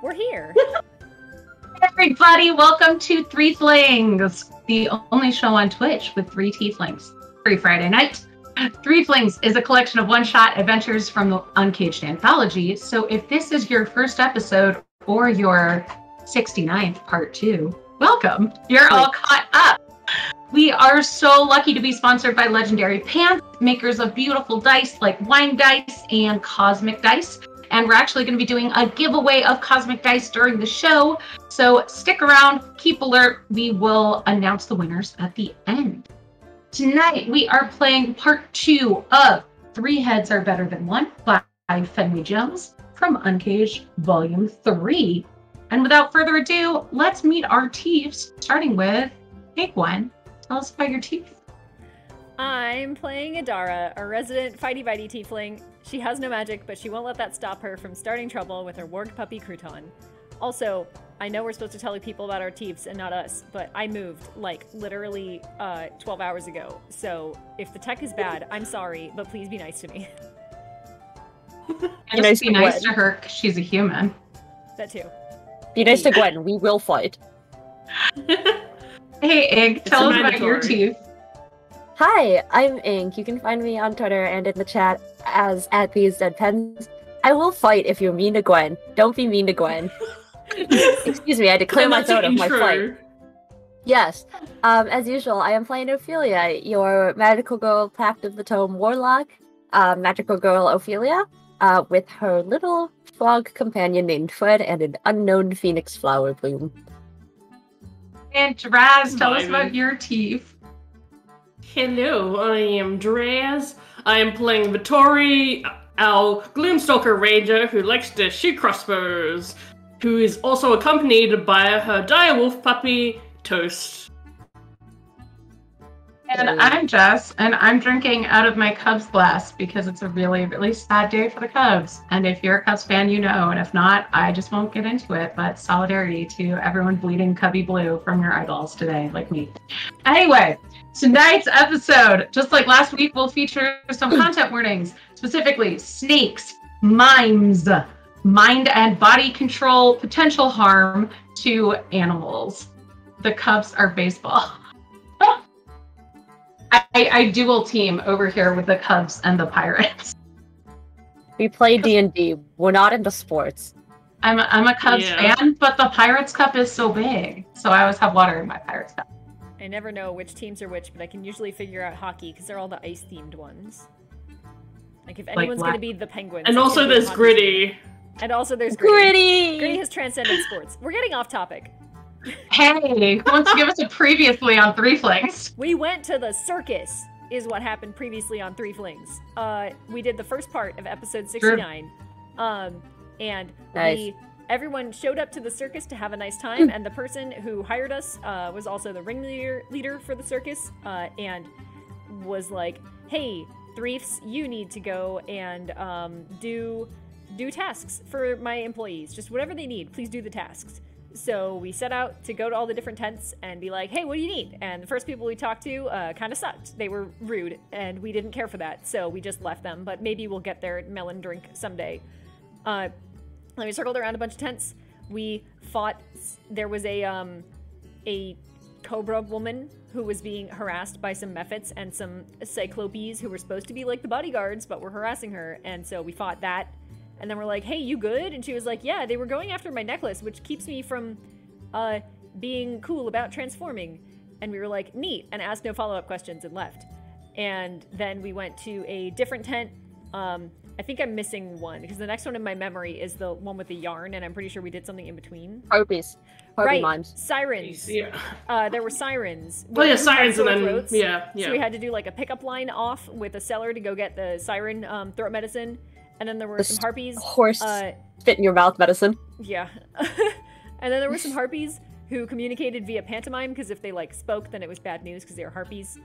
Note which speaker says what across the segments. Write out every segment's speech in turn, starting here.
Speaker 1: We're here.
Speaker 2: Everybody, welcome to Threeflings, the only show on Twitch with three tieflings. Every Friday night. Threeflings is a collection of one-shot adventures from the UNCAGED Anthology. So if this is your first episode or your 69th part 2, welcome. You're all caught up. We are so lucky to be sponsored by Legendary Pants, makers of beautiful dice like wine dice and cosmic dice. And we're actually going to be doing a giveaway of cosmic dice during the show. So stick around, keep alert. We will announce the winners at the end. Tonight, we are playing part 2 of Three Heads Are Better Than One by Fenway Jones from Uncaged Volume 3. And without further ado, let's meet our Tiefs, starting with, hey Gwen, tell us about your Tief.
Speaker 1: I'm playing Adara, a resident fighty-bitey tiefling. She has no magic, but she won't let that stop her from starting trouble with her warg puppy Crouton. Also, I know we're supposed to tell people about our Tiefs and not us, but I moved, like, literally 12 hours ago. So if the tech is bad, I'm sorry, but please be nice to me.
Speaker 2: And just be nice to her, because she's a human.
Speaker 1: That too.
Speaker 3: Be nice to Gwen, we will fight.
Speaker 2: Hey, Ig, tell us about your Tief.
Speaker 3: Hi, I'm Ink. You can find me on Twitter and in the chat as @TheseDeadPens. I will fight if you're mean to Gwen. Don't be mean to Gwen. Excuse me, I declare my throat of my fight. Yes. As usual, I am playing Ophelia, your magical girl Pact of the Tome warlock, magical girl Ophelia, with her little frog companion named Fred and an unknown phoenix flower bloom.
Speaker 2: And Draz, tell us about your Tief.
Speaker 4: Hello, I am Draz. I am playing Vittori, our Gloomstalker Ranger who likes to shoot crossbows, who is also accompanied by her direwolf puppy, Toast.
Speaker 2: And I'm Jess, and I'm drinking out of my Cubs glass because it's a really, really sad day for the Cubs. And if you're a Cubs fan, you know, and if not, I just won't get into it, but solidarity to everyone bleeding Cubby blue from your eyeballs today, like me. Anyway, tonight's episode, just like last week, will feature some content warnings, specifically snakes, mimes, mind and body control, potential harm to animals. The Cubs are baseball. I dual team over here with the Cubs and the Pirates.
Speaker 3: We play D&D. We're not into sports.
Speaker 2: I'm a Cubs fan, but the Pirates Cup is so big, so I always have water in my Pirates Cup.
Speaker 1: I never know which teams are which, but I can usually figure out hockey because they're all the ice-themed ones. Like if anyone's gonna be the Penguins.
Speaker 4: And also there's Gritty.
Speaker 1: And also there's Gritty. Gritty has transcended sports. We're getting off topic.
Speaker 2: Hey, who wants to give us a previously on Threeflings?
Speaker 1: We went to the circus, is what happened previously on Threeflings. We did the first part of episode 69. And everyone showed up to the circus to have a nice time, and the person who hired us was also the ringleader for the circus, and was like, hey, Threefs, you need to go and do tasks for my employees. Just whatever they need, please do the tasks. So we set out to go to all the different tents and be like, hey, what do you need? And the first people we talked to kind of sucked. They were rude, and we didn't care for that, so we just left them. But maybe we'll get their melon drink someday. Then we circled around a bunch of tents. We fought. There was a cobra woman who was being harassed by some mephits and some cyclopes who were supposed to be like the bodyguards, but were harassing her. And so we fought that. And then we're like, hey, you good? And she was like, yeah, they were going after my necklace, which keeps me from being cool about transforming. And we were like, neat, and asked no follow-up questions and left. And then we went to a different tent. I think I'm missing one, because the next one in my memory is the one with the yarn, and I'm pretty sure we did something in between.
Speaker 3: Harpies.
Speaker 1: Right,
Speaker 3: mimes.
Speaker 1: sirens.
Speaker 4: Yeah.
Speaker 1: There were sirens.
Speaker 4: Oh yeah, sirens, and then,
Speaker 1: throats.
Speaker 4: yeah.
Speaker 1: So we had to do like a pickup line off with a seller to go get the siren throat medicine. And then there were some harpies.
Speaker 3: Horse spit in your mouth medicine.
Speaker 1: Yeah. And then there were some harpies who communicated via pantomime, because if they like spoke, then it was bad news because they were harpies.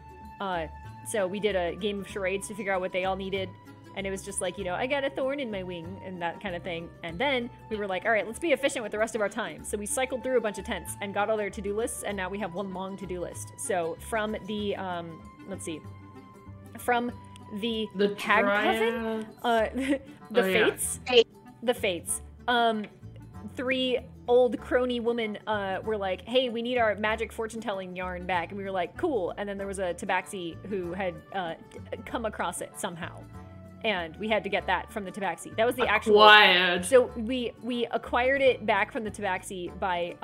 Speaker 1: So we did a game of charades to figure out what they all needed. And it was just like, you know, I got a thorn in my wing and that kind of thing. And then we were like, all right, let's be efficient with the rest of our time. So we cycled through a bunch of tents and got all their to-do lists. And now we have one long to-do list. So from the, let's see, from the hag coven, the fates,
Speaker 2: Yeah.
Speaker 1: the fates, three old crony women were like, hey, we need our magic fortune-telling yarn back. And we were like, cool. And then there was a tabaxi who had come across it somehow. And we had to get that from the tabaxi. That was the actual...
Speaker 4: Acquired.
Speaker 1: So we acquired it back from the tabaxi by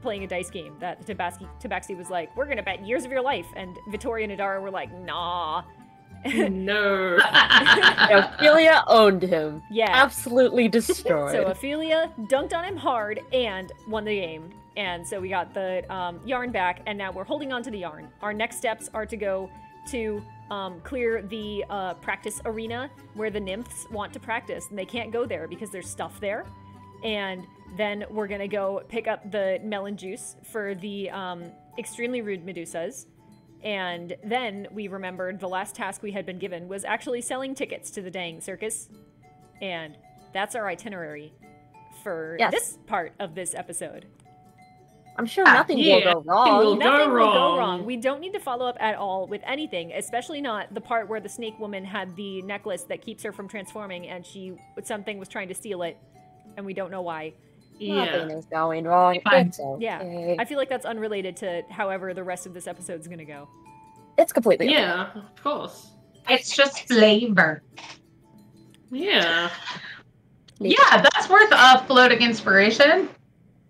Speaker 1: playing a dice game that the tabaxi was like, we're going to bet years of your life. And Vittoria and Adara were like, nah.
Speaker 4: No.
Speaker 3: Ophelia owned him.
Speaker 1: Yeah.
Speaker 3: Absolutely destroyed.
Speaker 1: So Ophelia dunked on him hard and won the game. And so we got the yarn back, and now we're holding on to the yarn. Our next steps are to go to clear the practice arena where the nymphs want to practice, and they can't go there because there's stuff there. And then we're gonna go pick up the melon juice for the extremely rude Medusas. And then we remembered the last task we had been given was actually selling tickets to the dang circus. And that's our itinerary for this part of this episode.
Speaker 3: I'm sure nothing will go wrong.
Speaker 1: Nothing will go wrong. We don't need to follow up at all with anything, especially not the part where the snake woman had the necklace that keeps her from transforming and something was trying to steal it, and we don't know why.
Speaker 3: Nothing is going wrong. It's okay.
Speaker 1: Yeah, I feel like that's unrelated to however the rest of this episode's gonna go.
Speaker 3: It's completely okay.
Speaker 4: Yeah, of course.
Speaker 2: It's just flavor.
Speaker 4: Yeah.
Speaker 2: Yeah, that's worth a floating inspiration.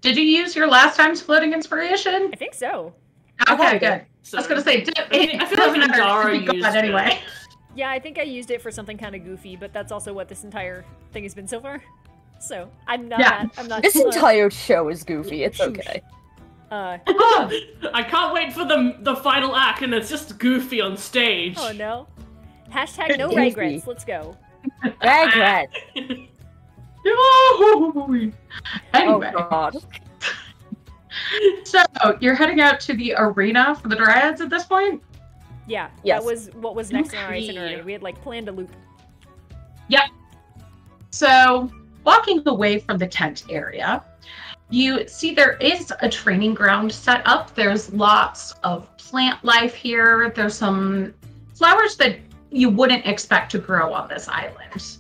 Speaker 2: Did you use your last time's floating inspiration?
Speaker 1: I think so.
Speaker 2: Okay, good.
Speaker 4: So,
Speaker 2: I was gonna say,
Speaker 4: I feel like Adara used it.
Speaker 2: Anyway.
Speaker 1: Yeah, I think I used it for something kind of goofy, but that's also what this entire thing has been so far. So I'm not. I'm not.
Speaker 3: This entire show is goofy. It's okay.
Speaker 4: I can't wait for the final act, and it's just Goofy on stage.
Speaker 1: Oh no! Hashtag no regrets. Let's go.
Speaker 3: Regrets.
Speaker 2: Anyway.
Speaker 3: Oh God.
Speaker 2: So you're heading out to the arena for the Dryads at this point?
Speaker 1: Yeah.
Speaker 3: Yes.
Speaker 1: That was what was next in our itinerary. We had like planned a loop.
Speaker 2: Yep. So walking away from the tent area, you see there is a training ground set up. There's lots of plant life here. There's some flowers that you wouldn't expect to grow on this island.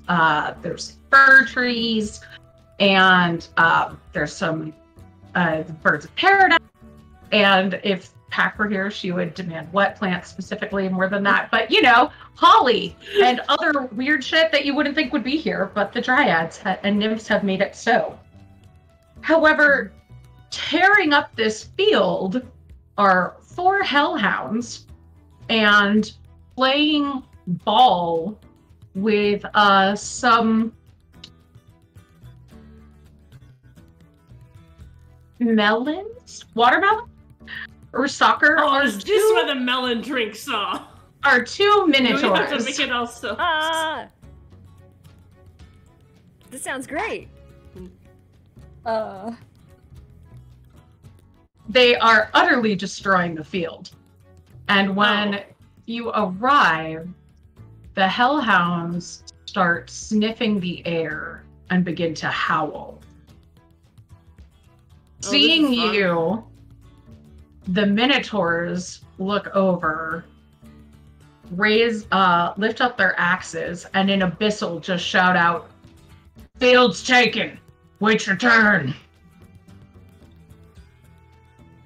Speaker 2: There's fir trees, and there's some birds of paradise. And if Pack were here, she would demand what plant specifically more than that. But, you know, holly and other weird shit that you wouldn't think would be here, but the Dryads and nymphs have made it so. However, tearing up this field are 4 hellhounds and playing ball with some melons? Watermelon? Or soccer?
Speaker 4: Oh, is this where the melon drinks are?
Speaker 2: Are 2 minotaurs.
Speaker 4: We have to make it also.
Speaker 1: This sounds great.
Speaker 2: They are utterly destroying the field. And when you arrive, the hellhounds start sniffing the air and begin to howl. Seeing you, the minotaurs look over, lift up their axes, and in Abyssal just shout out, "Field's taken! Wait your turn!"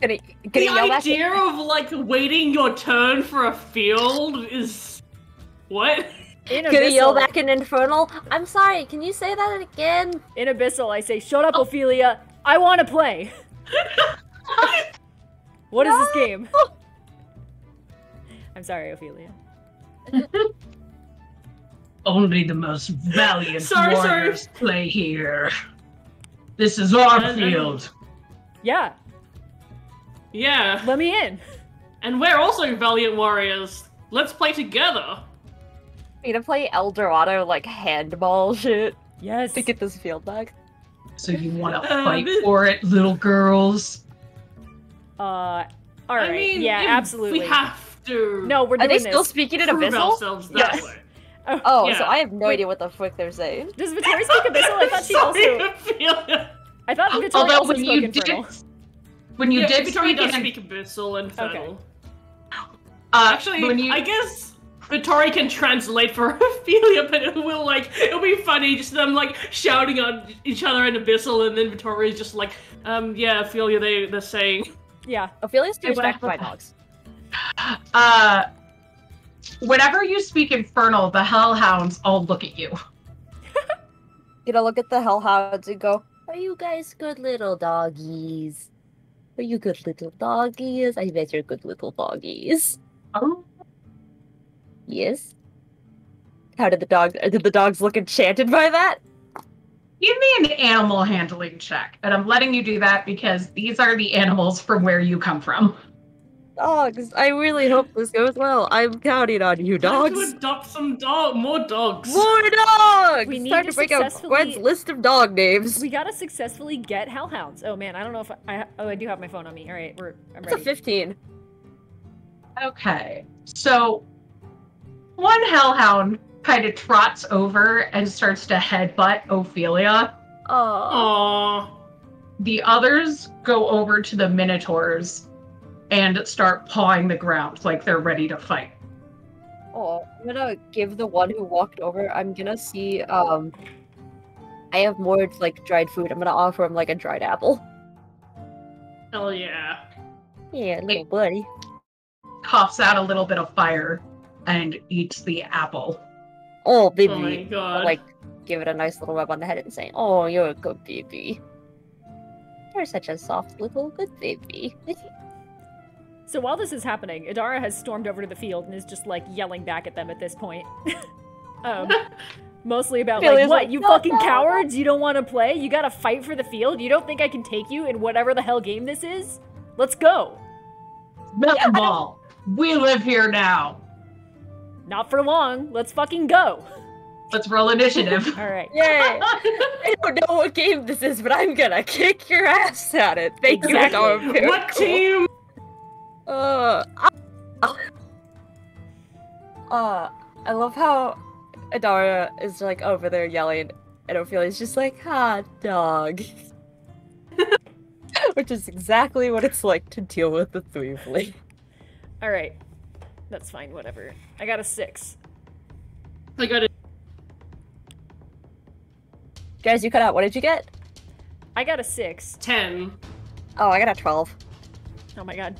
Speaker 4: The idea of, like, waiting your turn for a field is... What?
Speaker 3: Gonna yell back in Infernal? I'm sorry, can you say that again?
Speaker 1: In Abyssal, I say, shut up, Ophelia! I want to play! What is this game? I'm sorry, Ophelia.
Speaker 2: Only the most valiant warriors play here. This is our field.
Speaker 1: Yeah.
Speaker 4: Yeah.
Speaker 1: Let me in.
Speaker 4: And we're also valiant warriors. Let's play together.
Speaker 3: You gonna play El Dorado like handball shit?
Speaker 1: Yes.
Speaker 3: To get this field back.
Speaker 2: So you want to fight for it, little girls?
Speaker 1: Alright.
Speaker 4: I mean,
Speaker 1: yeah, absolutely.
Speaker 4: We have to.
Speaker 1: No, we're doing
Speaker 3: this.
Speaker 1: Are they
Speaker 3: still speaking in Abyssal?
Speaker 4: Ourselves that way.
Speaker 3: Oh,
Speaker 4: yeah.
Speaker 3: So I have no idea what the frick they're saying.
Speaker 1: Does Vittoria speak Abyssal? I thought she also... I thought Vittoria also spoke Infernal.
Speaker 2: When you did
Speaker 4: Victoria
Speaker 2: speak
Speaker 4: does speak Abyssal and Infernal.
Speaker 1: Okay.
Speaker 4: Actually, I guess Vittori can translate for Ophelia, but it'll be funny, just them like shouting on each other in Abyssal, and then Vittori's just like, yeah, Ophelia, they're saying.
Speaker 1: Yeah.
Speaker 3: Ophelia's too distracted by dogs.
Speaker 2: Whenever you speak Infernal, the Hellhounds all look at you.
Speaker 3: You know, look at the hellhounds and go, "Are you guys good little doggies? Are you good little doggies? I bet you're good little doggies."
Speaker 2: Oh.
Speaker 3: Yes. How did the dogs look enchanted by that?
Speaker 2: Give me an animal handling check. And I'm letting you do that because these are the animals from where you come from.
Speaker 3: Dogs. I really hope this goes well. I'm counting on you, dogs.
Speaker 4: Time to adopt some more dogs.
Speaker 3: More dogs!
Speaker 1: We
Speaker 3: It's
Speaker 1: need
Speaker 3: time
Speaker 1: to
Speaker 3: to break out
Speaker 1: successfully-
Speaker 3: Gwen's list of dog names.
Speaker 1: We gotta successfully get hellhounds. Oh man, I don't know if I do have my phone on me. All right, I'm
Speaker 3: It's a
Speaker 1: ready.
Speaker 3: 15.
Speaker 2: Okay. So one hellhound kind of trots over and starts to headbutt Ophelia.
Speaker 3: Oh.
Speaker 4: Aww.
Speaker 2: The others go over to the Minotaurs and start pawing the ground like they're ready to fight.
Speaker 3: Oh, I'm gonna give the one who walked over, I'm gonna see, I have more, like, dried food. I'm gonna offer him, like, a dried apple.
Speaker 4: Hell yeah.
Speaker 3: Yeah, little buddy.
Speaker 2: Coughs out a little bit of fire and eats the apple.
Speaker 3: Oh, baby.
Speaker 4: Oh my god.
Speaker 3: Like, give it a nice little rub on the head and say, "Oh, you're a good baby. You're such a soft little good baby."
Speaker 1: So while this is happening, Idara has stormed over to the field and is just like yelling back at them at this point. Mostly about
Speaker 3: Ophelia's
Speaker 1: what,
Speaker 3: like,
Speaker 1: you
Speaker 3: "No,
Speaker 1: fucking
Speaker 3: no."
Speaker 1: cowards? You don't want to play? You gotta fight for the field? You don't think I can take you in whatever the hell game this is? Let's go.
Speaker 2: Melon ball. We live here now.
Speaker 1: Not for long. Let's fucking go.
Speaker 2: Let's roll initiative.
Speaker 1: All right.
Speaker 3: Yay! I don't know what game this is, but I'm gonna kick your ass at it. Thank
Speaker 1: Exactly.
Speaker 3: you, Adara. Very
Speaker 4: What
Speaker 3: cool.
Speaker 4: team?
Speaker 3: I love how Adara is like over there yelling, and Ophelia's just like, "Hot dog," which is exactly what it's like to deal with the Threefling.
Speaker 1: All right. That's fine. Whatever. I got a 6.
Speaker 4: I got it.
Speaker 3: Guys, you cut out. What did you get?
Speaker 1: I got a 6.
Speaker 4: 10.
Speaker 3: Oh, I got a 12.
Speaker 1: Oh my god.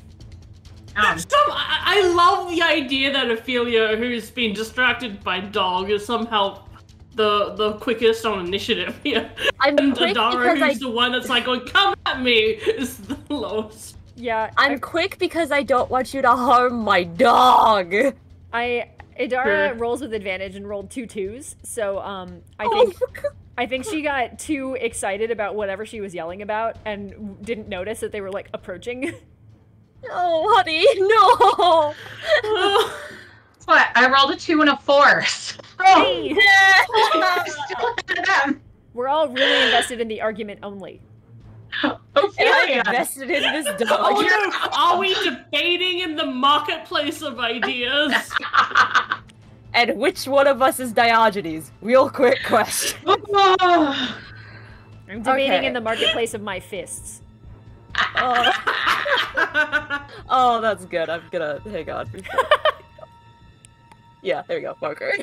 Speaker 4: I love the idea that Ophelia, who's been distracted by dog, is somehow the quickest on initiative here.
Speaker 3: I'm
Speaker 4: And
Speaker 3: quick
Speaker 4: Adara,
Speaker 3: because
Speaker 4: who's the one that's like going, "Come at me," is the lowest.
Speaker 1: Yeah.
Speaker 3: I'm quick because I don't want you to harm my dog.
Speaker 1: Idara rolls with advantage and rolled 2 2s. So I think she got too excited about whatever she was yelling about and didn't notice that they were like approaching.
Speaker 3: Oh, honey, no.
Speaker 2: What? I rolled a 2 and a 4.
Speaker 1: Hey!
Speaker 2: Oh,
Speaker 1: We're all really invested in the argument only.
Speaker 3: I'm
Speaker 2: Ophelia.
Speaker 3: invested in this dog.
Speaker 4: Oh no! Are we debating in the marketplace of ideas?
Speaker 3: And which one of us is Diogenes? Real quick question.
Speaker 1: I'm debating
Speaker 3: Okay.
Speaker 1: in the marketplace of my fists.
Speaker 3: Oh, that's good. I'm gonna hang on. Yeah, there we go. Marker.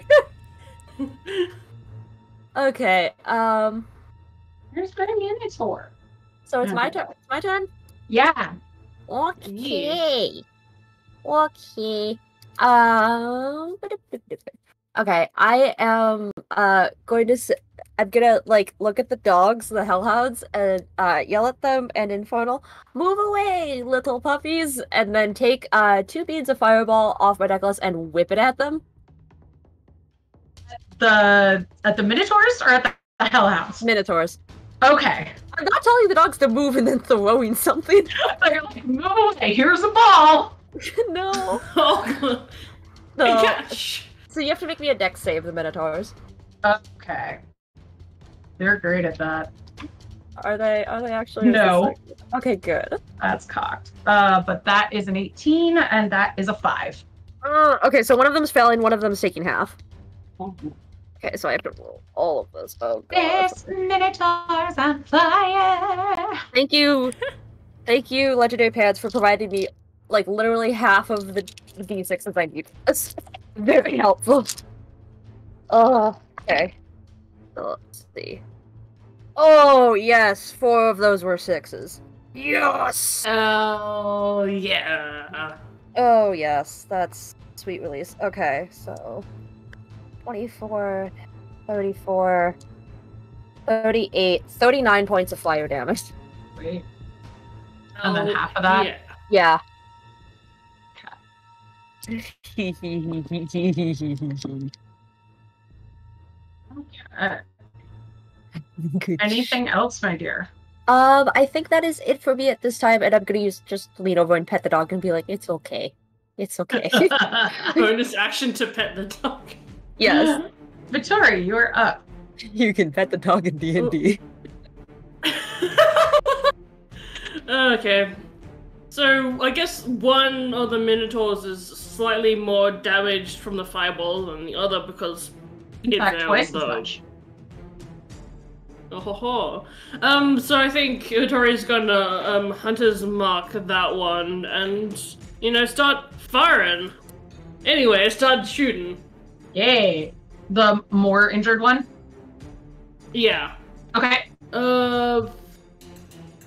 Speaker 3: Okay.
Speaker 2: Where's my Minotaur?
Speaker 3: So it's my turn. It's my turn.
Speaker 2: Yeah.
Speaker 3: Okay. Okay. Okay. I am going to. I'm gonna like look at the dogs, the hellhounds, and yell at them and infernal, "Move away, little puppies!" And then take 2 beads of fireball off my necklace and whip it at them.
Speaker 2: At the Minotaurs or at the Hellhounds?
Speaker 3: Minotaurs.
Speaker 2: Okay.
Speaker 3: I'm not telling the dogs to move and then throwing something.
Speaker 2: They're like, move away, here's a ball!
Speaker 3: No.
Speaker 4: Oh,
Speaker 3: No.
Speaker 4: gosh.
Speaker 3: So you have to make me a dex save, the Minotaurs.
Speaker 2: Okay. They're great at that.
Speaker 3: Are they actually?
Speaker 2: No.
Speaker 3: Okay, good.
Speaker 2: That's cocked. But that is an 18, and that is a 5.
Speaker 3: Okay, so one of them's failing, one of them's taking half. Okay, so I have to roll all of this. Oh god.
Speaker 2: This Minotaur's on fire!
Speaker 3: Thank you, Legendary Pants, for providing me like literally half of the d6s I need. Very helpful. Oh, okay. So let's see. Oh, yes, 4 of those were 6s. Yes!
Speaker 4: Oh, yeah.
Speaker 3: Oh, yes, that's sweet release. Okay, so 24, 34, 38, 39 points of fire damage.
Speaker 2: Wait. And then half of that?
Speaker 4: Yeah.
Speaker 2: Okay. Anything else, my dear?
Speaker 3: I think that is it for me at this time, and I'm gonna just lean over and pet the dog and be like, "It's okay, it's okay."
Speaker 4: Bonus action to pet the dog.
Speaker 3: Yes.
Speaker 2: Vittori, you're up.
Speaker 3: You can pet the dog in D&D.
Speaker 4: Okay. So, I guess one of the Minotaurs is slightly more damaged from the fireball than the other because
Speaker 2: In fact, twice as much.
Speaker 4: Oh ho ho. So I think Vittori's gonna Hunter's Mark that one and, start firing. Anyway, start shooting.
Speaker 2: Yay. The more injured one?
Speaker 4: Yeah.
Speaker 2: Okay.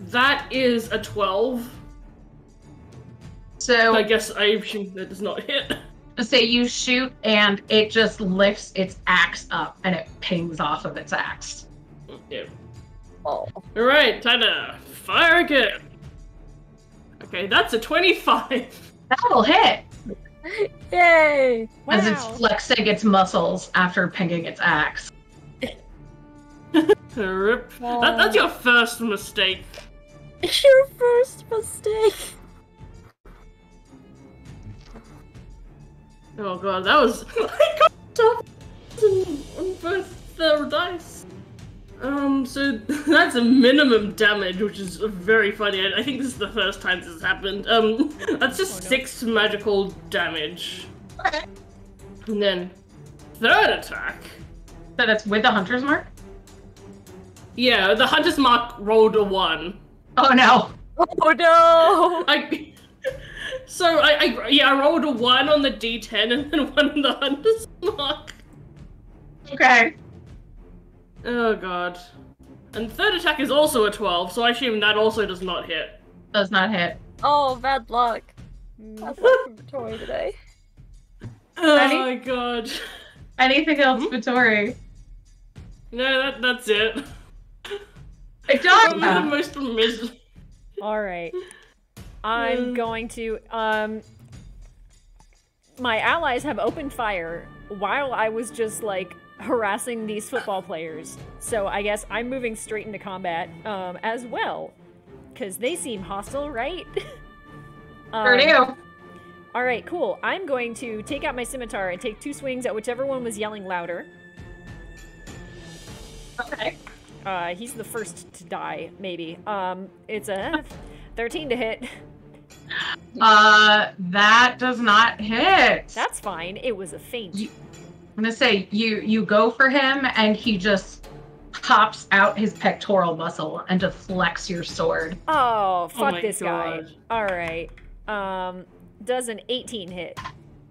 Speaker 4: That is a 12.
Speaker 2: So
Speaker 4: I guess I assume that does not hit.
Speaker 2: say you shoot and it just lifts its axe up and it pings off of its axe.
Speaker 4: Yeah.
Speaker 3: Oh.
Speaker 4: Alright, time to fire again. Okay, that's a 25.
Speaker 2: That'll hit.
Speaker 3: Yay!
Speaker 2: As it's flexing its muscles after pinging its axe.
Speaker 4: Rip. That's your first mistake.
Speaker 3: Your first mistake.
Speaker 4: Oh god, that was I got top on both the dice. So that's a minimum damage, which is very funny. I think this is the first time this has happened. That's just 6 magical damage.
Speaker 2: Okay.
Speaker 4: And then third attack.
Speaker 2: So that's with the Hunter's Mark?
Speaker 4: Yeah, the Hunter's Mark rolled a 1.
Speaker 2: Oh no.
Speaker 3: Oh no!
Speaker 4: I rolled a 1 on the D10 and then 1 on the Hunter's Mark.
Speaker 2: Okay.
Speaker 4: Oh god. And third attack is also a 12, so I assume that also does not hit.
Speaker 2: Does not hit.
Speaker 3: Oh, bad luck. Bad luck from Vittori today.
Speaker 4: Oh my god.
Speaker 2: Anything else, Vittori?
Speaker 4: No, that's it.
Speaker 2: It's
Speaker 4: Probably the most miserable.
Speaker 1: Alright. I'm going to, my allies have opened fire while I was just, harassing these football players. So I guess I'm moving straight into combat, as well. Because they seem hostile, right?
Speaker 2: Sure do.
Speaker 1: Alright, cool. I'm going to take out my scimitar and take 2 swings at whichever one was yelling louder.
Speaker 2: Okay.
Speaker 1: He's the first to die, maybe. It's a 13 to hit.
Speaker 2: That does not hit.
Speaker 1: That's fine. It was a feint.
Speaker 2: I'm gonna say, you go for him and he just pops out his pectoral muscle and deflects your sword.
Speaker 1: Oh, fuck this
Speaker 4: God.
Speaker 1: guy. Alright. Does an 18 hit?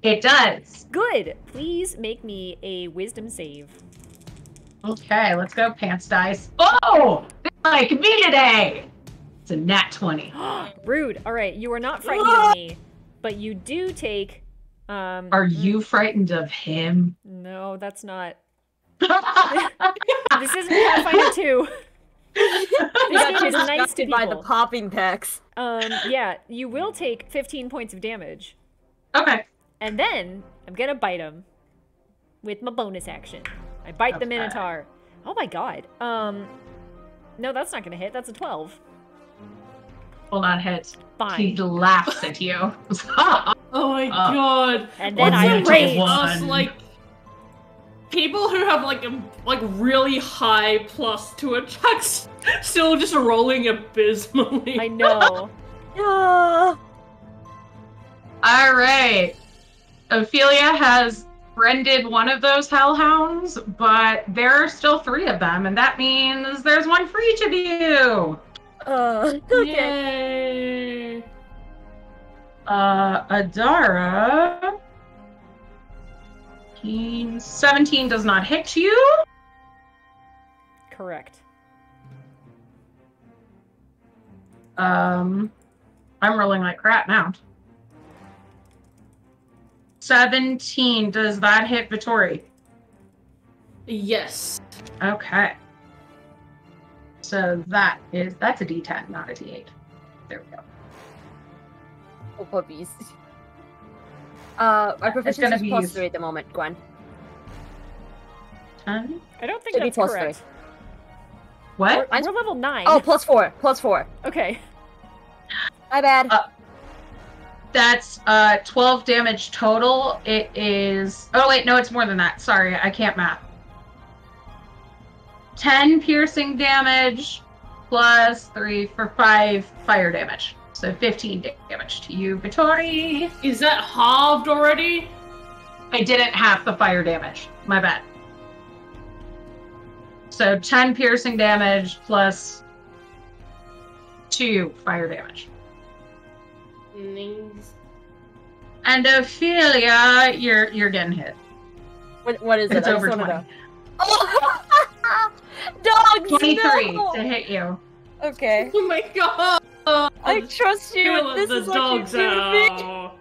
Speaker 2: It does.
Speaker 1: Good. Please make me a wisdom save.
Speaker 2: Okay, let's go, pants dice. Oh! They like me today! It's a nat 20.
Speaker 1: Rude. Alright, you are not frightened of me, but you do take...
Speaker 2: Are you frightened of him?
Speaker 1: No, that's not... This isn't Pathfinder 2. This game is nice to people.
Speaker 3: By the popping packs.
Speaker 1: Yeah, you will take 15 points of damage.
Speaker 2: Okay.
Speaker 1: And then, I'm gonna bite him. With my bonus action. I bite the Minotaur. Oh my god. No, that's not gonna hit. That's a 12.
Speaker 2: Will not hit.
Speaker 1: Fine.
Speaker 2: He laughs at you.
Speaker 4: Oh my god.
Speaker 1: And then I rage.
Speaker 4: Us, people who have a really high +2 attacks still just rolling abysmally.
Speaker 1: I know.
Speaker 2: Alright. Ophelia has friended one of those hellhounds, but there are still 3 of them, and that means there's 1 for each of you.
Speaker 3: Okay.
Speaker 4: Yay.
Speaker 2: Adara. 15, 17 does not hit you.
Speaker 1: Correct.
Speaker 2: I'm rolling like crap now. 17, does that hit Vittori?
Speaker 4: Yes.
Speaker 2: Okay. So that's a D10, not a D8. There we go.
Speaker 3: Oh, puppies. Our proficiency is
Speaker 2: be
Speaker 3: plus 3 at the moment, Gwen.
Speaker 2: 10?
Speaker 1: I don't think
Speaker 3: Should be
Speaker 1: that's
Speaker 3: plus
Speaker 1: correct.
Speaker 3: 3.
Speaker 2: What?
Speaker 1: We're level 9.
Speaker 3: Oh, plus 4. Plus 4.
Speaker 1: Okay.
Speaker 3: My bad.
Speaker 2: That's 12 damage total. It is... Oh, wait, no, it's more than that. Sorry, I can't math. 10 piercing damage plus 3 for 5 fire damage. So 15 damage to you, Vittori.
Speaker 4: Is that halved already?
Speaker 2: I didn't have the fire damage. My bad. So 10 piercing damage plus 2 fire damage.
Speaker 4: Nice.
Speaker 2: And Ophelia, you're getting hit.
Speaker 3: What is it?
Speaker 2: It's
Speaker 3: I
Speaker 2: over
Speaker 3: just wanna
Speaker 2: 20.
Speaker 3: know. Oh! Dogs!
Speaker 2: 23
Speaker 3: no!
Speaker 2: to hit you.
Speaker 3: Okay.
Speaker 4: Oh my god!
Speaker 3: I trust you.
Speaker 4: Kill
Speaker 3: This
Speaker 4: the
Speaker 3: is what you
Speaker 4: dogs
Speaker 3: do to me.
Speaker 4: out.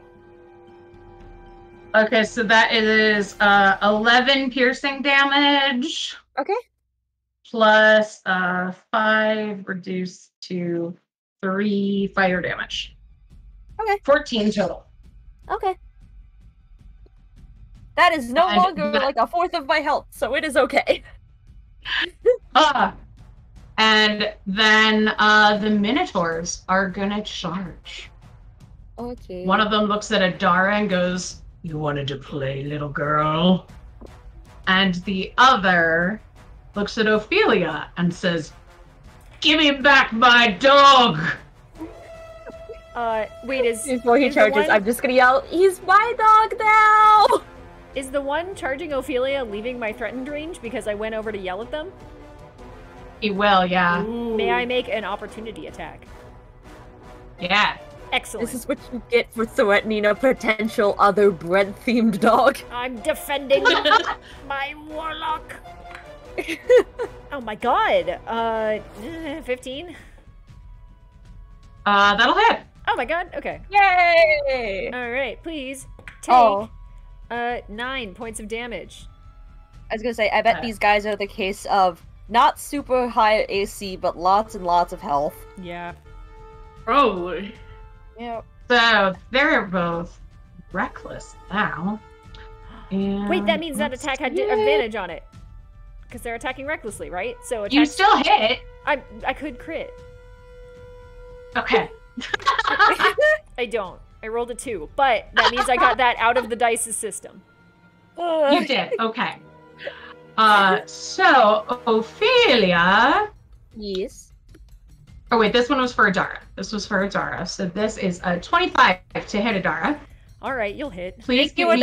Speaker 2: Okay, so that is 11 piercing damage.
Speaker 3: Okay.
Speaker 2: Plus 5 reduced to 3 fire damage.
Speaker 3: Okay.
Speaker 2: 14 total.
Speaker 3: Okay. That is no
Speaker 2: And
Speaker 3: longer
Speaker 2: that-
Speaker 3: like a fourth of my health, so it is okay.
Speaker 2: And then the Minotaurs are gonna charge.
Speaker 3: Okay.
Speaker 2: One of them looks at Adara and goes, "You wanted to play, little girl?" And the other looks at Ophelia and says, "Give me back my dog!"
Speaker 1: Wait,
Speaker 3: Before he
Speaker 1: is the
Speaker 3: charges,
Speaker 1: one-
Speaker 3: I'm just gonna yell, "He's my dog now!"
Speaker 1: Is the one charging Ophelia leaving my threatened range because I went over to yell at them?
Speaker 2: He will, yeah.
Speaker 4: Ooh.
Speaker 1: May I make an opportunity attack?
Speaker 2: Yeah.
Speaker 1: Excellent.
Speaker 3: This is what you get for threatening a potential other bread-themed dog.
Speaker 1: I'm defending my warlock. Oh my god. 15?
Speaker 2: That'll hit.
Speaker 1: Oh my god, okay.
Speaker 3: Yay!
Speaker 1: Alright, please take
Speaker 3: Oh.
Speaker 1: 9 points of damage.
Speaker 3: I was gonna say, I bet these guys are the case of not super high AC, but lots and lots of health.
Speaker 1: Yeah.
Speaker 4: Probably.
Speaker 3: Yeah.
Speaker 2: So they're both reckless now. And
Speaker 1: Wait, that means that
Speaker 2: let's
Speaker 1: attack had
Speaker 2: see.
Speaker 1: advantage on it. Because they're attacking recklessly, right? So
Speaker 2: You
Speaker 1: attack...
Speaker 2: still hit.
Speaker 1: I could crit.
Speaker 2: Okay.
Speaker 1: I don't. I rolled a 2. But that means I got that out of the dice's system.
Speaker 2: You did. Okay. So Ophelia.
Speaker 3: Yes.
Speaker 2: Oh wait, this one was for Adara. This was for Adara. So this is a 25 to hit Adara.
Speaker 1: Alright, you'll hit.
Speaker 2: Please give me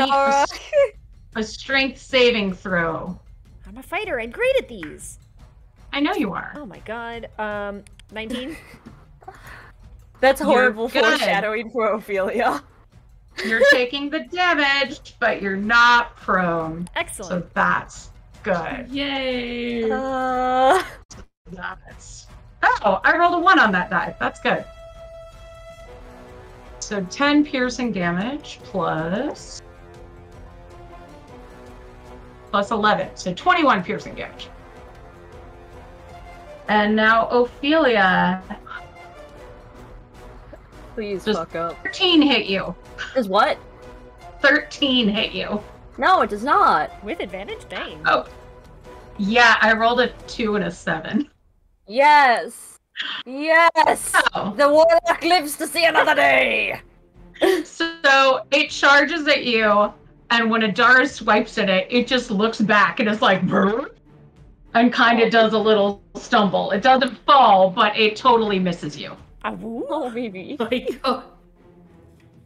Speaker 2: a strength saving throw.
Speaker 1: I'm a fighter and great at these.
Speaker 2: I know you are.
Speaker 1: Oh my god. 19?
Speaker 3: That's
Speaker 2: You're
Speaker 3: horrible
Speaker 2: good.
Speaker 3: foreshadowing for Ophelia.
Speaker 2: You're taking the damage, but you're not prone.
Speaker 1: Excellent.
Speaker 2: So that's good.
Speaker 4: Yay!
Speaker 2: That's... Oh, I rolled a 1 on that die. That's good. So 10 piercing damage plus 11. So 21 piercing damage. And now Ophelia.
Speaker 3: Please
Speaker 2: Just-
Speaker 3: fuck up.
Speaker 2: 13 hit you.
Speaker 3: Does what?
Speaker 2: 13 hit you.
Speaker 3: No, it does not.
Speaker 1: With advantage? Dang.
Speaker 2: Oh. Yeah, I rolled a 2 and a 7.
Speaker 3: Yes. Yes.
Speaker 2: Oh.
Speaker 3: The warlock lives to see another day.
Speaker 2: So it charges at you, and when Adara swipes at it, it just looks back and it's like, "Brr," and kind of does a little stumble. It doesn't fall, but it totally misses you.
Speaker 3: Oh, maybe.
Speaker 4: My god.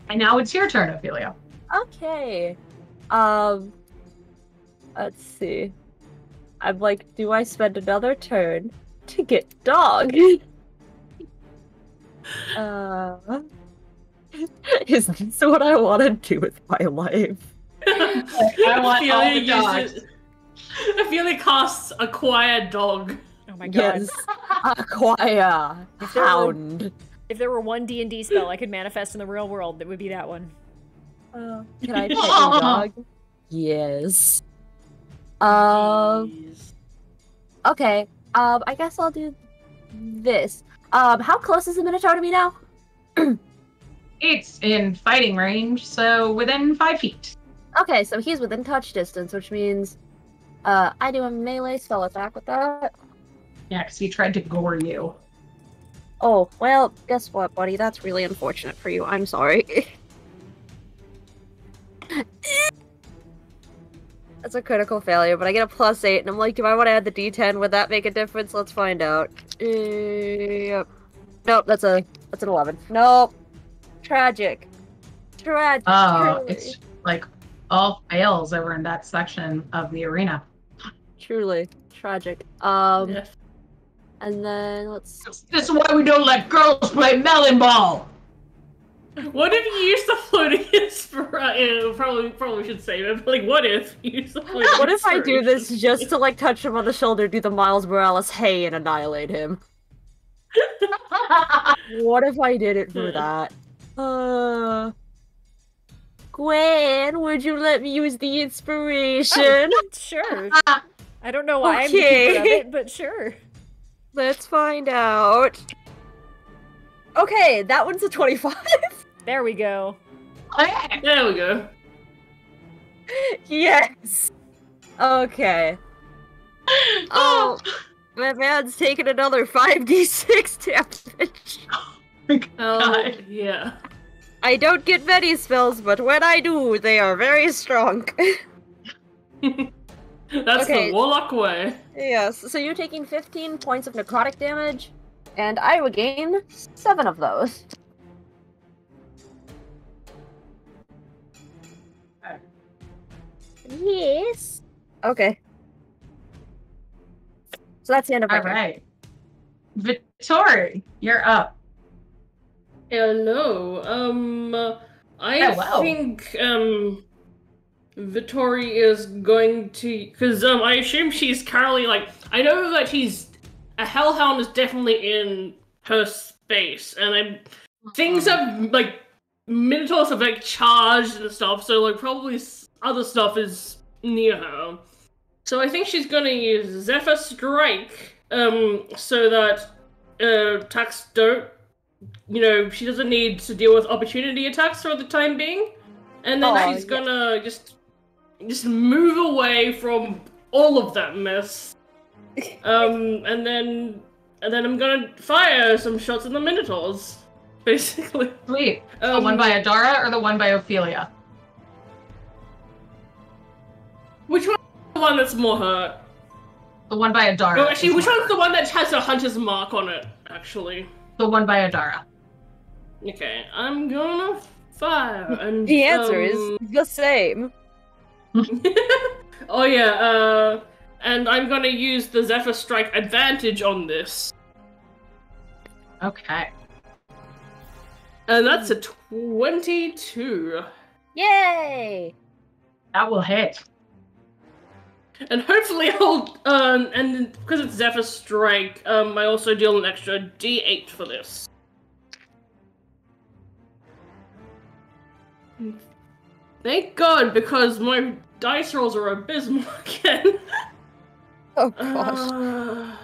Speaker 2: And now it's your turn, Ophelia.
Speaker 3: Okay. Let's see. I'm like, do I spend another turn to get dog? Is this what I want to do with my life?
Speaker 2: I want all the dogs.
Speaker 4: I feel it costs acquire dog.
Speaker 1: Oh my god.
Speaker 3: Yes. Acquire. Hound.
Speaker 1: If there were one D&D spell I could manifest in the real world, that would be that one.
Speaker 3: Can I pet your dog? Yes.
Speaker 4: Jeez.
Speaker 3: Okay. I guess I'll do this. How close is the Minotaur to me now?
Speaker 2: It's in fighting range, so within 5 feet.
Speaker 3: Okay, so he's within touch distance, which means I do a melee spell attack with that.
Speaker 2: Yeah, because he tried to gore you.
Speaker 3: Oh, well, guess what, buddy? That's really unfortunate for you. I'm sorry. That's a critical failure, but I get a +8, and I'm like, do I want to add the D10? Would that make a difference? Let's find out. Yep. Nope, that's an 11. Nope. Tragic. Tragic.
Speaker 2: Oh,
Speaker 3: truly.
Speaker 2: it's like all fails over in that section of the arena.
Speaker 3: Truly. Tragic.
Speaker 4: Yes.
Speaker 3: And then let's...
Speaker 2: This is why we don't let girls play melon ball!
Speaker 4: What if you used the floating inspiration? Probably should say it, but like, what if you used the floating
Speaker 3: What if I do this
Speaker 4: inspiration?
Speaker 3: just to, like, touch him on the shoulder, do the Miles Morales hey and annihilate him? What if I did it for that? Gwen, would you let me use the inspiration?
Speaker 1: Sure. I don't know why I'm the
Speaker 3: Okay.
Speaker 1: keeper of it, but sure.
Speaker 3: Let's find out. Okay, that one's a 25.
Speaker 1: There we go.
Speaker 4: There we go.
Speaker 3: Yes. Okay. Oh, my man's taking another 5d6 damage.
Speaker 4: Oh,
Speaker 2: God.
Speaker 4: yeah.
Speaker 3: I don't get many spells, but when I do, they are very strong.
Speaker 4: That's
Speaker 3: Okay.
Speaker 4: the warlock way.
Speaker 3: Yes, so you're taking 15 points of necrotic damage, and I regain 7 of those. Yes. Okay. So that's the end of my turn.
Speaker 2: Alright. Vittori, you're up.
Speaker 4: Hello. I
Speaker 2: Hello.
Speaker 4: think Vittori is going to, because I assume she's currently like, I know that a hellhound is definitely in her space, and things have like minotaurs have like charged and stuff, so like probably other stuff is near her. So I think she's gonna use Zephyr Strike, so that attacks don't, she doesn't need to deal with opportunity attacks for the time being, and then she's gonna just move away from all of that mess. And then I'm gonna fire some shots at the minotaurs, basically.
Speaker 2: Sweet. The one by Adara or the one by Ophelia?
Speaker 4: Which one's the one that's more hurt?
Speaker 2: The one by Adara.
Speaker 4: Oh, actually,
Speaker 2: is
Speaker 4: which
Speaker 2: more
Speaker 4: one's the one that has a hunter's mark on it, actually?
Speaker 2: The one by Adara.
Speaker 4: Okay, I'm gonna fire, and
Speaker 3: The answer is the same.
Speaker 4: oh yeah, and I'm gonna use the Zephyr Strike advantage on this.
Speaker 2: Okay.
Speaker 4: And that's a 22.
Speaker 3: Yay!
Speaker 2: That will hit.
Speaker 4: And hopefully I'll, and because it's Zephyr Strike, I also deal an extra D8 for this. Thank God, because my dice rolls are abysmal again.
Speaker 3: Oh gosh.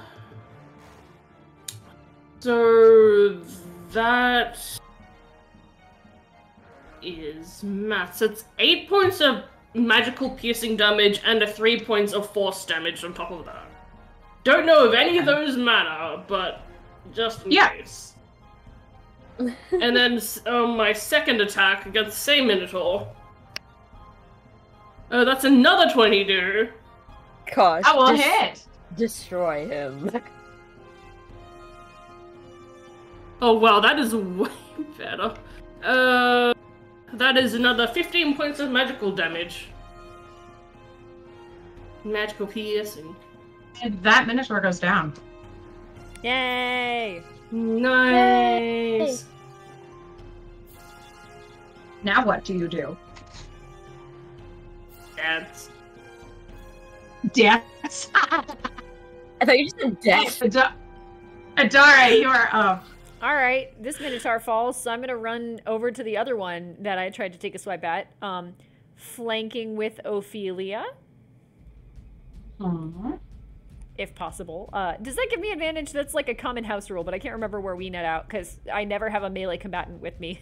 Speaker 4: So that is maths. It's 8 points of magical piercing damage and 3 points of force damage on top of that. Don't know if any of those matter, but just in case. And then my second attack against the same Minotaur. That's another 22.
Speaker 3: Gosh.
Speaker 2: That will hit.
Speaker 3: Destroy him.
Speaker 4: Oh wow, that is way better. That is another 15 points of magical damage. Magical piercing.
Speaker 2: And that Minotaur goes down.
Speaker 1: Yay!
Speaker 4: Nice.
Speaker 2: Now what do you do?
Speaker 4: dance.
Speaker 2: Dance.
Speaker 3: I thought you just said death.
Speaker 2: Adara, you are up.
Speaker 1: All right, this Minotaur falls, so I'm gonna run over to the other one that I tried to take a swipe at, flanking with Ophelia, if possible. Does that give me advantage? That's like a common house rule, but I can't remember where we net out because I never have a melee combatant with me.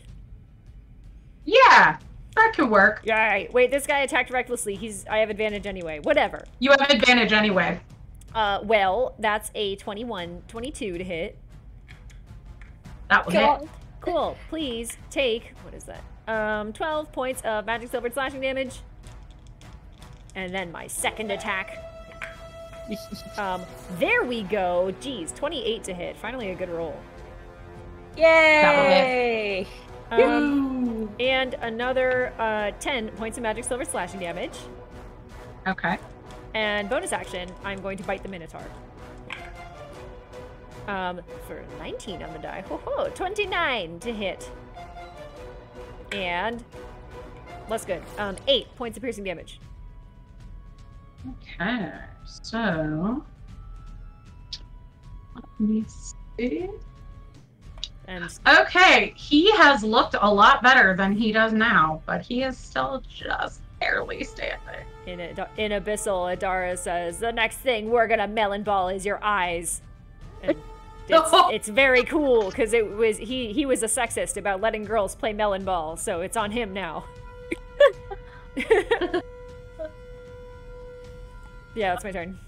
Speaker 2: Yeah, that could work.
Speaker 1: All right, wait, this guy attacked recklessly. I have advantage anyway. Whatever.
Speaker 2: You have advantage anyway.
Speaker 1: Well, that's a 22 to hit.
Speaker 2: That will hit.
Speaker 1: Cool. Please take, what is that? 12 points of magic silver slashing damage. And then my second attack. There we go. Jeez, 28 to hit. Finally a good roll.
Speaker 3: Yay!
Speaker 1: And another 10 points of magic silver slashing damage.
Speaker 2: Okay.
Speaker 1: And bonus action, I'm going to bite the Minotaur. For 19 on the die. Ho ho, 29 to hit. And less good. 8 points of piercing damage.
Speaker 2: Okay, so let me see.
Speaker 1: And
Speaker 2: okay, he has looked a lot better than he does now, but he is still just barely standing.
Speaker 1: in Abyssal, Adara says, "The next thing we're gonna melon ball is your eyes." And it's very cool because he was a sexist about letting girls play melon ball, so it's on him now. Yeah, it's my turn.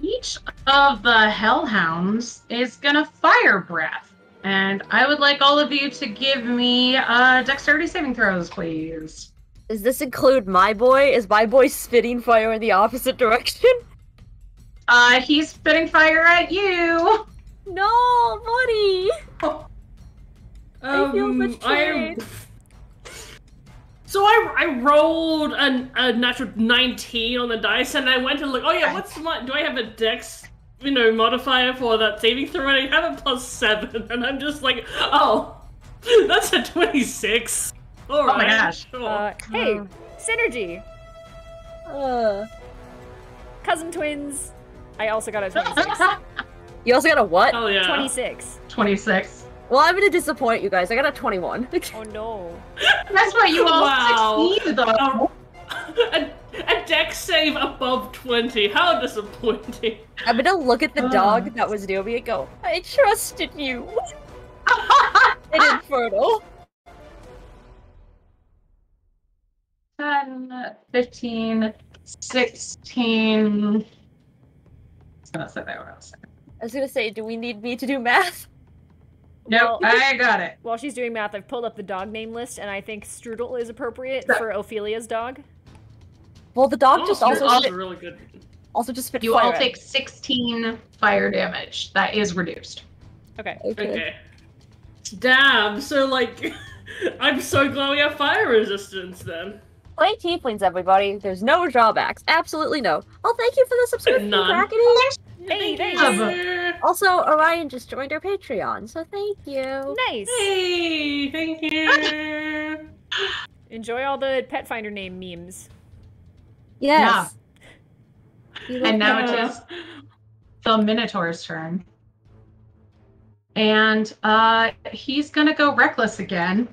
Speaker 2: Each of the hellhounds is gonna fire breath, and I would like all of you to give me dexterity saving throws, please.
Speaker 3: Does this include my boy? Is my boy spitting fire in the opposite direction?
Speaker 2: He's spitting fire at you.
Speaker 3: No, buddy. I feel betrayed.
Speaker 4: So I rolled a natural 19 on the dice, and I went to look. Oh yeah, do I have a dex, modifier for that saving throw? And I have a +7, and I'm just like, oh, that's a 26. All right.
Speaker 2: Oh my gosh.
Speaker 4: Sure.
Speaker 1: Hey, synergy. Cousin twins. I also got a 26.
Speaker 3: You also got a what?
Speaker 4: Oh yeah.
Speaker 1: 26.
Speaker 2: 26.
Speaker 3: Well, I'm gonna disappoint you guys. I got a 21.
Speaker 1: Oh no.
Speaker 2: That's why you all succeed, though.
Speaker 4: A dex save above 20. How disappointing.
Speaker 3: I'm gonna look at the dog that was near me and go, I trusted you. An infertile.
Speaker 2: 10, 15, 16. I was gonna say that what I was saying.
Speaker 3: I was gonna say, do we need me to do math?
Speaker 2: Nope, I got it.
Speaker 1: While she's doing math, I've pulled up the dog name list, and I think Strudel is appropriate for Ophelia's dog.
Speaker 3: Well, the dog just also
Speaker 4: really good.
Speaker 3: Also just spit
Speaker 2: You
Speaker 3: fire
Speaker 2: all
Speaker 3: at
Speaker 2: take 16 fire damage. That is reduced.
Speaker 1: Okay.
Speaker 4: Okay. Damn, so I'm so glad we have fire resistance then.
Speaker 3: Play tieflings, everybody. There's no drawbacks. Absolutely no. Oh, thank you for the subscription, Crackety.
Speaker 1: Hey, thanks.
Speaker 3: Also, Orion just joined our Patreon, so thank you.
Speaker 1: Nice.
Speaker 4: Hey, thank you.
Speaker 1: Enjoy all the pet finder name memes.
Speaker 3: Yes.
Speaker 2: Yeah. And now it is the Minotaur's turn. And he's gonna go reckless again.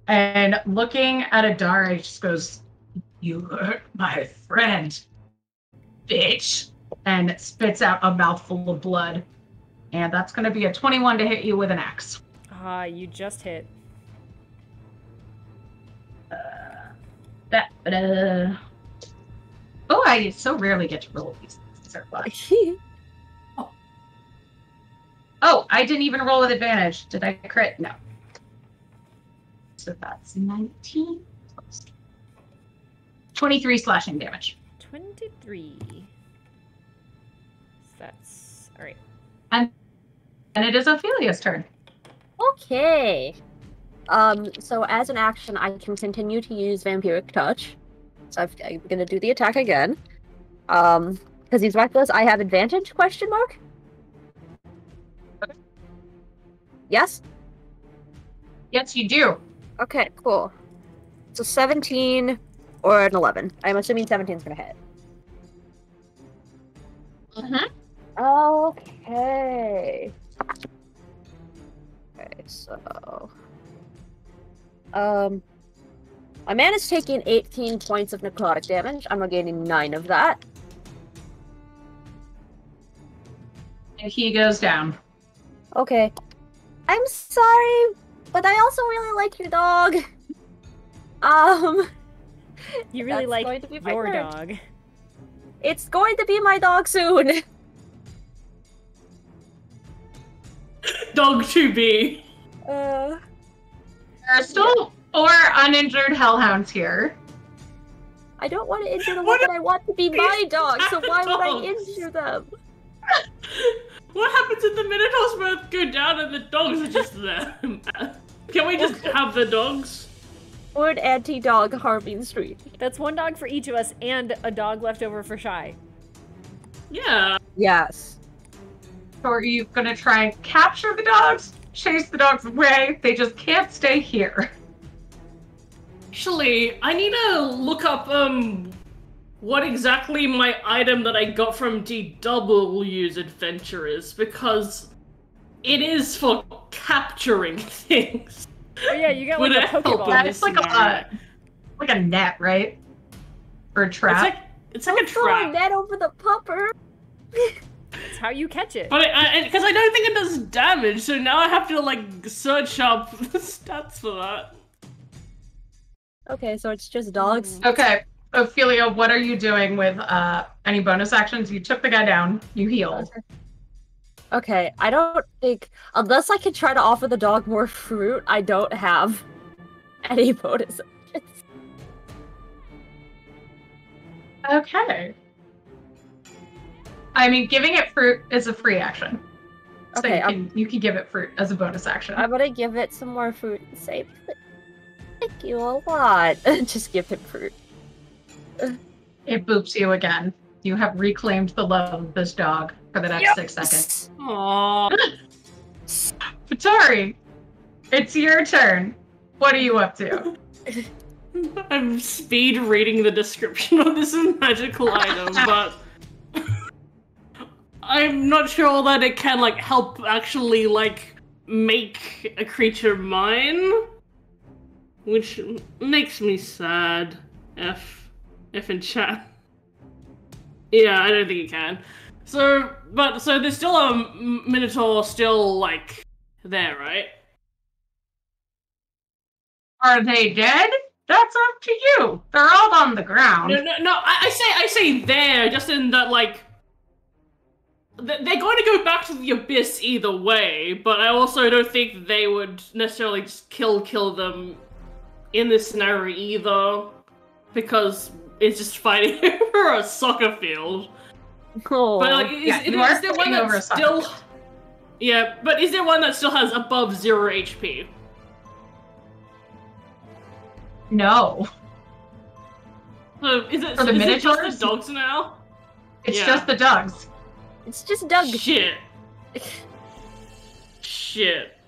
Speaker 2: And looking at Adara, he just goes, "You hurt my friend, bitch," and spits out a mouthful of blood. And that's going to be a 21 to hit you with an axe.
Speaker 1: You just hit.
Speaker 2: Oh, I so rarely get to roll these. These are fun. Oh, I didn't even roll with advantage. Did I crit? No. So that's 19 plus 23 slashing damage.
Speaker 1: 23. That's all right.
Speaker 2: And it is Ophelia's turn.
Speaker 3: Okay. So as an action, I can continue to use Vampiric Touch. So I'm gonna do the attack again. Because he's reckless, I have advantage? Question mark.
Speaker 2: Okay.
Speaker 3: Yes.
Speaker 2: Yes, you do.
Speaker 3: Okay, cool. So 17 or an 11. I'm assuming 17's gonna hit. Okay. Okay, so... my man is taking 18 points of necrotic damage. I'm gaining 9 of that.
Speaker 2: And he goes down.
Speaker 3: Okay. I'm sorry, but I also really like your dog.
Speaker 1: You really
Speaker 3: That's
Speaker 1: like
Speaker 3: going to be my
Speaker 1: your
Speaker 3: turn.
Speaker 1: dog.
Speaker 3: It's going to be my dog soon.
Speaker 4: Dog to be.
Speaker 2: There are still 4 uninjured hellhounds here.
Speaker 3: I don't want to injure the one that I want to be my dog, so why would I injure them?
Speaker 4: What happens if the Minotaurs both go down and the dogs are just there? Can we just have the dogs?
Speaker 3: Or an anti-dog harming streak.
Speaker 1: That's 1 dog for each of us and a dog left over for Shy.
Speaker 4: Yeah.
Speaker 3: Yes.
Speaker 2: So are you gonna try and capture the dogs? Chase the dogs away? They just can't stay here.
Speaker 4: Actually, I need to look up what exactly my item that I got from DW's adventure is, because it is for capturing things.
Speaker 1: Oh yeah, you got
Speaker 4: Would
Speaker 1: like a
Speaker 4: it help
Speaker 1: Pokeball.
Speaker 2: Yeah, it's like a net, right? Or a trap.
Speaker 4: It's like a
Speaker 3: Throw a
Speaker 4: trap.
Speaker 3: net over the pupper.
Speaker 1: It's how you catch it.
Speaker 4: But because I don't think it does damage, so now I have to like search up the stats for that.
Speaker 3: Okay, so it's just dogs.
Speaker 2: Okay, Ophelia, what are you doing with any bonus actions? You took the guy down, you healed.
Speaker 3: Okay, I don't think... Unless I can try to offer the dog more fruit, I don't have any bonus actions.
Speaker 2: Okay. I mean, giving it fruit is a free action. So
Speaker 3: Okay,
Speaker 2: you can give it fruit as a bonus action.
Speaker 3: I'm gonna give it some more fruit and say, thank you a lot. Just give him fruit.
Speaker 2: It boops you again. You have reclaimed the love of this dog for the next 6 seconds.
Speaker 4: Aww.
Speaker 2: Fatari, it's your turn. What are you up to?
Speaker 4: I'm speed reading the description of this magical item, but I'm not sure that it can like help actually like make a creature mine, which makes me sad. If in chat, yeah, I don't think it can. So there's still a Minotaur still like there, right?
Speaker 2: Are they dead? That's up to you. They're all on the ground.
Speaker 4: No. I say there, just in that like they're going to go back to the abyss either way. But I also don't think they would necessarily just kill them in this scenario either, because it's just fighting over a soccer field.
Speaker 3: Oh.
Speaker 4: But like, is there one that still? Yeah, but is there one that still has above 0 HP?
Speaker 2: No.
Speaker 4: So is it
Speaker 2: For the
Speaker 4: is it
Speaker 2: Minotaurs?
Speaker 4: just the dogs now?
Speaker 2: It's
Speaker 4: Yeah.
Speaker 2: just the dogs.
Speaker 3: It's just Doug.
Speaker 4: Shit. Shit.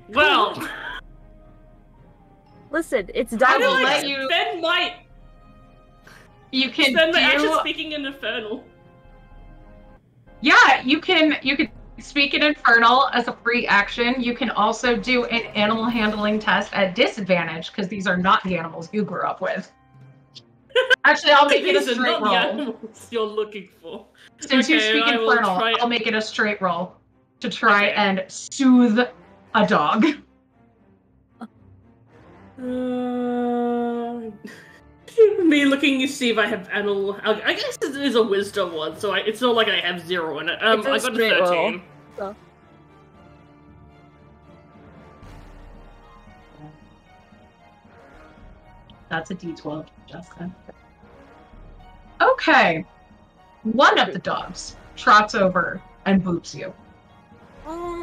Speaker 4: Well,
Speaker 3: Listen, it's
Speaker 2: I
Speaker 3: Doug.
Speaker 2: will
Speaker 4: I
Speaker 2: let you-
Speaker 4: spend my
Speaker 2: You can
Speaker 4: action
Speaker 2: do...
Speaker 4: speaking in Infernal.
Speaker 2: Yeah, you can speak in Infernal as a free action. You can also do an animal handling test at disadvantage, because these are not the animals you grew up with. Actually, I'll make it a
Speaker 4: These are
Speaker 2: straight
Speaker 4: not the
Speaker 2: roll.
Speaker 4: animals you're looking for.
Speaker 2: Since you
Speaker 4: Okay,
Speaker 2: speak
Speaker 4: I will
Speaker 2: Infernal,
Speaker 4: try-
Speaker 2: I'll make it a straight roll to try
Speaker 4: Okay.
Speaker 2: and soothe a dog.
Speaker 4: Me looking to see if I have animal. I guess it is a wisdom one, so it's not like I have 0 in it.
Speaker 3: It's a
Speaker 4: I got a
Speaker 3: straight
Speaker 4: 13.
Speaker 3: roll. So.
Speaker 2: That's a D12, Justin. Okay. One of the dogs trots over and boops you.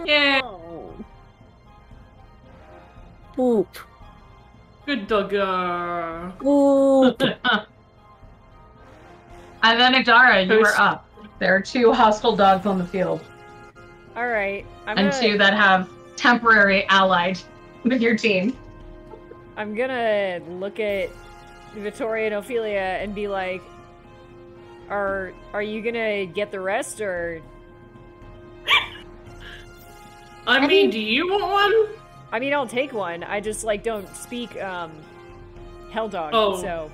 Speaker 4: Yeah.
Speaker 3: Oh. Boop.
Speaker 4: Good dogger.
Speaker 3: Boop.
Speaker 2: And then Adara, you are up. There are 2 hostile dogs on the field,
Speaker 1: All right,
Speaker 2: and 2 that have temporary allied with your team.
Speaker 1: I'm gonna look at Victoria and Ophelia and be like, are you gonna get the rest, or?
Speaker 4: I mean, do you want one?
Speaker 1: I mean, I'll take one. I just, like, don't speak, Hell Dog, so...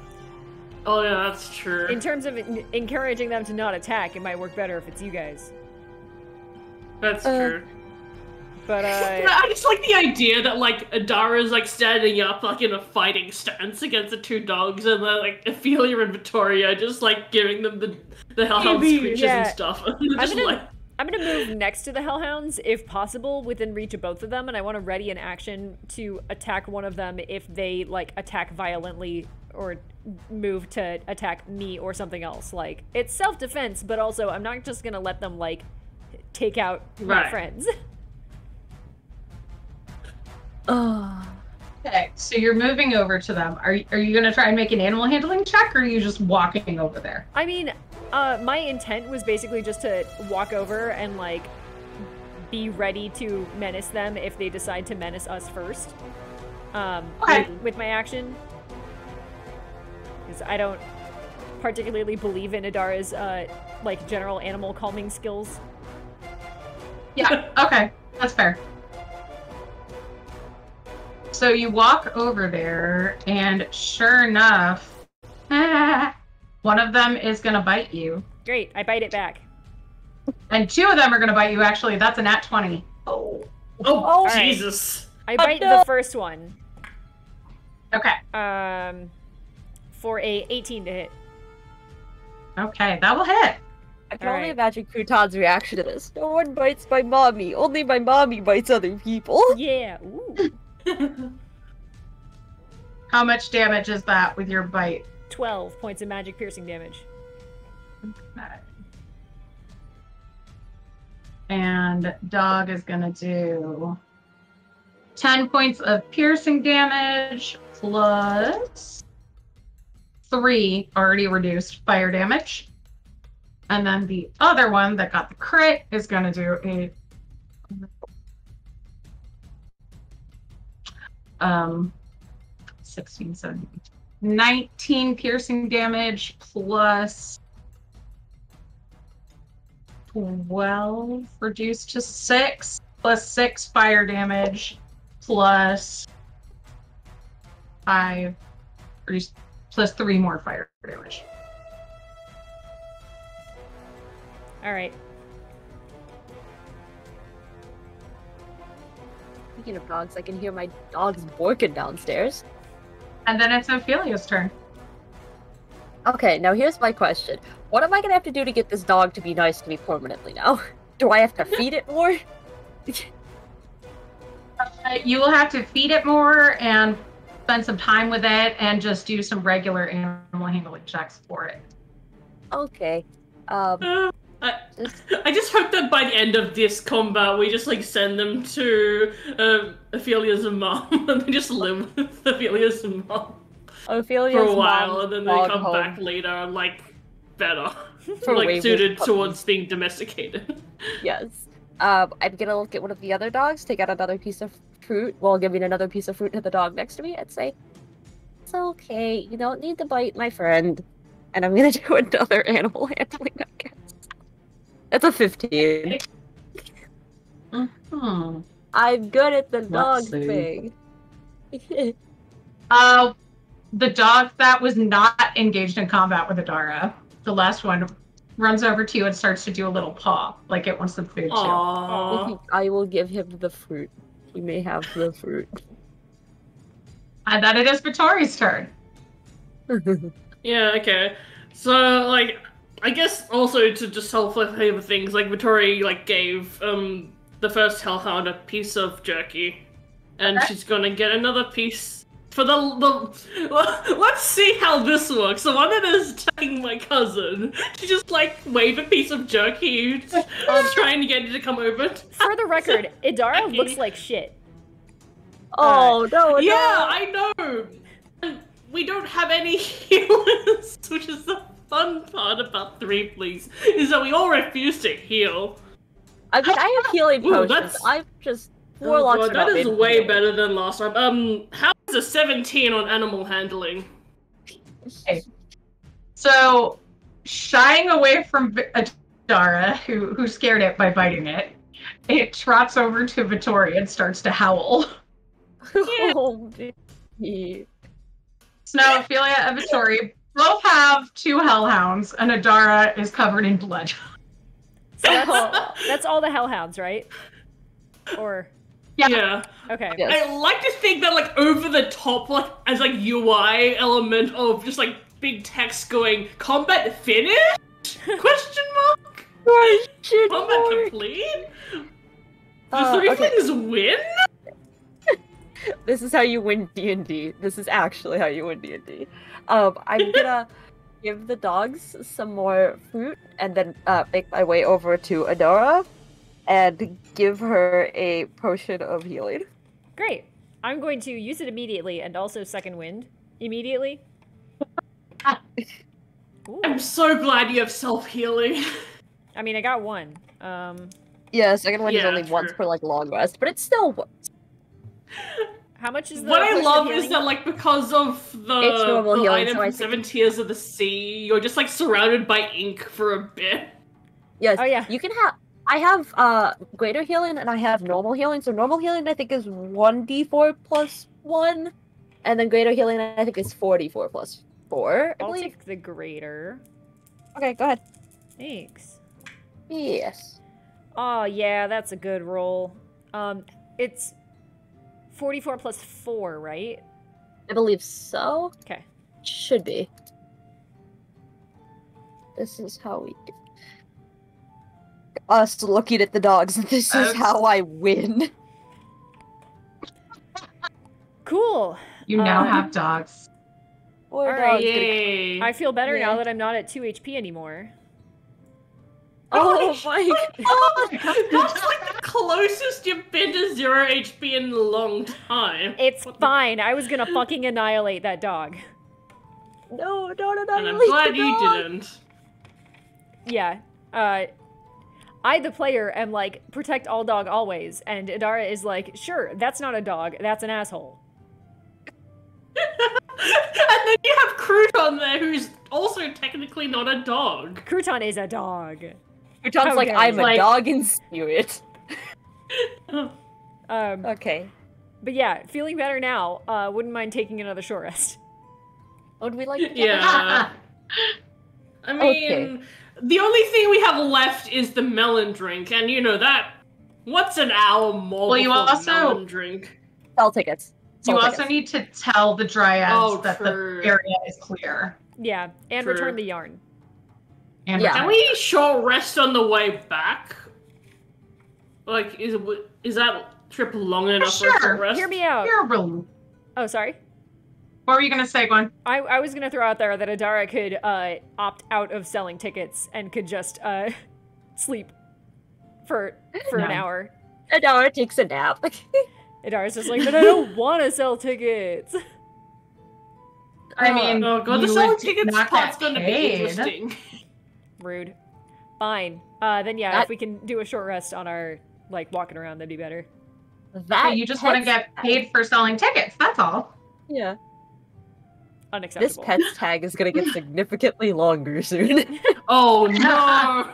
Speaker 4: Oh, yeah, that's true.
Speaker 1: In terms of encouraging them to not attack, it might work better if it's you guys.
Speaker 4: That's true.
Speaker 1: But,
Speaker 4: I just like the idea that, like, Adara's, like, standing up, like, in a fighting stance against the two dogs, and then, like, Ophelia and Victoria just, like, giving them the hellhound screeches and stuff.
Speaker 1: I'm gonna move next to the hellhounds, if possible, within reach of both of them, and I want to ready an action to attack one of them if they, like, attack violently or move to attack me or something else. Like, it's self-defense, but also I'm not just gonna let them, like, take out my friends.
Speaker 2: Okay, so you're moving over to them. Are you gonna try and make an animal handling check, or are you just walking over there?
Speaker 1: I mean, my intent was basically just to walk over and, like, be ready to menace them if they decide to menace us first. With my action. Because I don't particularly believe in Adara's, like, general animal calming skills.
Speaker 2: Yeah, okay. That's fair. So you walk over there, and sure enough, one of them is going to bite you.
Speaker 1: Great, I bite it back.
Speaker 2: And two of them are going to bite you, actually. That's a nat 20.
Speaker 4: Oh, Jesus.
Speaker 1: Right. I bite the first one.
Speaker 2: Okay.
Speaker 1: For a 18 to hit.
Speaker 2: Okay, that will hit.
Speaker 3: I can only imagine Crouton's reaction to this. No one bites my mommy. Only my mommy bites other people.
Speaker 1: Yeah. Ooh.
Speaker 2: How much damage is that with your bite?
Speaker 1: 12 points of magic piercing damage.
Speaker 2: Okay. And dog is gonna do 10 points of piercing damage plus 3 already reduced fire damage. And then the other one that got the crit is gonna do a 16, 17, 19 piercing damage plus 12 reduced to 6 plus 6 fire damage plus 5 reduced plus 3 more fire damage.
Speaker 1: All right.
Speaker 3: Speaking of dogs, I can hear my dogs barking downstairs.
Speaker 2: And then it's Ophelia's turn.
Speaker 3: Okay, now here's my question. What am I gonna have to do to get this dog to be nice to me permanently now? Do I have to feed it more?
Speaker 2: You will have to feed it more and spend some time with it and just do some regular animal handling checks for it.
Speaker 3: Okay.
Speaker 4: I just hope that by the end of this combat, we just, like, send them to Ophelia's mom, and they just live with Ophelia's mom
Speaker 3: Opphelia's
Speaker 4: for a while, and then they come back later and, like, better, like, suited towards being domesticated.
Speaker 3: Yes. I'm gonna look at one of the other dogs, take out another piece of fruit, while giving another piece of fruit to the dog next to me, and say, "It's okay, you don't need to bite my friend." And I'm gonna do another animal handling, I guess. That's a 15.
Speaker 2: Mm-hmm.
Speaker 3: I'm good at the dog thing.
Speaker 2: The dog that was not engaged in combat with Adara, the last one, runs over to you and starts to do a little paw, like it wants some food too.
Speaker 3: I will give him the fruit. He may have the fruit.
Speaker 2: And then it is Vittori's turn.
Speaker 4: Yeah, okay. So, like, I guess also to just help with things, like, Vittori, like, gave the first hellhound a piece of jerky, and she's gonna get another piece for the let's see how this works. The one that is attacking my cousin, she just, like, wave a piece of jerky, trying to get it to come over.
Speaker 1: For the record, Idara looks like shit.
Speaker 3: Oh, no.
Speaker 4: Yeah, I know! We don't have any healers, which is the fun part about Threeflings, is that we all refuse to heal.
Speaker 3: I mean, I have healing potions. I'm just warlocks.
Speaker 4: That is way better than last time. How is a 17 on animal handling?
Speaker 2: Okay. So, shying away from Adara, who scared it by biting it, it trots over to Vittori and starts to howl.
Speaker 3: Oh, baby.
Speaker 2: Snow, Ophelia, and Vittori both have 2 hellhounds, and Adara is covered in blood.
Speaker 1: So that's all the hellhounds, right? Or
Speaker 4: Yeah.
Speaker 1: okay.
Speaker 3: Yes.
Speaker 4: I like to think that like over the top, like as like UI element of just like big text going combat finished? Question mark? Combat complete? The Threeflings win?
Speaker 3: This is how you win D&D. This is actually how you win D&D. I'm gonna give the dogs some more fruit and then make my way over to Adora and give her a potion of healing.
Speaker 1: Great. I'm going to use it immediately and also second wind immediately. Ooh.
Speaker 4: I'm so glad you have self-healing.
Speaker 1: I mean, I got one.
Speaker 3: Yeah, second wind is
Speaker 4: Yeah,
Speaker 3: only
Speaker 4: true.
Speaker 3: once per like long rest, but it still works.
Speaker 1: How much is the
Speaker 4: What I
Speaker 1: potion of
Speaker 4: love is
Speaker 1: healing?
Speaker 4: that like because of the
Speaker 3: It's normal healing,
Speaker 4: item
Speaker 3: so I
Speaker 4: from
Speaker 3: think-
Speaker 4: 7 Tears of the Sea, you're just like surrounded by ink for a bit.
Speaker 3: Yes.
Speaker 1: Oh, yeah.
Speaker 3: You can have. I have greater healing and I have normal healing. So normal healing I think is 1d4 plus 1, and then greater healing I think is 4d4 plus 4. I
Speaker 1: I'll
Speaker 3: believe.
Speaker 1: take the greater.
Speaker 3: Okay, go ahead.
Speaker 1: Thanks.
Speaker 3: Yes.
Speaker 1: Oh, yeah, that's a good roll. It's 44 plus 4, right?
Speaker 3: I believe so.
Speaker 1: Okay.
Speaker 3: Should be. This is how we do. Us looking at the dogs. This is how I win.
Speaker 1: Cool.
Speaker 2: You now have dogs.
Speaker 3: Poor
Speaker 1: All right,
Speaker 3: dogs.
Speaker 4: Yay.
Speaker 1: I feel better now
Speaker 3: Yeah.
Speaker 1: that I'm not at 2 HP anymore.
Speaker 3: Oh my god.
Speaker 4: That's like the closest you've been to 0 HP in a long time.
Speaker 1: It's fine. I was gonna fucking annihilate that dog.
Speaker 3: No, don't
Speaker 4: And I'm
Speaker 3: annihilate
Speaker 4: glad
Speaker 3: the
Speaker 4: you
Speaker 3: dog.
Speaker 4: didn't.
Speaker 1: Yeah. I, the player, am like, protect all dog always. And Adara is like, sure, that's not a dog. That's an asshole.
Speaker 4: And then you have Crouton there, who's also technically not a dog.
Speaker 1: Crouton is a dog.
Speaker 3: Crouton's like,
Speaker 1: Okay.
Speaker 3: I'm a
Speaker 2: Like-
Speaker 3: dog in spirit. Okay.
Speaker 1: But yeah, feeling better now. Wouldn't mind taking another short rest.
Speaker 3: Would we like to
Speaker 4: Yeah. I mean,
Speaker 3: Okay.
Speaker 4: the only thing we have left is the melon drink, and you know that. What's an hour more
Speaker 2: Well, you
Speaker 4: before
Speaker 2: also-
Speaker 4: melon drink?
Speaker 3: sell tickets?
Speaker 2: You
Speaker 3: Sell
Speaker 2: also
Speaker 3: tickets.
Speaker 2: need to tell the dryads
Speaker 4: Oh,
Speaker 2: that
Speaker 4: true.
Speaker 2: the area is clear.
Speaker 1: Yeah, and
Speaker 4: True.
Speaker 1: return the yarn.
Speaker 2: And
Speaker 3: Yeah.
Speaker 4: Can we short rest on the way back? Like, is that trip long enough for a
Speaker 2: Sure.
Speaker 4: short rest?
Speaker 1: Hear me out.
Speaker 2: You're real.
Speaker 1: Oh, sorry.
Speaker 2: What were you gonna say, Gwen?
Speaker 1: I was gonna throw out there that Adara could opt out of selling tickets and could just sleep for an
Speaker 2: No.
Speaker 1: hour.
Speaker 3: Adara takes a nap.
Speaker 1: Adara's just like, but I don't want to sell tickets.
Speaker 2: I mean,
Speaker 4: Oh god, the
Speaker 2: you
Speaker 4: selling
Speaker 2: would
Speaker 4: tickets
Speaker 2: not
Speaker 4: part's
Speaker 2: get
Speaker 4: gonna be
Speaker 2: paid.
Speaker 4: interesting.
Speaker 1: Rude. Fine. Then yeah,
Speaker 3: That-
Speaker 1: if we can do a short rest on our like walking around, that'd be better.
Speaker 3: That
Speaker 2: But you just want to
Speaker 3: pet's-
Speaker 2: get paid for selling tickets. That's all.
Speaker 3: Yeah. This
Speaker 1: Unacceptable.
Speaker 3: pet's tag is gonna get significantly longer soon.
Speaker 4: Oh no!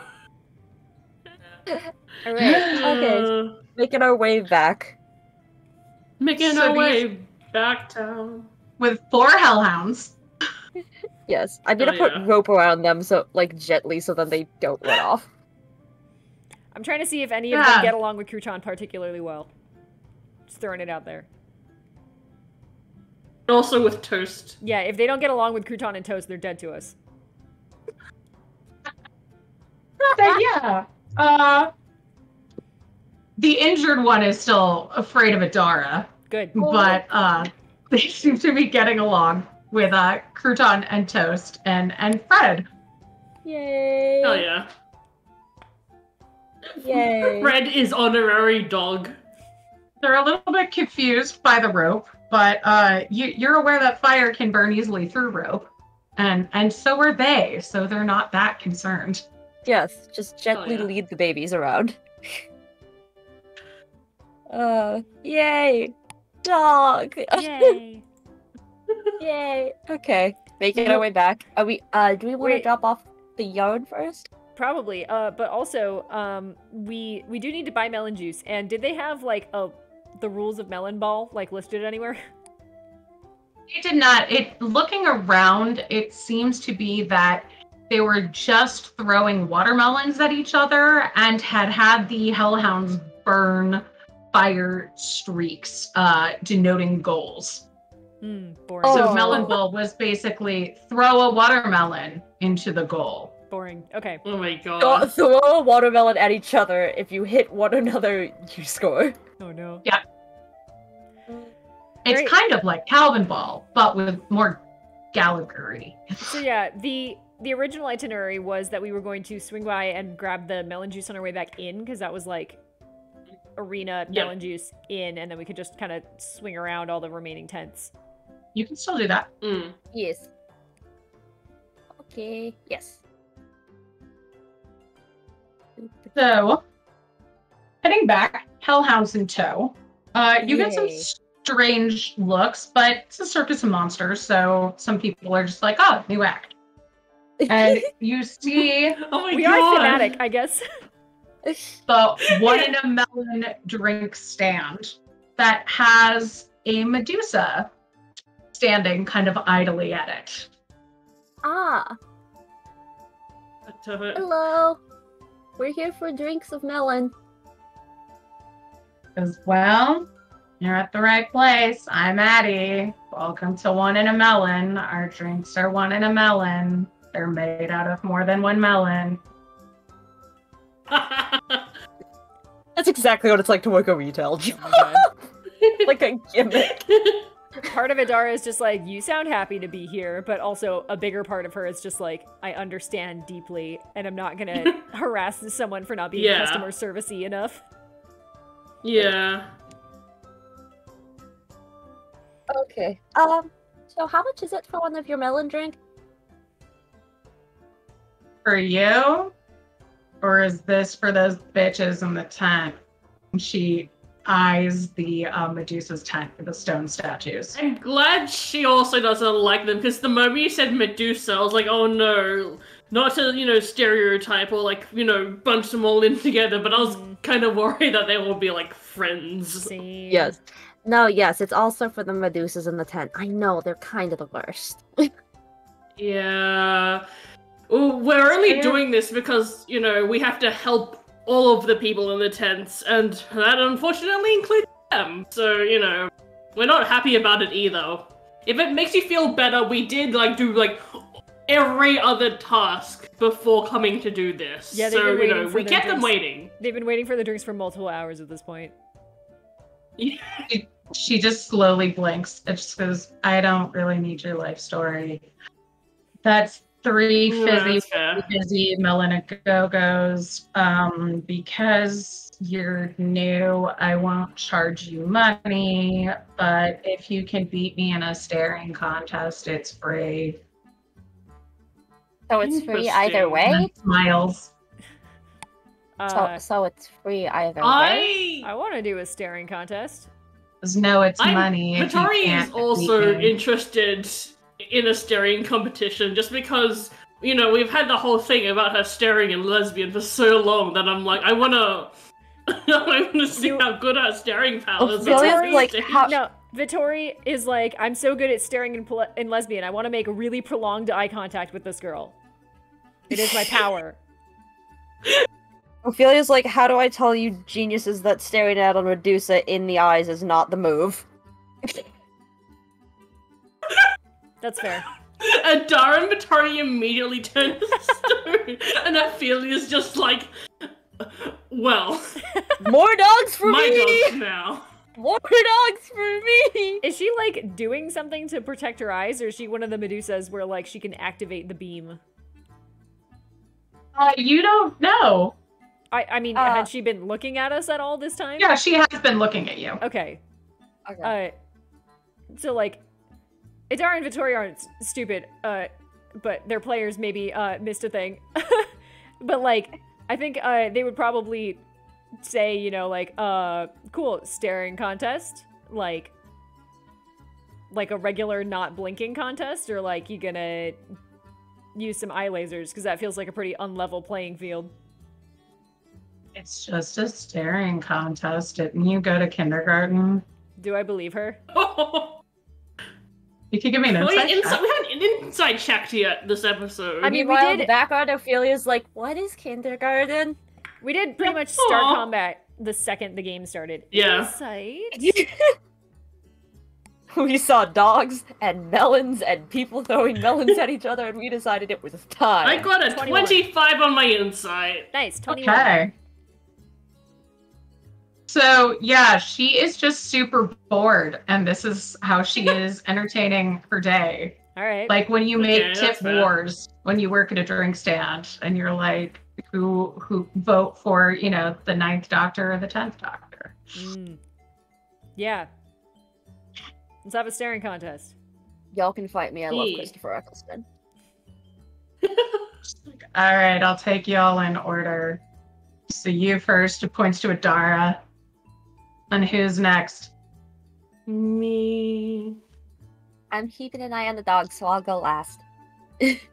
Speaker 1: All right.
Speaker 3: Okay. Making our way back.
Speaker 4: Making
Speaker 2: So
Speaker 4: our
Speaker 2: these-
Speaker 4: way back down.
Speaker 2: With 4 hellhounds.
Speaker 3: Yes. I'm gonna
Speaker 4: Oh,
Speaker 3: put
Speaker 4: yeah.
Speaker 3: rope around them so like gently so then they don't run off.
Speaker 1: I'm trying to see if any of them
Speaker 2: Yeah.
Speaker 1: get along with Crouton particularly well. Just throwing it out there.
Speaker 4: Also with toast.
Speaker 1: Yeah, if they don't get along with Crouton and Toast, they're dead to us.
Speaker 2: But yeah. The injured one is still afraid of Adara,
Speaker 1: Good.
Speaker 2: but they seem to be getting along with Crouton and Toast and Fred.
Speaker 3: Yay!
Speaker 4: Hell yeah.
Speaker 3: Yay!
Speaker 4: Red is honorary dog.
Speaker 2: They're a little bit confused by the rope, but you're aware that fire can burn easily through rope, and so are they, so they're not that concerned.
Speaker 3: Yes, just gently
Speaker 4: yeah.
Speaker 3: lead the babies around. Yay! Dog!
Speaker 1: Yay.
Speaker 3: Yay! Okay. making our way back. Are we? Do we want to
Speaker 1: Wait.
Speaker 3: drop off the yard first?
Speaker 1: Probably. But also, we do need to buy melon juice. And did they have like the rules of melon ball like listed anywhere?
Speaker 2: They did not. Looking around, it seems to be that they were just throwing watermelons at each other and had the hellhounds burn fire streaks, denoting goals.
Speaker 1: Boring.
Speaker 2: So melon ball was basically throw a watermelon into the goal.
Speaker 1: Boring. Okay.
Speaker 4: Oh my god.
Speaker 3: Throw a watermelon at each other. If you hit one another, you score.
Speaker 1: Oh no.
Speaker 2: Yeah. It's kind of like Calvin Ball, but with more Gallagher-y.
Speaker 1: So yeah, the original itinerary was that we were going to swing by and grab the melon juice on our way back in, because that was like arena melon juice in, and then we could just kind of swing around all the remaining tents.
Speaker 2: You can still do that.
Speaker 3: Yes. Okay. Yes.
Speaker 2: So, heading back, hellhounds in tow. You get some strange looks, but it's a circus of monsters, so some people are just like, oh, new act. And you see
Speaker 1: We are thematic, I guess.
Speaker 2: the one in a melon drink stand that has a Medusa standing kind of idly at it.
Speaker 3: Ah. Hello. We're here for drinks of melon.
Speaker 2: As well, you're at the right place. I'm Addie. Welcome to One in a Melon. Our drinks are one in a melon. They're made out of more than one melon.
Speaker 3: That's exactly what it's like to work a retail job. Like a gimmick.
Speaker 1: Part of Adara is just like, you sound happy to be here, but also a bigger part of her is just like, I understand deeply, and I'm not gonna harass someone for not being customer service-y enough.
Speaker 4: Yeah.
Speaker 3: Okay. So how much is it for one of your melon drink?
Speaker 2: For you? Or is this for those bitches in the tent? She eyes the Medusa's tent with the stone statues.
Speaker 4: I'm glad she also doesn't like them, because the moment you said Medusa, I was like, oh no. Not to, stereotype or, bunch them all in together, but I was kind of worried that they will be, friends.
Speaker 1: Same.
Speaker 3: Yes. No, yes, it's also for the Medusas in the tent. I know, they're kind of the worst.
Speaker 4: Yeah. Well, we're only doing this because, we have to help all of the people in the tents, and that unfortunately includes them. So, we're not happy about it either. If it makes you feel better, we did, do, every other task before coming to do this.
Speaker 1: Yeah,
Speaker 4: so,
Speaker 1: them
Speaker 4: we kept them waiting.
Speaker 1: They've been waiting for the drinks for multiple hours at this point.
Speaker 2: She just slowly blinks. It just goes, I don't really need your life story. That's 3 fizzy Melanogogos. Because you're new, I won't charge you money, but if you can beat me in a staring contest, it's free.
Speaker 3: So it's free either way?
Speaker 2: Smiles.
Speaker 3: So it's free either way?
Speaker 1: I want to do a staring contest.
Speaker 2: No, it's money.
Speaker 4: Hattori is also interested in a staring competition, just because, we've had the whole thing about her staring and lesbian for so long that I'm like, I wanna see how good her staring powers are.
Speaker 1: Vittori is like, I'm so good at staring in lesbian, I want to make really prolonged eye contact with this girl. It is my power.
Speaker 3: Ophelia's like, how do I tell you geniuses that staring at a Medusa in the eyes is not the move?
Speaker 1: That's fair.
Speaker 4: Adara and Vittori immediately turn to stone, and Ophelia's just like, well...
Speaker 3: More dogs for
Speaker 4: my
Speaker 3: me!
Speaker 4: dogs now.
Speaker 3: More dogs for me!
Speaker 1: Is she, doing something to protect her eyes, or is she one of the Medusas where, she can activate the beam?
Speaker 2: You don't know.
Speaker 1: I mean, had she been looking at us at all this time?
Speaker 2: Yeah, she has been looking at you.
Speaker 1: Okay. So, Adara and Vittori aren't stupid, but their players maybe missed a thing. But, I think they would probably say, cool, staring contest. like a regular not blinking contest, or like you gonna use some eye lasers? Because that feels like a pretty unlevel playing field.
Speaker 2: It's just a staring contest. Didn't you go to kindergarten?
Speaker 1: Do I believe her?
Speaker 2: You could give me an insight check.
Speaker 4: We had an inside check to you this episode.
Speaker 1: I mean, we
Speaker 3: Meanwhile,
Speaker 1: did.
Speaker 3: the background Ophelia's like, what is kindergarten?
Speaker 1: We did pretty much start combat the second the game started.
Speaker 4: Yeah.
Speaker 1: Insight.
Speaker 3: We saw dogs and melons and people throwing melons at each other, and we decided it was time.
Speaker 4: I got a
Speaker 1: 21.
Speaker 4: 25 on my insight.
Speaker 1: Nice, 21.
Speaker 2: Okay. So, yeah, she is just super bored, and this is how she is entertaining her day.
Speaker 1: All right.
Speaker 2: Like when you make
Speaker 4: Okay,
Speaker 2: tip
Speaker 4: that's fair.
Speaker 2: wars, when you work at a drink stand, and you're like, who vote for, you know, the 9th Doctor or the 10th Doctor?
Speaker 1: Yeah. Let's have a staring contest.
Speaker 3: Y'all can fight me. I love
Speaker 4: Hey.
Speaker 3: Christopher Eccleston.
Speaker 2: All right, I'll take you all in order. So you first, it points to Adara. And who's next?
Speaker 4: Me.
Speaker 3: I'm keeping an eye on the dog, so I'll go last.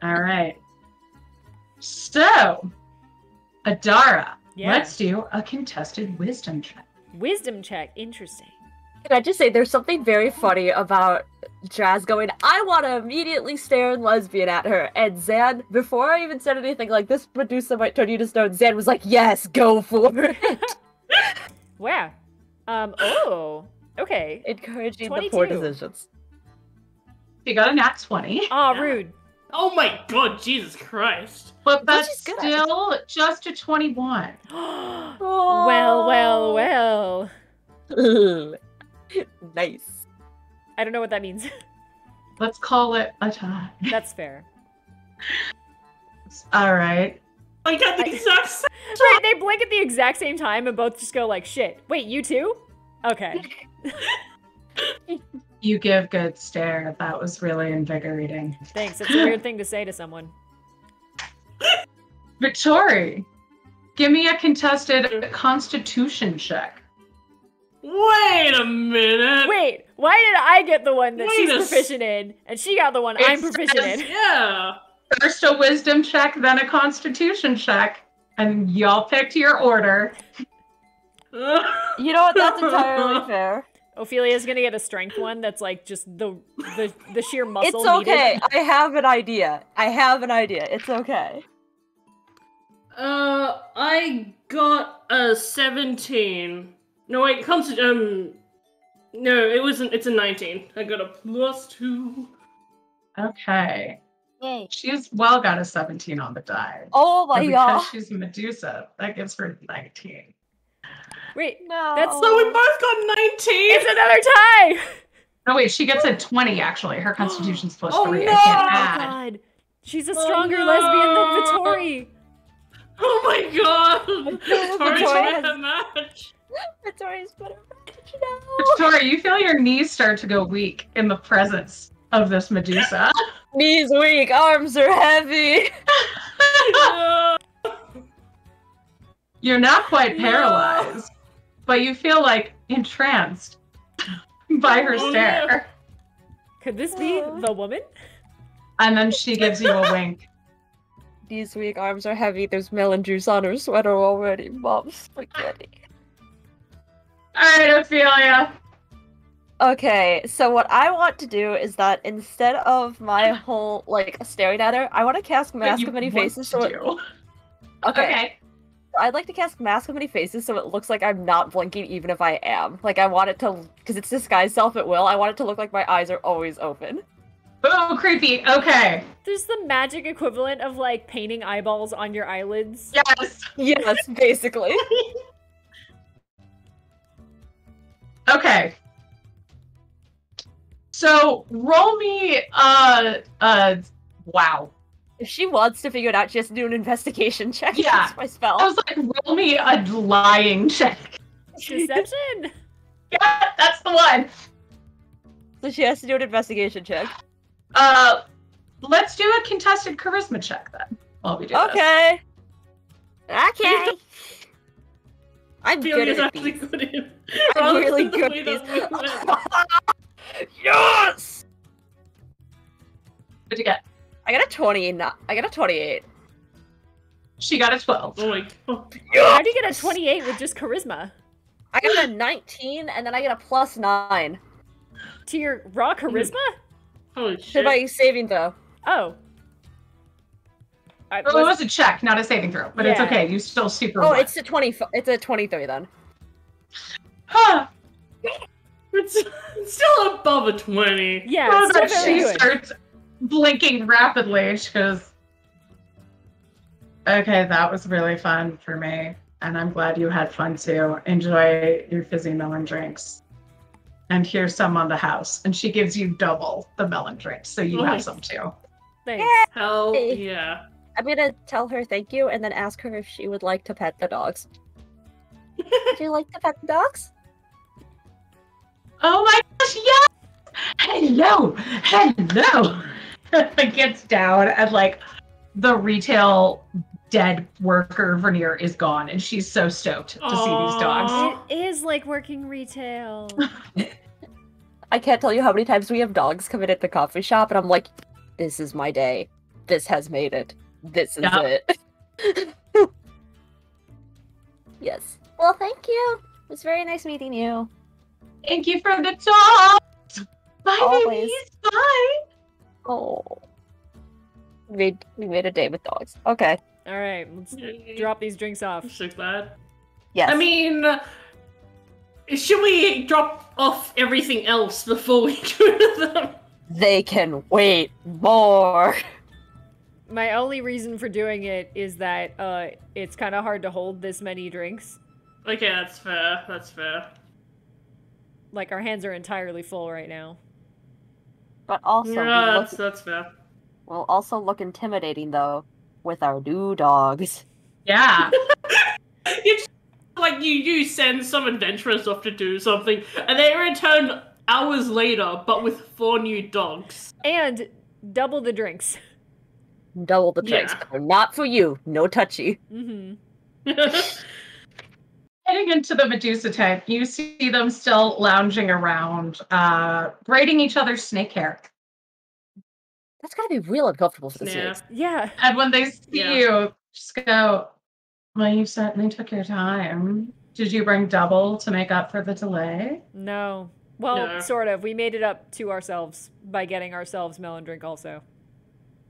Speaker 2: All right. So, Adara,
Speaker 1: Yeah.
Speaker 2: let's do a contested wisdom check.
Speaker 1: Wisdom check. Interesting.
Speaker 3: Can I just say, there's something very funny about Jazz going, I want to immediately stare and lesbian at her. And Zan, before I even said anything like, this Medusa might turn you to stone, Zan was like, yes, go for it.
Speaker 1: Wow. Oh. Okay.
Speaker 3: Encouraging the
Speaker 1: 22.
Speaker 3: poor decisions.
Speaker 2: You got a nat 20.
Speaker 1: Aw,
Speaker 4: Yeah.
Speaker 1: rude.
Speaker 4: Oh my god, Jesus Christ.
Speaker 2: But that's
Speaker 3: she's good at
Speaker 2: still just a 21.
Speaker 1: Well.
Speaker 3: Nice.
Speaker 1: I don't know what that means.
Speaker 2: Let's call it a tie.
Speaker 1: That's fair.
Speaker 2: All right.
Speaker 4: I got the exact same.
Speaker 1: Right, they blink at the exact same time and both just go like, shit. Wait, you too? Okay.
Speaker 2: You give good stare. That was really invigorating.
Speaker 1: Thanks. It's a weird thing to say to someone.
Speaker 2: Victory, give me a contested constitution check.
Speaker 4: Wait a minute.
Speaker 1: Wait, why did I get the one that
Speaker 4: Wait
Speaker 1: she's
Speaker 4: a
Speaker 1: proficient in, and she got the one
Speaker 2: It
Speaker 1: I'm proficient
Speaker 2: says-
Speaker 1: in?
Speaker 4: Yeah.
Speaker 2: First a wisdom check, then a constitution check, and y'all picked your order.
Speaker 3: You know what? That's entirely fair.
Speaker 1: Ophelia's gonna get a strength one that's like just the sheer muscle
Speaker 3: It's okay.
Speaker 1: needed.
Speaker 3: I have an idea. It's okay.
Speaker 4: I got a 17. No, wait, no, it wasn't, it's a 19. I got a +2.
Speaker 2: Okay.
Speaker 3: Yay.
Speaker 2: She's well got a 17 on the die.
Speaker 3: Oh my
Speaker 2: And
Speaker 3: god.
Speaker 2: because she's Medusa, that gives her 19.
Speaker 1: Wait,
Speaker 3: No.
Speaker 1: That's
Speaker 4: So we both got 19!
Speaker 1: it's another tie!
Speaker 2: No, wait, she gets a 20 actually. Her constitution's +3.
Speaker 4: Oh,
Speaker 2: I
Speaker 4: no!
Speaker 2: can't
Speaker 1: Oh
Speaker 2: add.
Speaker 1: god. She's a stronger
Speaker 4: no.
Speaker 1: lesbian than Vittori.
Speaker 4: Oh my god! Tori's
Speaker 3: Victoria
Speaker 4: trying to
Speaker 3: has-
Speaker 4: match.
Speaker 3: Victoria's better match now.
Speaker 2: Victoria, you feel your knees start to go weak in the presence of this Medusa.
Speaker 3: Knees weak, arms are heavy.
Speaker 2: You're not quite
Speaker 4: No.
Speaker 2: paralyzed, but you feel like entranced by her
Speaker 4: Oh,
Speaker 2: stare.
Speaker 1: Could this be the woman?
Speaker 2: And then she gives you a wink.
Speaker 3: Knees weak, arms are heavy. There's melon juice on her sweater already. Mom's spaghetti.
Speaker 2: Alright, Ophelia.
Speaker 3: Okay, so what I want to do is that instead of my whole, like, staring at her, I want to cast
Speaker 2: What
Speaker 3: Mask
Speaker 2: you
Speaker 3: of Many
Speaker 2: want
Speaker 3: Faces
Speaker 2: to
Speaker 3: so it...
Speaker 2: do.
Speaker 3: Okay. I'd like to cast Mask of Many Faces so it looks like I'm not blinking even if I am. Like, I want it to... Because it's disguise self at will, I want it to look like my eyes are always open.
Speaker 2: Oh, creepy. Okay.
Speaker 1: There's the magic equivalent of like painting eyeballs on your eyelids.
Speaker 2: Yes.
Speaker 3: Yes, basically.
Speaker 2: Okay. So roll me wow.
Speaker 3: If she wants to figure it out, she has to do an investigation check.
Speaker 2: Yeah.
Speaker 3: That's my spell.
Speaker 2: I was like, roll me a lying check.
Speaker 1: Deception.
Speaker 2: Yeah, that's the one.
Speaker 3: So she has to do an investigation check.
Speaker 2: Let's do a contested charisma check then. While we do this.
Speaker 3: Okay. Okay. I'm good
Speaker 4: Ophelia's
Speaker 3: at
Speaker 4: actually
Speaker 3: these.
Speaker 4: good in
Speaker 3: I'm really
Speaker 4: the
Speaker 3: good
Speaker 4: way
Speaker 3: at
Speaker 4: that
Speaker 3: these.
Speaker 4: we went.
Speaker 3: Yes!
Speaker 2: What'd you get?
Speaker 3: I got a 20. I got a 28.
Speaker 2: She got a 12.
Speaker 4: Oh my god.
Speaker 1: How'd you get a 28 with just charisma?
Speaker 3: I got a 19, and then I get a plus 9.
Speaker 1: To your raw charisma?
Speaker 4: Holy
Speaker 3: To
Speaker 4: shit.
Speaker 3: my saving throw.
Speaker 1: Oh.
Speaker 2: Well, it was a check, not a saving throw, but it's
Speaker 1: Yeah.
Speaker 2: okay. You still super.
Speaker 3: Oh,
Speaker 2: won.
Speaker 3: it's a 20. It's a 23 then.
Speaker 2: Huh.
Speaker 4: It's still above a 20.
Speaker 1: Yeah,
Speaker 2: Well,
Speaker 1: it's still
Speaker 2: then
Speaker 1: very
Speaker 2: she
Speaker 1: good.
Speaker 2: starts blinking rapidly. She goes, "Okay, that was really fun for me, and I'm glad you had fun too. Enjoy your fizzy melon drinks. And here's some on the house." And she gives you double the melon drinks, so you have some too.
Speaker 1: Thanks.
Speaker 4: Hell
Speaker 3: Hey.
Speaker 4: yeah.
Speaker 3: I'm gonna tell her thank you and then ask her if she would like to pet the dogs. Would you like to pet the dogs?
Speaker 2: Oh my gosh, yes! Hello! Hello! Gets down and like the retail dead worker veneer is gone and she's so stoked to see these dogs.
Speaker 1: It is like working retail.
Speaker 3: I can't tell you how many times we have dogs come in at the coffee shop and I'm like, this is my day. This has made it. This is it. Yes. Well, thank you. It was very nice meeting you.
Speaker 2: Thank you for the dogs! Bye,
Speaker 3: Always.
Speaker 2: babies! Bye!
Speaker 3: Oh. We made a day with dogs. Okay.
Speaker 1: Alright, let's drop these drinks off.
Speaker 4: I'm so glad.
Speaker 3: Yes.
Speaker 4: I mean, should we drop off everything else before we go to them?
Speaker 3: They can wait more.
Speaker 1: My only reason for doing it is that it's kind of hard to hold this many drinks.
Speaker 4: Okay, that's fair. That's fair.
Speaker 1: Like, our hands are entirely full right now.
Speaker 3: But also,
Speaker 4: Yeah, that's fair.
Speaker 3: we'll also look intimidating though with our new dogs.
Speaker 2: Yeah.
Speaker 4: It's like you send some adventurers off to do something, and they return hours later, but with 4 new dogs.
Speaker 1: And double the drinks.
Speaker 3: Double the drinks.
Speaker 4: Yeah.
Speaker 3: But not for you. No touchy.
Speaker 1: Mm-hmm.
Speaker 2: Heading into the Medusa tent, you see them still lounging around, braiding each other's snake hair.
Speaker 3: That's gotta be real uncomfortable for the
Speaker 4: Yeah.
Speaker 3: snakes.
Speaker 1: Yeah.
Speaker 2: And when they see
Speaker 4: Yeah.
Speaker 2: you, just go, "Well, you certainly took your time. Did you bring double to make up for the delay?"
Speaker 1: No. Well,
Speaker 4: No.
Speaker 1: sort of. We made it up to ourselves by getting ourselves melon drink also.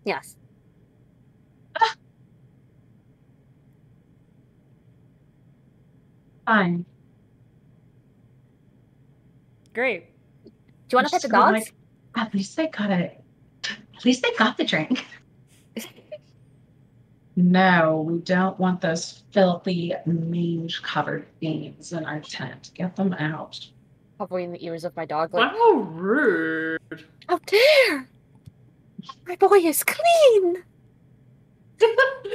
Speaker 3: Yes.
Speaker 2: Fine.
Speaker 1: Great.
Speaker 3: Do you want to pet
Speaker 2: Just
Speaker 3: the
Speaker 2: go
Speaker 3: dogs?
Speaker 2: like, at least they got it. At least they got the drink. No, we don't want those filthy, mange-covered fiends in our tent. Get them out.
Speaker 3: Hovering the ears of my dog like,
Speaker 4: Wow, rude.
Speaker 3: how dare! My boy is clean!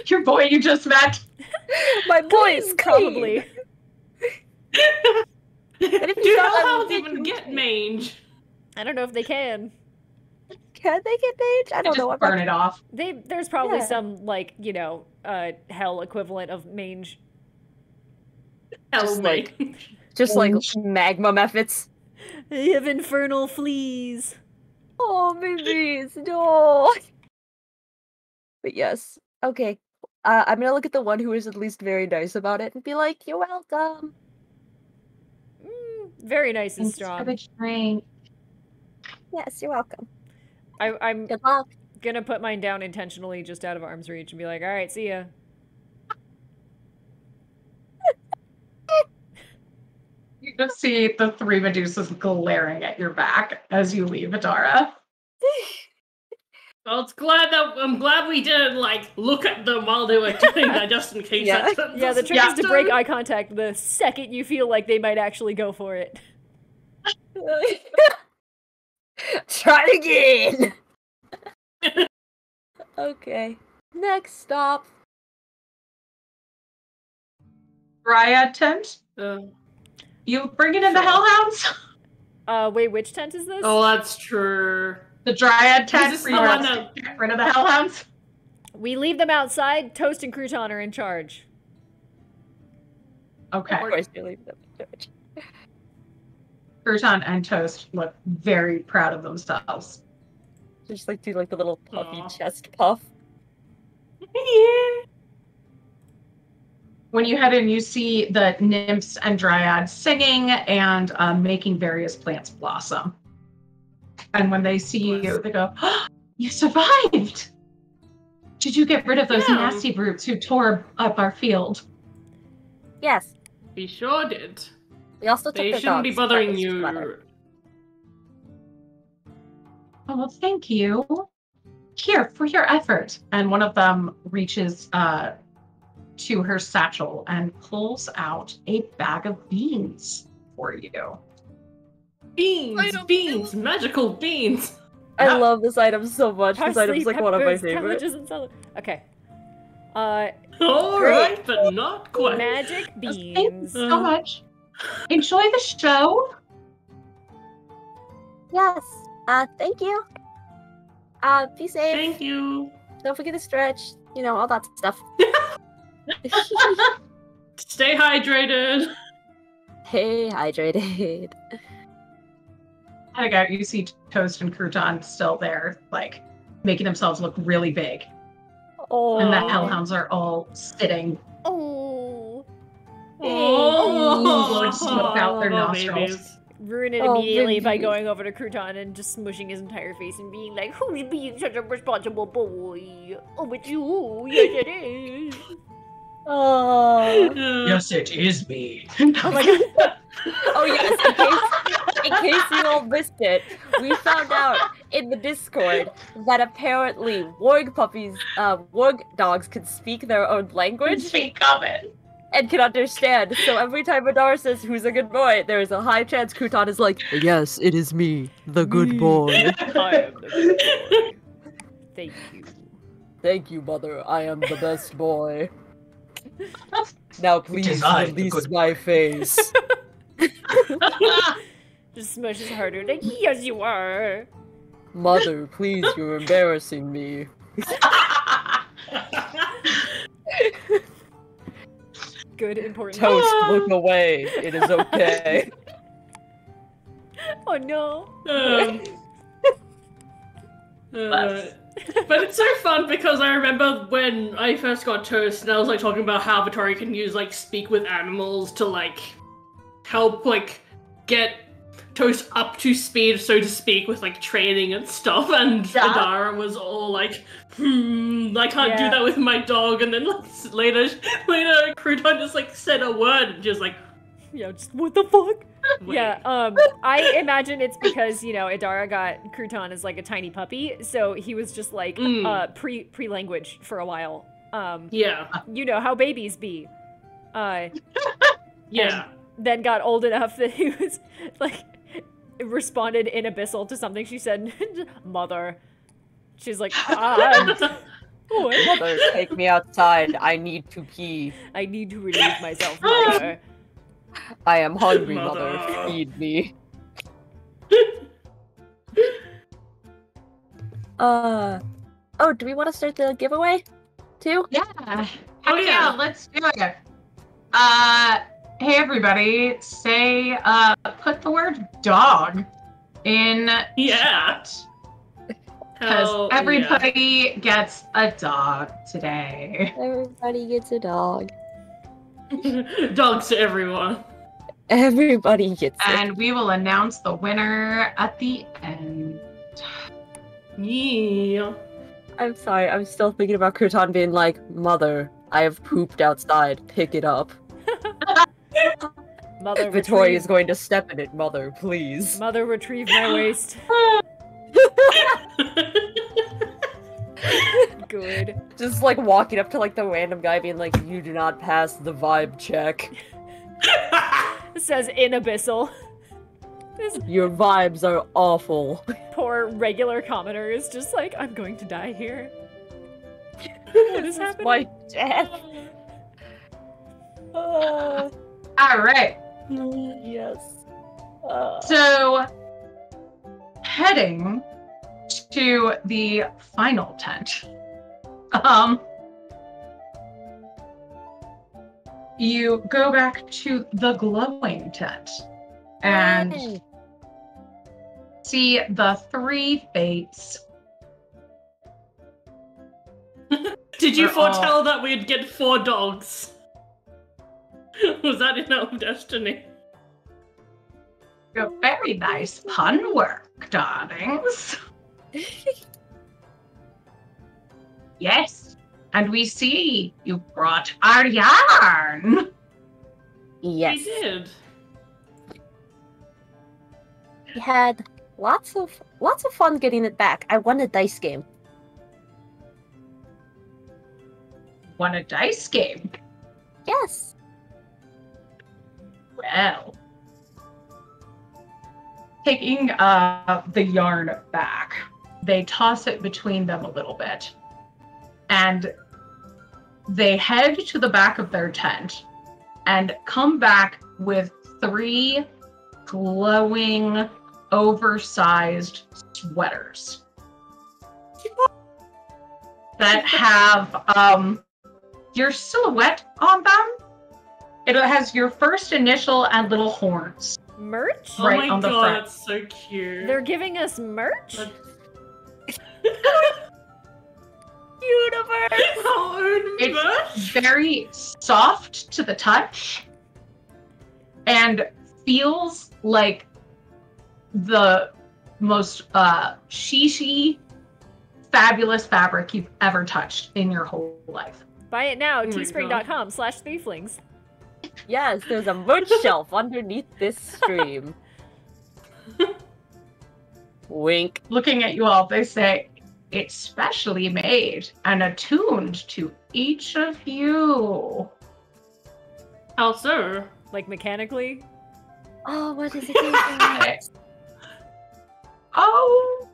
Speaker 2: Your boy you just met.
Speaker 3: My boy is
Speaker 1: Probably.
Speaker 3: clean! if you
Speaker 4: Do
Speaker 3: thought I
Speaker 4: hellhounds
Speaker 3: was
Speaker 4: even
Speaker 3: making
Speaker 4: get mange?
Speaker 1: I don't know if they can.
Speaker 3: Can they get mage? I don't
Speaker 2: Just
Speaker 3: know.
Speaker 2: burn it off.
Speaker 1: There's probably
Speaker 3: Yeah.
Speaker 1: some, like, hell equivalent of mange.
Speaker 4: Hell
Speaker 3: Just like-
Speaker 4: mange.
Speaker 3: Just like
Speaker 2: Mange.
Speaker 3: magma methods.
Speaker 1: They have infernal fleas.
Speaker 3: Oh, babies, no. But yes, okay. I'm gonna look at the one who is at least very nice about it and be like, "You're welcome."
Speaker 1: Very nice and
Speaker 2: Thanks for
Speaker 1: strong.
Speaker 2: the drink.
Speaker 3: Yes, you're welcome.
Speaker 1: I'm
Speaker 3: Good luck.
Speaker 1: gonna put mine down intentionally just out of arm's reach and be like, alright, see ya.
Speaker 2: You just see the 3 Medusas glaring at your back as you leave Adara.
Speaker 4: Well, I'm glad we didn't look at them while they were doing that, just in case.
Speaker 3: Yeah.
Speaker 1: Yeah, the trick is to break eye contact the second you feel like they might actually go for it.
Speaker 3: Try again. Okay. Next stop.
Speaker 2: Dryad tent. You bringing in the Hellhounds?
Speaker 1: Wait, which tent is this?
Speaker 4: Oh, that's true.
Speaker 2: The Dryad tent
Speaker 4: Is this
Speaker 2: for you
Speaker 4: the one
Speaker 2: to
Speaker 4: that-
Speaker 2: get rid of the Hellhounds?
Speaker 1: We leave them outside. Toast and Crouton are in charge.
Speaker 2: Okay.
Speaker 3: Of course, you leave them.
Speaker 2: Crouton and Toast look very proud of themselves.
Speaker 3: Just like do like the little puffy
Speaker 4: Aw.
Speaker 3: chest puff.
Speaker 4: Yeah.
Speaker 2: When you head in, you see the nymphs and dryads singing and making various plants blossom. And when they see you, they go, oh, you survived! Did you get rid of those nasty brutes who tore up our field?
Speaker 3: Yes.
Speaker 4: We sure did.
Speaker 3: We also took
Speaker 4: They
Speaker 3: their
Speaker 4: shouldn't be
Speaker 3: dogs.
Speaker 4: bothering
Speaker 3: That was
Speaker 4: you.
Speaker 3: clever.
Speaker 2: Oh, well, thank you. Here, for your effort. And one of them reaches to her satchel and pulls out a bag of beans for you.
Speaker 4: Beans, magical beans.
Speaker 3: I love this item so much. This
Speaker 1: Parsley,
Speaker 3: item's like one of my
Speaker 1: peppers,
Speaker 3: favorites.
Speaker 1: cabbages, and salad. Okay.
Speaker 4: All
Speaker 1: Great.
Speaker 4: right, but not quite.
Speaker 1: Magic
Speaker 2: Thank you
Speaker 1: beans.
Speaker 2: so much. Enjoy the show.
Speaker 3: Yes. Thank you. Be safe.
Speaker 4: Thank you.
Speaker 3: Don't forget to stretch. You know, all that stuff.
Speaker 4: Stay hydrated.
Speaker 3: Hey, hydrated.
Speaker 2: Heading out, you see Toast and Crouton still there, like, making themselves look really big.
Speaker 3: Oh.
Speaker 2: And the hellhounds are all sitting,
Speaker 1: Oh.
Speaker 4: Oh,
Speaker 2: blowing smoke out their nostrils.
Speaker 4: babies.
Speaker 1: Ruin it
Speaker 3: Oh,
Speaker 1: immediately by
Speaker 3: baby.
Speaker 1: going over to Crouton and just smushing his entire face and being like, who's being such a responsible boy? Oh, it's you. Yes, it is.
Speaker 3: Oh.
Speaker 2: Yes, it is me.
Speaker 3: Oh my god. Oh yes, in case you all missed it, we found out in the Discord that apparently warg puppies, warg dogs can speak their own language
Speaker 2: Speak of it.
Speaker 3: and can understand. So every time Adara says, who's a good boy, there is a high chance Crouton is like, yes, it is me, the good boy.
Speaker 1: I am the good boy. Thank you.
Speaker 3: Thank you, mother, I am the best boy. Now please
Speaker 2: I, the
Speaker 3: release
Speaker 2: good
Speaker 3: my face.
Speaker 1: Just smushes harder. Like, yes, you are.
Speaker 3: Mother, please, you're embarrassing me.
Speaker 1: Good, important.
Speaker 3: Toast, look away. It is okay.
Speaker 1: Oh no.
Speaker 4: But it's so fun because I remember when I first got Toast and I was like talking about how Vittori can use like speak with animals to like help like get Toast up to speed, so to speak, with like training and stuff, and Adara was all like, I can't do that with my dog, and then like, later Crouton just like said a word and just like,
Speaker 1: Yeah, just what the fuck?
Speaker 4: wait.
Speaker 1: Yeah, I imagine it's because, you know, Adara got Crouton as like a tiny puppy, so he was just like pre-language for a while.
Speaker 4: Yeah.
Speaker 1: You know how babies be.
Speaker 4: Yeah.
Speaker 1: And then got old enough that he was like responded in abyssal to something she said, mother. She's like, what?
Speaker 3: Mother, take me outside. I need to pee.
Speaker 1: I need to relieve myself, mother.
Speaker 3: I am hungry,
Speaker 4: Mother.
Speaker 3: mother. Feed me. Oh, do we want to start the giveaway too?
Speaker 2: Yeah.
Speaker 4: Oh,
Speaker 2: Heck
Speaker 4: yeah.
Speaker 2: Let's do it. Hey everybody, say, put the word dog in
Speaker 4: Yeah.
Speaker 2: chat.
Speaker 4: Hell
Speaker 2: Because everybody gets a dog today.
Speaker 3: Everybody gets a dog.
Speaker 4: yeah. Dogs to everyone.
Speaker 3: Everybody gets it.
Speaker 2: And we will announce the winner at the end.
Speaker 4: Yeah.
Speaker 3: I'm sorry, I'm still thinking about Crouton being like, Mother, I have pooped outside. Pick it up.
Speaker 1: Mother,
Speaker 3: Vittori is going to step in it, Mother, please.
Speaker 1: Mother, retrieve my waist. Good.
Speaker 3: Just like walking up to like the random guy being like, you do not pass the vibe check.
Speaker 1: It says in abyssal. This
Speaker 3: Your vibes are awful.
Speaker 1: poor regular commoner is just like, I'm going to die here. What is happening?
Speaker 3: My death.
Speaker 2: All right.
Speaker 3: Yes.
Speaker 2: So, heading to the final tent. You go back to the glowing tent, and see the 3 fates.
Speaker 4: Did you
Speaker 2: They're all-
Speaker 4: foretell that we'd get 4 dogs? Was that in our destiny?
Speaker 2: Very nice pun work, darlings. Yes, and we see you brought our yarn.
Speaker 3: Yes.
Speaker 4: We did.
Speaker 3: We had lots of fun getting it back. I won a dice game.
Speaker 2: Won a dice game.
Speaker 3: Yes.
Speaker 2: Well, taking the yarn back, they toss it between them a little bit, and they head to the back of their tent and come back with 3 glowing, oversized sweaters that have your silhouette on them. It has your first initial and little horns.
Speaker 1: Merch?
Speaker 2: Right
Speaker 4: Oh my
Speaker 2: on the
Speaker 4: god,
Speaker 2: front.
Speaker 4: that's so cute.
Speaker 1: They're giving us merch?
Speaker 3: Universe.
Speaker 4: Our own
Speaker 2: It's
Speaker 4: merch?
Speaker 2: very soft to the touch and feels like the most shishy, fabulous fabric you've ever touched in your whole life.
Speaker 1: Buy it now,
Speaker 4: Oh my
Speaker 1: teespring.com/Threeflings.
Speaker 3: Yes, there's a merch shelf underneath this stream. Wink.
Speaker 2: Looking at you all, they say, it's specially made and attuned to each of you.
Speaker 4: How so?
Speaker 1: Like mechanically?
Speaker 3: Oh, what is it?
Speaker 2: Oh,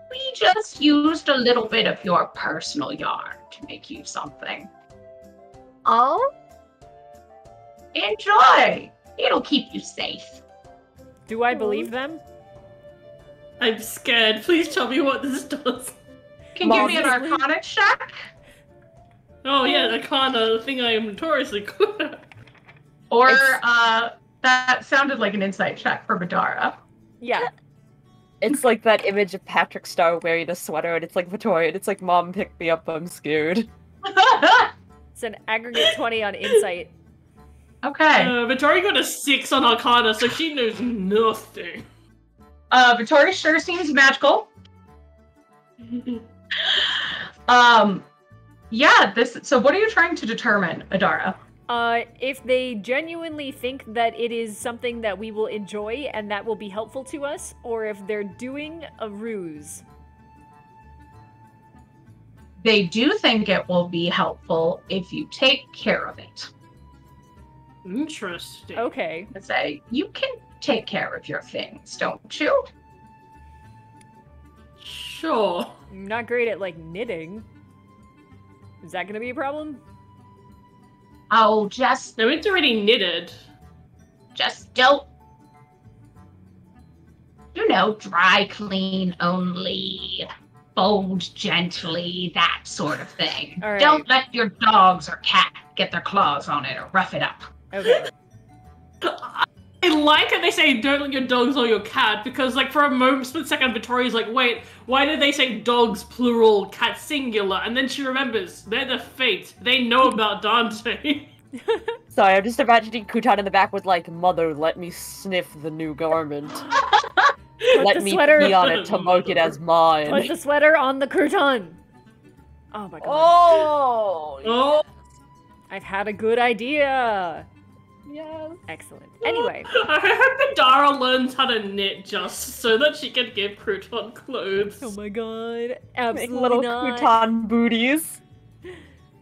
Speaker 2: we just used a little bit of your personal yarn to make you something.
Speaker 3: Oh?
Speaker 2: Enjoy! It'll keep you safe.
Speaker 1: Do I believe them?
Speaker 4: I'm scared. Please tell me what this does.
Speaker 2: Can you give me an
Speaker 1: Marvelously.
Speaker 2: Arcana check?
Speaker 4: Oh yeah, the Arcana, the thing I am notoriously good at.
Speaker 2: Or,
Speaker 3: It's-
Speaker 2: that sounded like an insight check for Badara.
Speaker 1: Yeah.
Speaker 3: It's like that image of Patrick Star wearing a sweater, and it's like Victoria, and it's like, Mom, pick me up, I'm scared.
Speaker 1: It's an aggregate 20 on insight.
Speaker 2: Okay.
Speaker 4: Victoria got a 6 on Arcana, so she knows nothing.
Speaker 2: Victoria sure seems magical. Yeah, so what are you trying to determine, Adara?
Speaker 1: If they genuinely think that it is something that we will enjoy and that will be helpful to us, or if they're doing a ruse.
Speaker 2: They do think it will be helpful if you take care of it.
Speaker 4: Interesting.
Speaker 1: Okay.
Speaker 2: I say, you can take care of your things, don't you?
Speaker 4: Sure.
Speaker 1: I'm not great at, like, knitting. Is that gonna be a problem?
Speaker 2: Oh, just
Speaker 4: No, it's already knitted.
Speaker 2: don't, dry clean only, fold gently, that sort of thing.
Speaker 1: All right.
Speaker 2: Don't let your dogs or cat get their claws on it or rough it up.
Speaker 1: Okay.
Speaker 4: I like it they say don't let your dogs or your cat, because like for a moment, split second, Victoria's like, wait, why did they say dogs plural, cat singular? And then she remembers, they're the Fates. They know about Dante.
Speaker 3: Sorry, I'm just imagining Kutan in the back with like, Mother, let me sniff the new garment. Let
Speaker 1: the
Speaker 3: me
Speaker 1: sweater-
Speaker 3: pee on it to mark it as mine.
Speaker 1: Put the sweater on the crouton! Oh my god.
Speaker 3: Oh!
Speaker 4: Oh,
Speaker 1: I've had a good idea!
Speaker 3: Yes.
Speaker 1: Excellent. Anyway.
Speaker 4: I hope Adara learns how to knit just so that she can give Crouton clothes.
Speaker 1: Oh my god.
Speaker 3: Make
Speaker 1: Absolutely
Speaker 3: little
Speaker 1: not.
Speaker 3: Kutan booties.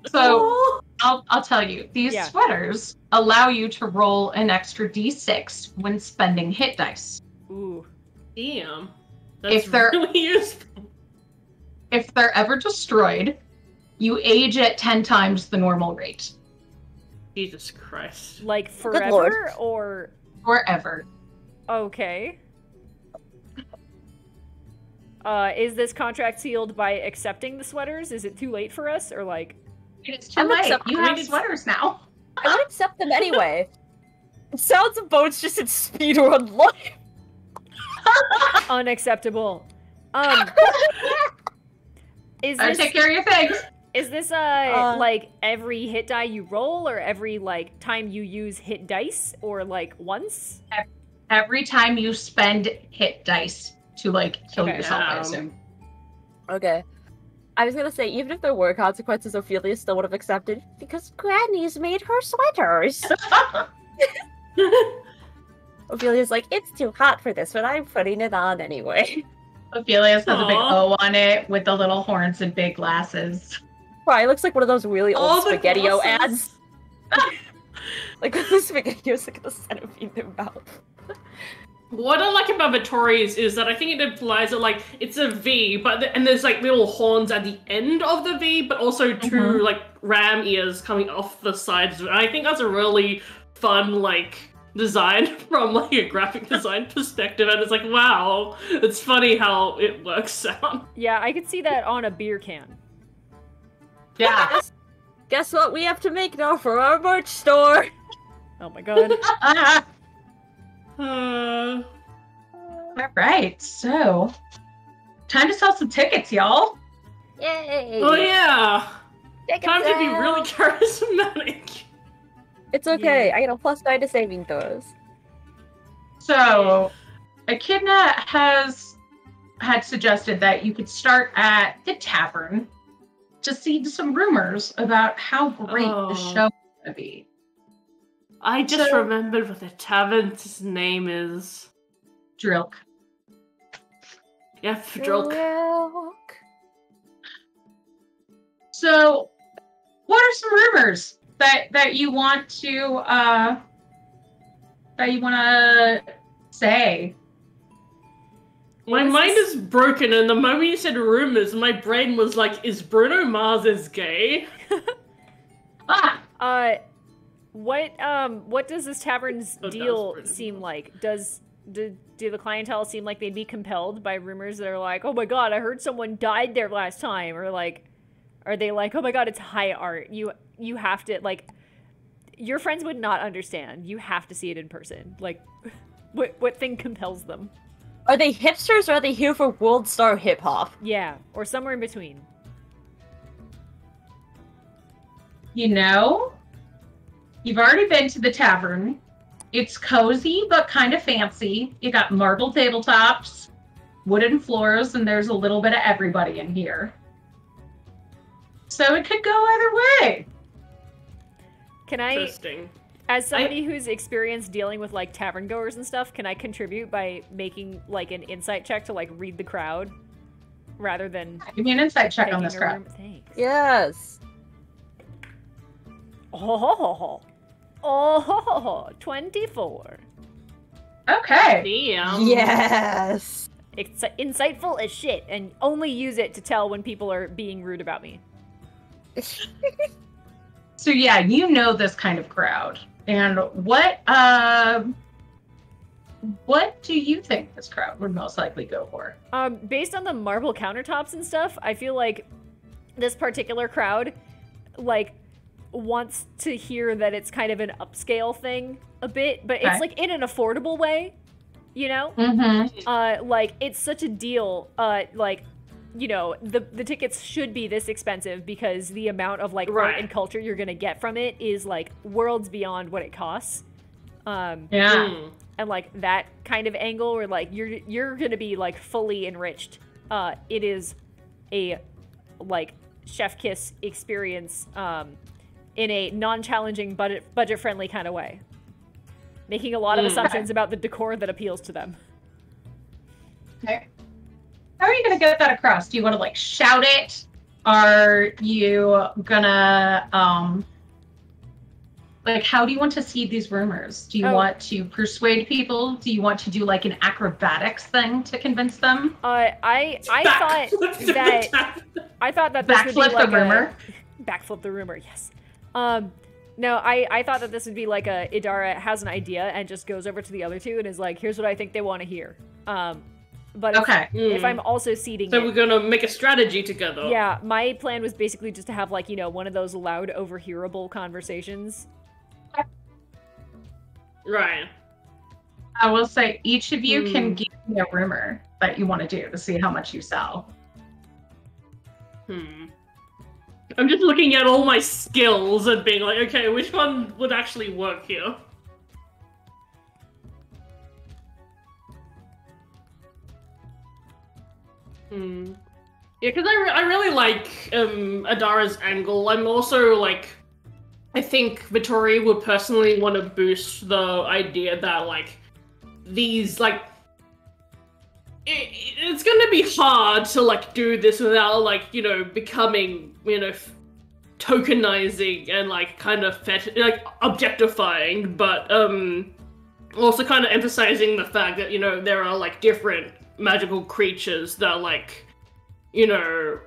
Speaker 2: So I'll tell you, these
Speaker 1: Yeah.
Speaker 2: sweaters allow you to roll an extra d6 when spending hit dice.
Speaker 1: Ooh.
Speaker 4: Damn. That's
Speaker 2: If they're-
Speaker 4: really useful.
Speaker 2: If they're ever destroyed, you age at 10 times the normal rate.
Speaker 4: Jesus Christ.
Speaker 1: Like
Speaker 3: Lord.
Speaker 1: forever or
Speaker 2: Forever.
Speaker 1: okay. Is this contract sealed by accepting the sweaters? Is it too late for us or like
Speaker 2: It's too
Speaker 3: I'm
Speaker 2: late.
Speaker 3: accept-
Speaker 2: You
Speaker 3: I
Speaker 2: have
Speaker 3: mean,
Speaker 2: sweaters now.
Speaker 3: I would accept them anyway. Sounds of boats just in speedrun life.
Speaker 1: Unacceptable. Is
Speaker 2: Better
Speaker 1: this
Speaker 2: take care of your things.
Speaker 1: is this like every hit die you roll, or every like time you use hit dice, or like once?
Speaker 2: Every time you spend hit dice to like kill
Speaker 1: Okay.
Speaker 2: yourself, I assume.
Speaker 3: Okay. I was gonna say, even if there were consequences, Ophelia still would have accepted, because Granny's made her sweaters. Ophelia's like, it's too hot for this, but I'm putting it on anyway.
Speaker 2: Ophelia has a big
Speaker 4: Aw.
Speaker 2: O on it with the little horns and big glasses.
Speaker 3: Probably looks like one of those really old
Speaker 4: the
Speaker 3: SpaghettiO
Speaker 4: glasses.
Speaker 3: ads. Like with the SpaghettiOs like the centipede in their mouth.
Speaker 4: What I like about Vittori's is that I think it implies that like it's a V, and there's like little horns at the end of the V, but also two like ram ears coming off the sides of it. And I think that's a really fun like design from like a graphic design perspective, and it's like, wow, it's funny how it works out.
Speaker 1: Yeah, I could see that on a beer can.
Speaker 2: Yeah.
Speaker 3: Guess what we have to make now for our merch store?
Speaker 1: Oh my god.
Speaker 2: All right, so time to sell some tickets, y'all.
Speaker 3: Yay!
Speaker 4: Oh yeah,
Speaker 3: Ticket
Speaker 4: time to be
Speaker 3: sale!
Speaker 4: really charismatic.
Speaker 3: It's okay,
Speaker 1: Yeah.
Speaker 3: I get a +9 to saving throws.
Speaker 2: So, Echidna had suggested that you could start at the tavern to seed some rumors about how great the
Speaker 4: Oh.
Speaker 2: show is going to be.
Speaker 4: I just
Speaker 2: So-
Speaker 4: remembered what the tavern's name is.
Speaker 2: Drilk.
Speaker 4: Yeah, Fdrok.
Speaker 2: So, what are some rumors that you want to say?
Speaker 4: My
Speaker 1: What is
Speaker 4: mind
Speaker 1: this?
Speaker 4: is broken, and the moment you said rumors, my brain was like, is Bruno Mars is gay?
Speaker 2: Ah,
Speaker 1: What does this tavern's
Speaker 4: Oh, that
Speaker 1: deal
Speaker 4: was pretty
Speaker 1: seem
Speaker 4: cool.
Speaker 1: like? Do the clientele seem like they'd be compelled by rumors that are like, oh my god, I heard someone died there last time, or like, are they like, oh my god, it's high art. You have to like, your friends would not understand. You have to see it in person. Like, what thing compels them?
Speaker 3: Are they hipsters or are they here for world star hip hop?
Speaker 1: Yeah, or somewhere in between.
Speaker 2: you know, you've already been to the tavern. It's cozy, but kind of fancy. You got marble tabletops, wooden floors, and there's a little bit of everybody in here. So it could go either way.
Speaker 1: Can I,
Speaker 4: Interesting.
Speaker 1: as somebody who's experienced dealing with like tavern goers and stuff, can I contribute by making like an insight check to like read the crowd rather than
Speaker 2: Give me an insight check on
Speaker 1: taking
Speaker 2: this
Speaker 1: a
Speaker 2: crowd.
Speaker 1: room? Thanks.
Speaker 3: Yes.
Speaker 1: Oh, 24.
Speaker 2: Okay.
Speaker 4: Damn.
Speaker 3: Yes.
Speaker 1: It's insightful as shit, and only use it to tell when people are being rude about me.
Speaker 2: So yeah, you know this kind of crowd. And what do you think this crowd would most likely go for?
Speaker 1: Based on the marble countertops and stuff, I feel like this particular crowd, like, wants to hear that it's kind of an upscale thing a bit, but
Speaker 2: Okay.
Speaker 1: it's like in an affordable way, you know?
Speaker 2: Mm-hmm.
Speaker 1: Like, it's such a deal, like, you know, the tickets should be this expensive because the amount of, like, art
Speaker 4: Right.
Speaker 1: and culture you're gonna get from it is, like, worlds beyond what it costs.
Speaker 2: Yeah.
Speaker 4: Mm.
Speaker 1: And, like, that kind of angle where, like, you're gonna be, like, fully enriched. It is a, like, chef kiss experience, in a non-challenging, budget-friendly kind of way. Making a lot of assumptions about the decor that appeals to them.
Speaker 2: Okay. How are you gonna get that across? Do you want to like shout it? Are you gonna like how do you want to seed these rumors? Do you
Speaker 1: Oh.
Speaker 2: want to persuade people? Do you want to do like an acrobatics thing to convince them?
Speaker 1: I thought that this would be
Speaker 2: Backflip
Speaker 1: like
Speaker 2: the rumor.
Speaker 1: Backflip the rumor, yes. No, I thought that this would be like a Idara has an idea and just goes over to the other two and is like, here's what I think they want to hear. But
Speaker 2: Okay.
Speaker 1: if I'm also seeding
Speaker 4: So
Speaker 1: it,
Speaker 4: we're gonna make a strategy together.
Speaker 1: yeah, my plan was basically just to have like, you know, one of those loud overhearable conversations.
Speaker 4: Right.
Speaker 2: I will say each of you can give me a rumor that you want to do to see how much you sell.
Speaker 4: I'm just looking at all my skills and being like, okay, which one would actually work here? Yeah, because I really like Adara's angle. I'm also like, I think Vittori would personally want to boost the idea that like these like it's gonna be hard to like do this without like, you know, becoming, you know, tokenizing and like kind of like objectifying, but also kind of emphasizing the fact that, you know, there are like different magical creatures that like, you know,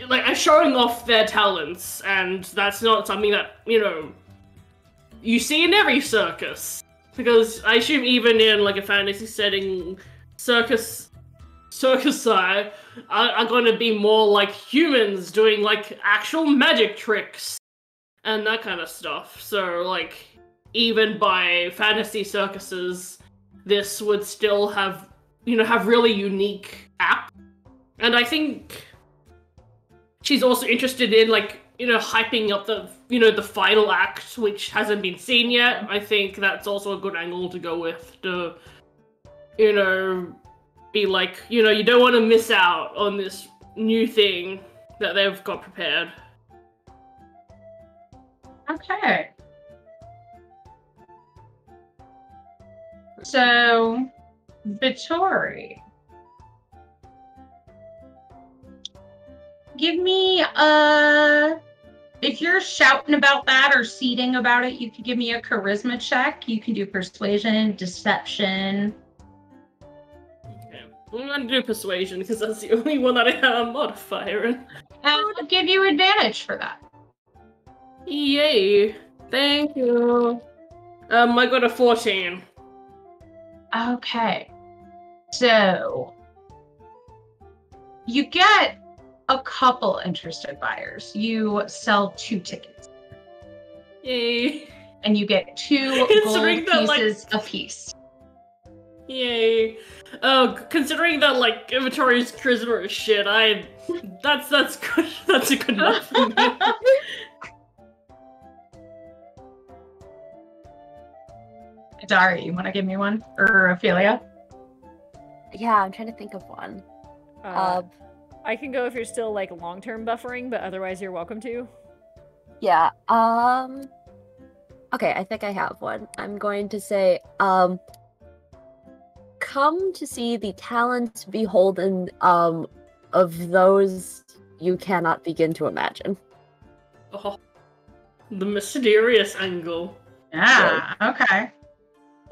Speaker 4: like are showing off their talents, and that's not something that, you know, you see in every circus. Because I assume even in like a fantasy setting, circusi are going to be more like humans doing like actual magic tricks and that kind of stuff. So like even by fantasy circuses, this would still have, you know, have really unique acts. And I think she's also interested in like, you know, hyping up the, you know, the final act, which hasn't been seen yet. I think that's also a good angle to go with to, you know, be like, you know, you don't want to miss out on this new thing that they've got prepared.
Speaker 2: Okay. So, Vittori, give me if you're shouting about that or seeding about it, you could give me a charisma check. You can do persuasion, deception.
Speaker 4: Okay, I'm gonna do persuasion because that's the only one that I have a modifier in.
Speaker 2: And I'll give you advantage for that.
Speaker 4: Yay! Thank you. I got a 14.
Speaker 2: Okay. So, you get a couple interested buyers. You sell 2 tickets.
Speaker 4: Yay.
Speaker 2: And you get 2 gold pieces a piece.
Speaker 4: Yay. Considering that, like, Vittori's charisma is shit, that's good. That's a good enough for me.
Speaker 2: Dari, you want to give me one? Or Ophelia?
Speaker 3: Yeah, I'm trying to think of one.
Speaker 1: I can go if you're still like long-term buffering, but otherwise you're welcome to.
Speaker 3: Yeah. Okay, I think I have one. I'm going to say, come to see the talents beholden of those you cannot begin to imagine.
Speaker 4: Oh, the mysterious angle.
Speaker 2: Yeah, okay.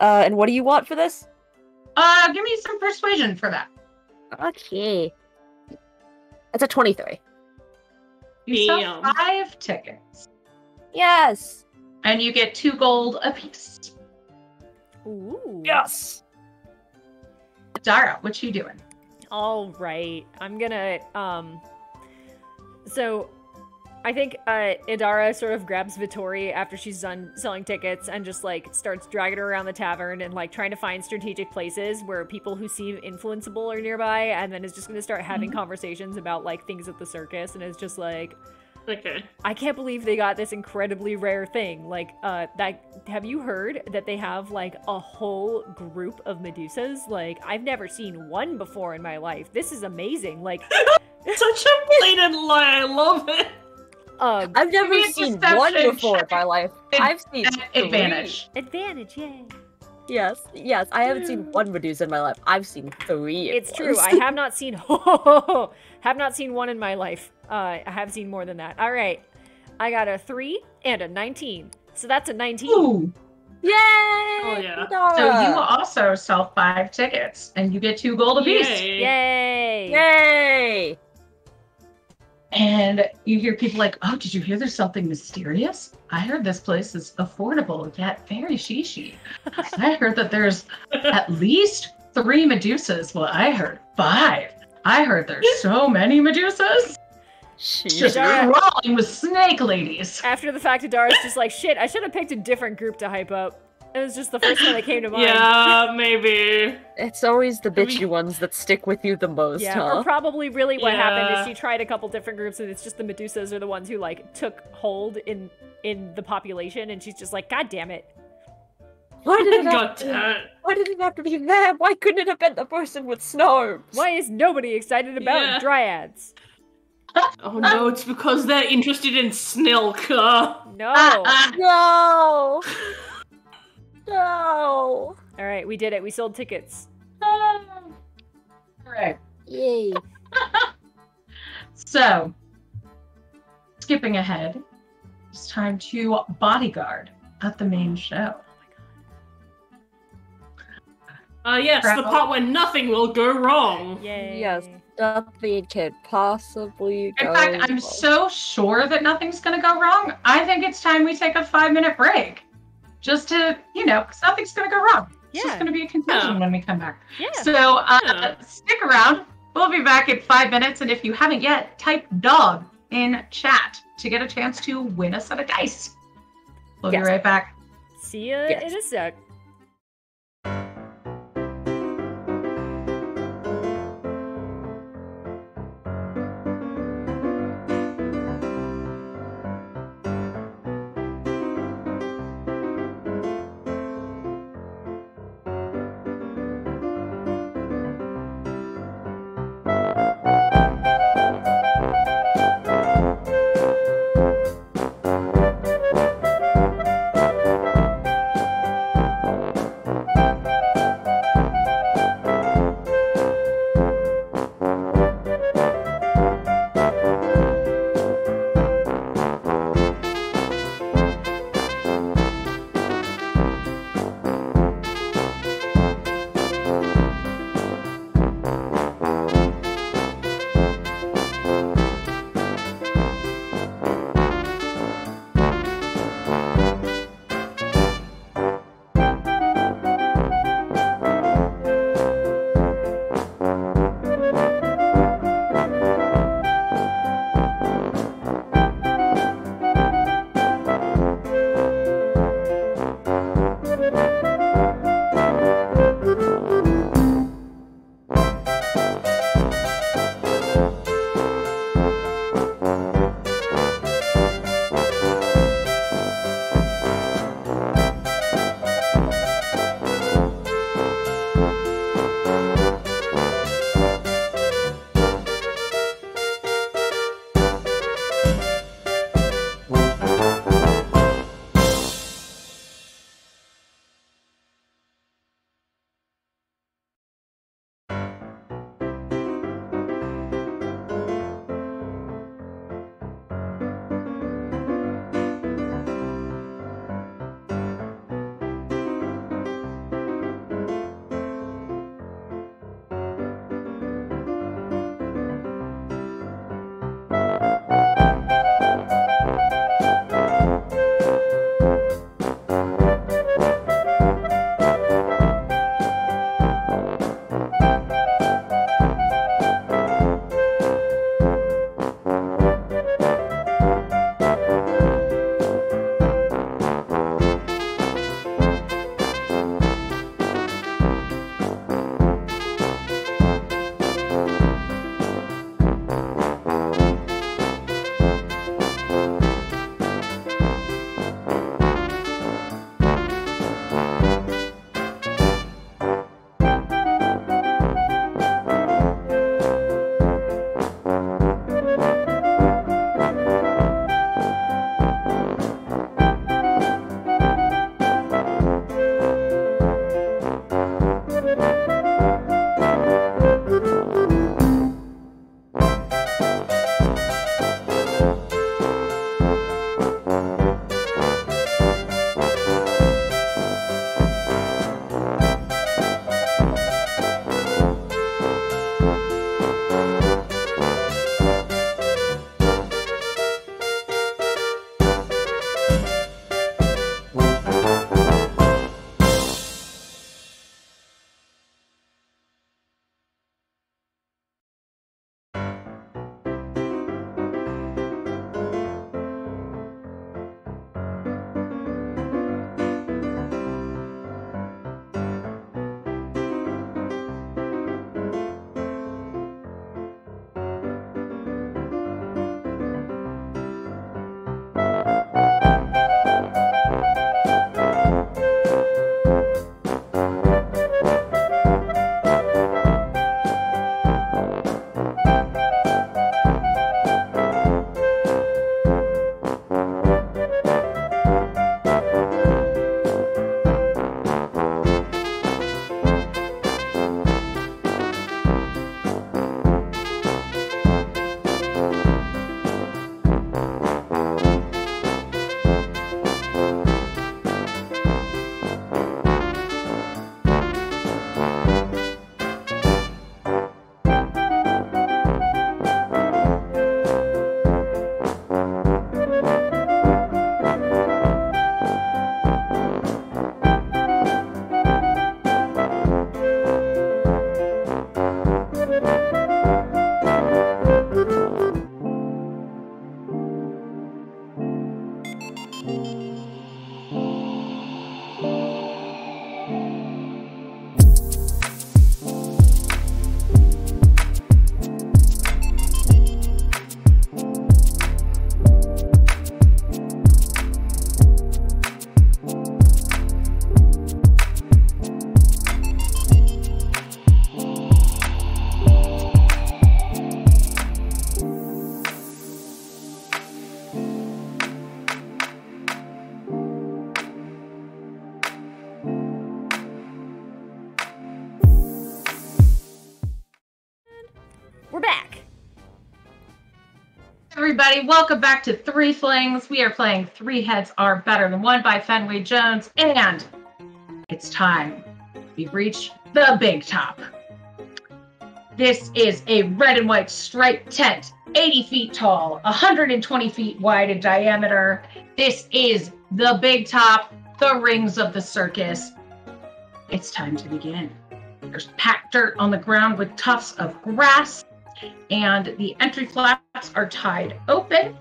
Speaker 3: And what do you want for this?
Speaker 2: Give me some persuasion for that.
Speaker 3: Okay. It's a 23.
Speaker 2: You sell 5 tickets.
Speaker 3: Yes!
Speaker 2: And you get 2 gold apiece.
Speaker 1: Ooh.
Speaker 3: Yes!
Speaker 2: Dara, what you doing?
Speaker 1: All right. I'm gonna, so I think Idara sort of grabs Vittori after she's done selling tickets and just like starts dragging her around the tavern and like trying to find strategic places where people who seem influenceable are nearby, and then is just gonna start having conversations about like things at the circus, and it's just like,
Speaker 4: okay,
Speaker 1: I can't believe they got this incredibly rare thing. Like, have you heard that they have like a whole group of Medusas? Like, I've never seen one before in my life. This is amazing. Like,
Speaker 4: such a blatant lie. I love it.
Speaker 3: I've never seen one before in my life. I've seen
Speaker 2: advantage.
Speaker 3: 3.
Speaker 1: Advantage, yay.
Speaker 3: Yes, I haven't seen one Medusa in my life. I've seen 3.
Speaker 1: It's true. I have not seen have not seen one in my life. I have seen more than that. All right. I got a 3 and a 19. So that's a 19.
Speaker 2: Ooh.
Speaker 3: Yay!
Speaker 4: Oh, yeah.
Speaker 2: So you also sell 5 tickets, and you get 2 gold apiece.
Speaker 1: Yay!
Speaker 3: Yay!
Speaker 2: And you hear people like, oh, did you hear there's something mysterious? I heard this place is affordable, yet very shishi. I heard that there's at least 3 Medusas. Well, I heard 5. I heard there's so many Medusas. It's just crawling with snake ladies.
Speaker 1: After the fact, Adara's just like, shit, I should have picked a different group to hype up. It was just the first one that came to mind.
Speaker 4: Yeah, maybe.
Speaker 3: It's always the bitchy ones that stick with you the most,
Speaker 1: Yeah,
Speaker 3: huh?
Speaker 1: or probably really what happened is she tried a couple different groups, and it's just the Medusas are the ones who, like, took hold in the population, and she's just like, God damn it.
Speaker 3: Why did it have to be them? Why couldn't it have been the person with snobs?
Speaker 1: Why is nobody excited about dryads?
Speaker 4: Oh no, it's because they're interested in Snilk.
Speaker 1: No.
Speaker 3: No! No!
Speaker 1: Alright, we did it. We sold tickets.
Speaker 2: Right.
Speaker 3: Yay.
Speaker 2: So, skipping ahead, it's time to bodyguard at the main show.
Speaker 4: Yes, the part where nothing will go wrong.
Speaker 1: Yay.
Speaker 3: Yes, nothing can possibly go
Speaker 2: In fact, I'm so sure that nothing's going to go wrong. I think it's time we take a 5-minute break. Just to, because nothing's going to go wrong. It's just going to be a conclusion when we come back.
Speaker 1: Yeah.
Speaker 2: So stick around. We'll be back in 5 minutes. And if you haven't yet, type dog in chat to get a chance to win a set of dice. We'll be right back.
Speaker 1: See ya in a sec. we're back.
Speaker 2: Everybody, welcome back to Threeflings. We are playing Three Heads Are Better Than One by Fenway Jones, and it's time. We've reached the big top. This is a red and white striped tent, 80 feet tall, 120 feet wide in diameter. This is the big top, the rings of the circus. It's time to begin. There's packed dirt on the ground with tufts of grass, and the entry flaps are tied open,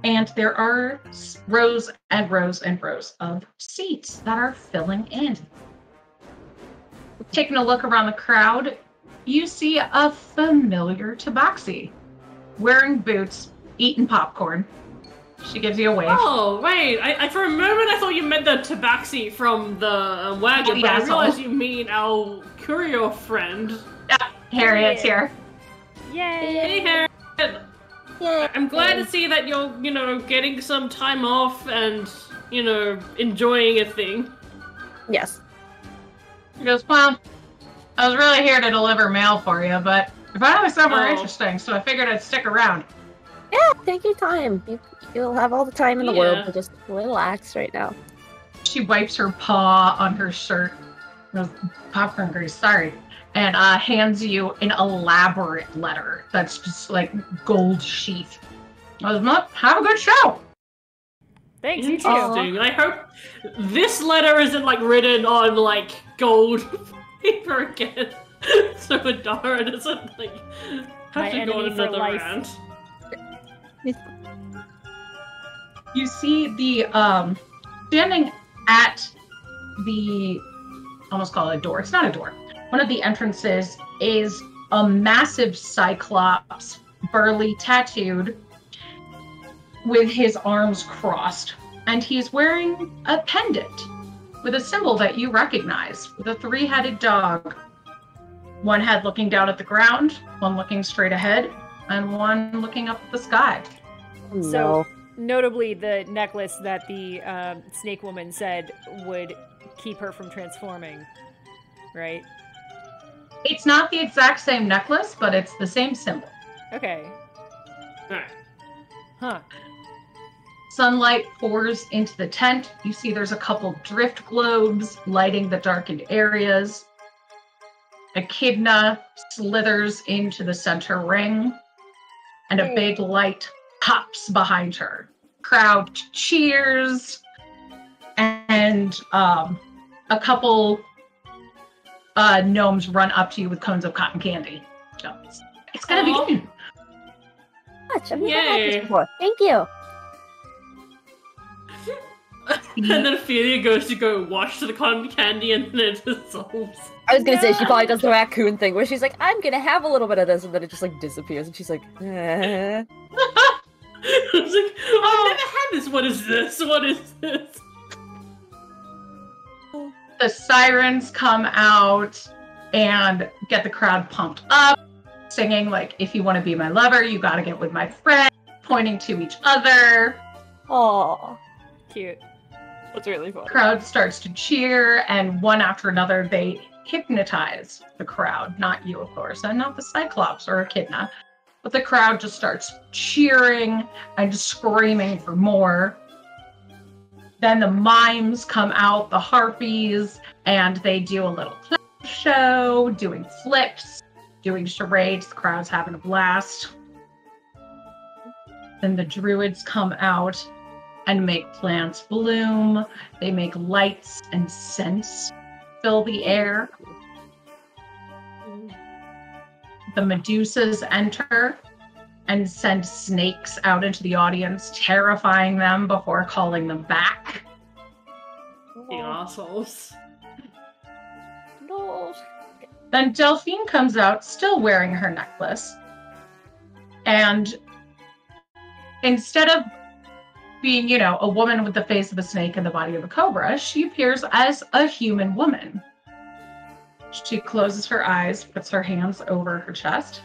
Speaker 2: and there are rows and rows and rows of seats that are filling in. Taking a look around the crowd, you see a familiar tabaxi, wearing boots, eating popcorn. She gives you a wave.
Speaker 4: Oh, wait. I for a moment I thought you meant the tabaxi from the wagon, but I realized you mean our curio friend.
Speaker 2: Yeah, Harriet's here.
Speaker 1: Yay!
Speaker 4: Hey, Harriet.
Speaker 3: Yay.
Speaker 4: I'm glad to see that you're, getting some time off and, enjoying a thing.
Speaker 3: Yes.
Speaker 2: She goes, well, I was really here to deliver mail for you, but I found it somewhere interesting, so I figured I'd stick around.
Speaker 3: Yeah, take your time. You'll have all the time in the world to just relax right now.
Speaker 2: She wipes her paw on her shirt. Goes, popcorn grease, sorry. And hands you an elaborate letter that's just like gold sheath. Have a good show.
Speaker 1: Thanks, you too.
Speaker 4: Interesting. I hope this letter isn't written on gold paper again. So Adara doesn't have to go on another round.
Speaker 2: You see the standing at the, almost call it a door. It's not a door. One of the entrances is a massive cyclops, burly, tattooed, with his arms crossed, and he's wearing a pendant with a symbol that you recognize, with a three-headed dog. One head looking down at the ground, one looking straight ahead, and one looking up at the sky.
Speaker 1: So, notably, the necklace that the snake woman said would keep her from transforming, right?
Speaker 2: It's not the exact same necklace, but it's the same symbol.
Speaker 1: Okay.
Speaker 4: Alright.
Speaker 1: Huh.
Speaker 2: Sunlight pours into the tent. You see there's a couple drift globes lighting the darkened areas. Echidna slithers into the center ring, and a big light pops behind her. Crowd cheers, and a couple gnomes run up to you with cones of cotton candy. So it's gonna begin.
Speaker 3: Much. I've never had this before. Thank you.
Speaker 4: And then Ophelia goes to go wash the cotton candy and then it dissolves.
Speaker 3: I was gonna say, she probably does the raccoon thing where she's like, I'm gonna have a little bit of this, and then it just disappears, and she's like, eh.
Speaker 4: I was like, I've never had this. What is this? What is this?
Speaker 2: The sirens come out and get the crowd pumped up, singing if you want to be my lover, you gotta get with my friend, pointing to each other.
Speaker 3: Aww.
Speaker 1: Cute.
Speaker 3: That's really fun.
Speaker 2: The crowd starts to cheer, and one after another, they hypnotize the crowd. Not you, of course, and not the Cyclops or Echidna. But the crowd just starts cheering and screaming for more. Then the mimes come out, the harpies, and they do a little show, doing flips, doing charades. The crowd's having a blast. Then the druids come out and make plants bloom. They make lights and scents fill the air. The Medusas enter and send snakes out into the audience, terrifying them before calling them back.
Speaker 4: The assholes.
Speaker 3: No.
Speaker 2: Then Delphine comes out, still wearing her necklace. And instead of being, a woman with the face of a snake and the body of a cobra, she appears as a human woman. She closes her eyes, puts her hands over her chest,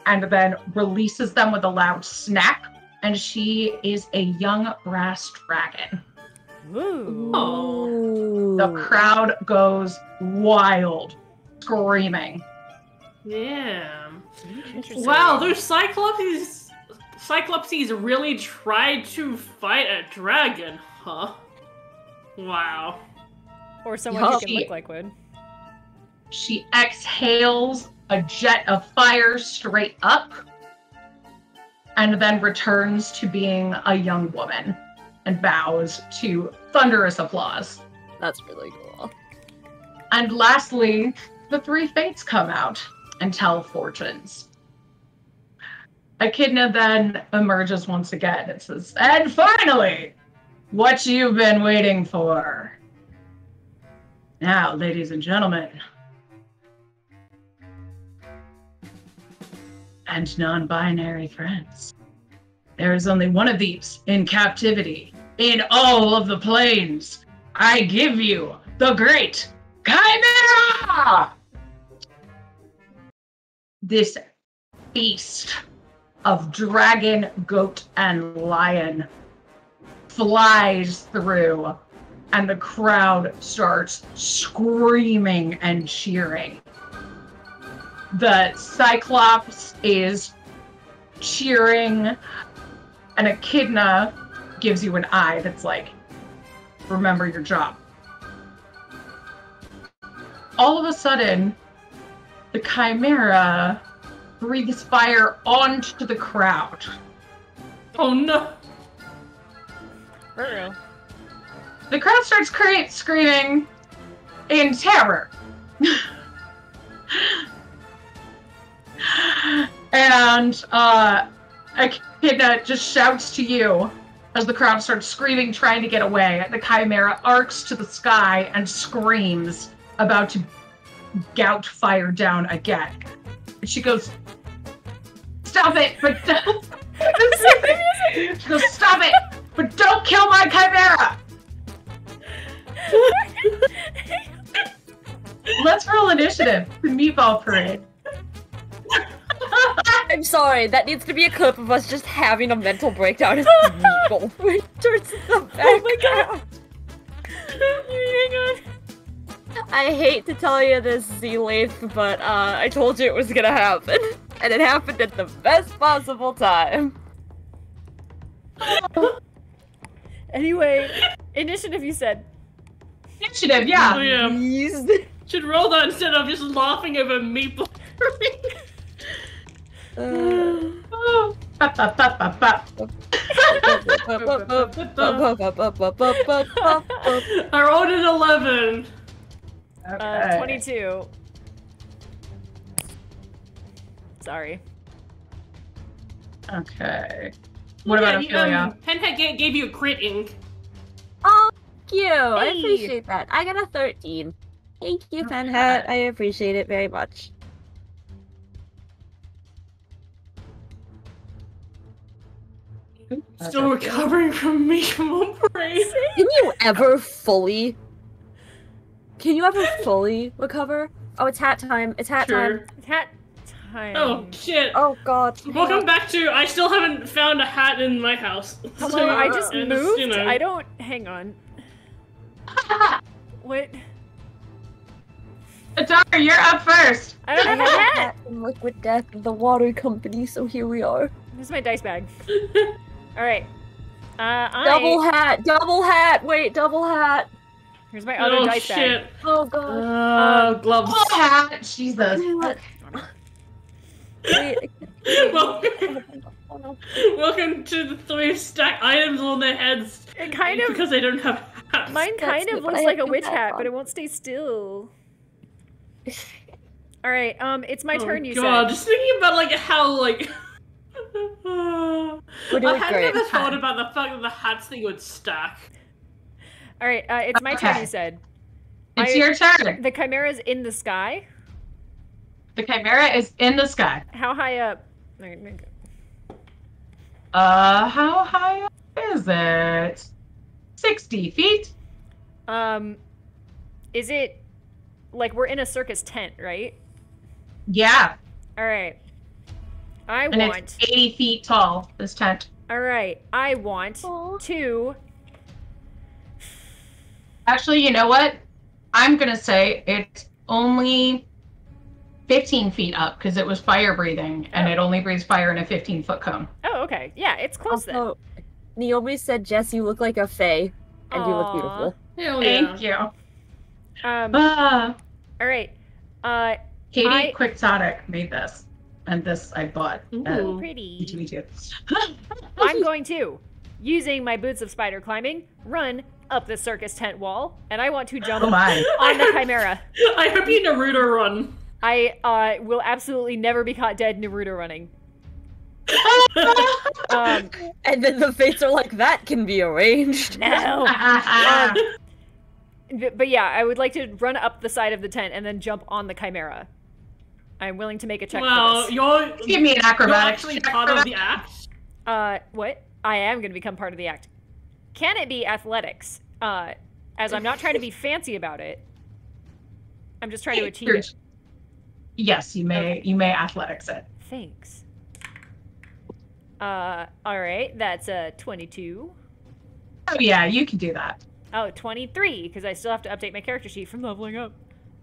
Speaker 2: and then releases them with a loud snap, and she is a young brass dragon.
Speaker 1: Ooh.
Speaker 4: Oh.
Speaker 2: The crowd goes wild, screaming.
Speaker 4: Yeah. Wow, those Cyclopses really tried to fight a dragon, huh? Wow.
Speaker 1: Or someone who can look like one.
Speaker 2: She exhales a jet of fire straight up, and then returns to being a young woman and bows to thunderous applause.
Speaker 3: That's really cool.
Speaker 2: And lastly, the three fates come out and tell fortunes. Echidna then emerges once again and says, and finally, what you've been waiting for. Now, ladies and gentlemen, and non-binary friends, there is only one of these in captivity in all of the planes. I give you the great Chimera! This beast of dragon, goat, and lion flies through, and the crowd starts screaming and cheering. The Cyclops is cheering, and Echidna gives you an eye that's like, remember your job. All of a sudden, the Chimera breathes fire onto the crowd.
Speaker 4: Oh no!
Speaker 1: For real.
Speaker 2: The crowd starts screaming in terror. And Echidna just shouts to you as the crowd starts screaming, trying to get away. The Chimera arcs to the sky and screams, about to gout fire down again. And she goes, stop it, but don't. She goes, stop it, but don't kill my Chimera. Let's roll initiative. The meatball parade.
Speaker 3: I'm sorry, that needs to be a clip of us just having a mental breakdown as meatball turns the back.
Speaker 1: Oh my god! Hang on.
Speaker 3: I hate to tell you this, Z-Lath, but I told you it was gonna happen. And it happened at the best possible time.
Speaker 1: Anyway, initiative you said.
Speaker 2: Initiative, yeah.
Speaker 4: Oh, yeah.
Speaker 3: Please.
Speaker 4: Should roll that instead of just laughing over meatball. I rolled an 11.
Speaker 2: Okay.
Speaker 1: 22. Sorry.
Speaker 2: Okay. What about Ophelia?
Speaker 4: Henhead gave you a crit ink.
Speaker 3: Oh, thank you. I
Speaker 1: Hey.
Speaker 3: appreciate that. I got a 13. Thank you, Penhat. I appreciate it very much.
Speaker 4: Still recovering from meatball parade.
Speaker 3: Can you ever fully recover? Oh, it's hat time. It's hat time.
Speaker 1: Hat time.
Speaker 4: Oh shit.
Speaker 3: Oh god.
Speaker 4: Welcome back to. I still haven't found a hat in my house.
Speaker 1: Hello, I just
Speaker 4: it's,
Speaker 1: moved.
Speaker 4: you know.
Speaker 1: I don't. Hang on. What?
Speaker 2: Adar, you're up first.
Speaker 1: I don't have a hat.
Speaker 3: In Liquid Death of the water company, so here we are.
Speaker 1: This is my dice bag. All right.
Speaker 3: Double hat. Wait, double hat.
Speaker 1: Here's my other dice
Speaker 4: shit.
Speaker 1: bag.
Speaker 3: Oh god.
Speaker 4: Gloves.
Speaker 2: Oh, hat. Jesus.
Speaker 3: Wait. Oh, no.
Speaker 4: Welcome to the 3 stack items on their heads.
Speaker 1: It kind of.
Speaker 4: Because they don't have hats.
Speaker 1: Mine kind of
Speaker 3: what
Speaker 1: looks
Speaker 3: I
Speaker 1: like a
Speaker 3: have
Speaker 1: witch
Speaker 3: that
Speaker 1: hat,
Speaker 3: on.
Speaker 1: but it won't stay still. All right. It's my turn. You
Speaker 4: God,
Speaker 1: said.
Speaker 4: just thinking about like how like.
Speaker 3: We're doing
Speaker 4: I had
Speaker 3: great.
Speaker 4: never thought about the fact that the hats thing would stack.
Speaker 1: All right. It's my turn.
Speaker 2: Okay.
Speaker 1: You said.
Speaker 2: It's your turn.
Speaker 1: The Chimera's in the sky.
Speaker 2: The Chimera is in the sky.
Speaker 1: How high up?
Speaker 2: How high up is it? 60 feet?
Speaker 1: Is it like we're in a circus tent, right?
Speaker 2: Yeah.
Speaker 1: All right. I
Speaker 2: And
Speaker 1: want.
Speaker 2: it's 80 feet tall, this tent.
Speaker 1: All right. I want
Speaker 3: Aw.
Speaker 1: to.
Speaker 2: Actually, you know what? I'm gonna say it's only 15 feet up because it was fire breathing, and it only breathes fire in a 15-foot cone.
Speaker 1: Oh, okay. Yeah, it's close then.
Speaker 3: Also, Naomi said, Jess, you look like a fae, and you look beautiful.
Speaker 4: Hell yeah.
Speaker 2: Thank you.
Speaker 1: All right.
Speaker 2: Katie Quixotic made this, and this I bought.
Speaker 4: Ooh.
Speaker 1: Pretty.
Speaker 2: Me too.
Speaker 1: I'm going to, using my boots of spider climbing, run up the circus tent wall, and I want to jump
Speaker 2: Oh my.
Speaker 1: on the chimera.
Speaker 4: I hope you Naruto run.
Speaker 1: I will absolutely never be caught dead Naruto running.
Speaker 3: And then the fates are like, that can be arranged.
Speaker 1: No. But yeah, I would like to run up the side of the tent and then jump on the chimera. I'm willing to make a check for this.
Speaker 4: You're
Speaker 2: Give me an acrobatics
Speaker 4: actually
Speaker 2: check
Speaker 4: part
Speaker 2: for
Speaker 4: of
Speaker 2: that.
Speaker 4: the act.
Speaker 1: What? I am going to become part of the act. Can it be athletics? As I'm not trying to be fancy about it. I'm just trying to achieve it.
Speaker 2: Yes, you may.
Speaker 1: Okay.
Speaker 2: You may athletics it.
Speaker 1: Thanks. All right, that's a 22.
Speaker 2: Oh yeah, you can do that.
Speaker 1: Oh, 23, because I still have to update my character sheet from leveling up.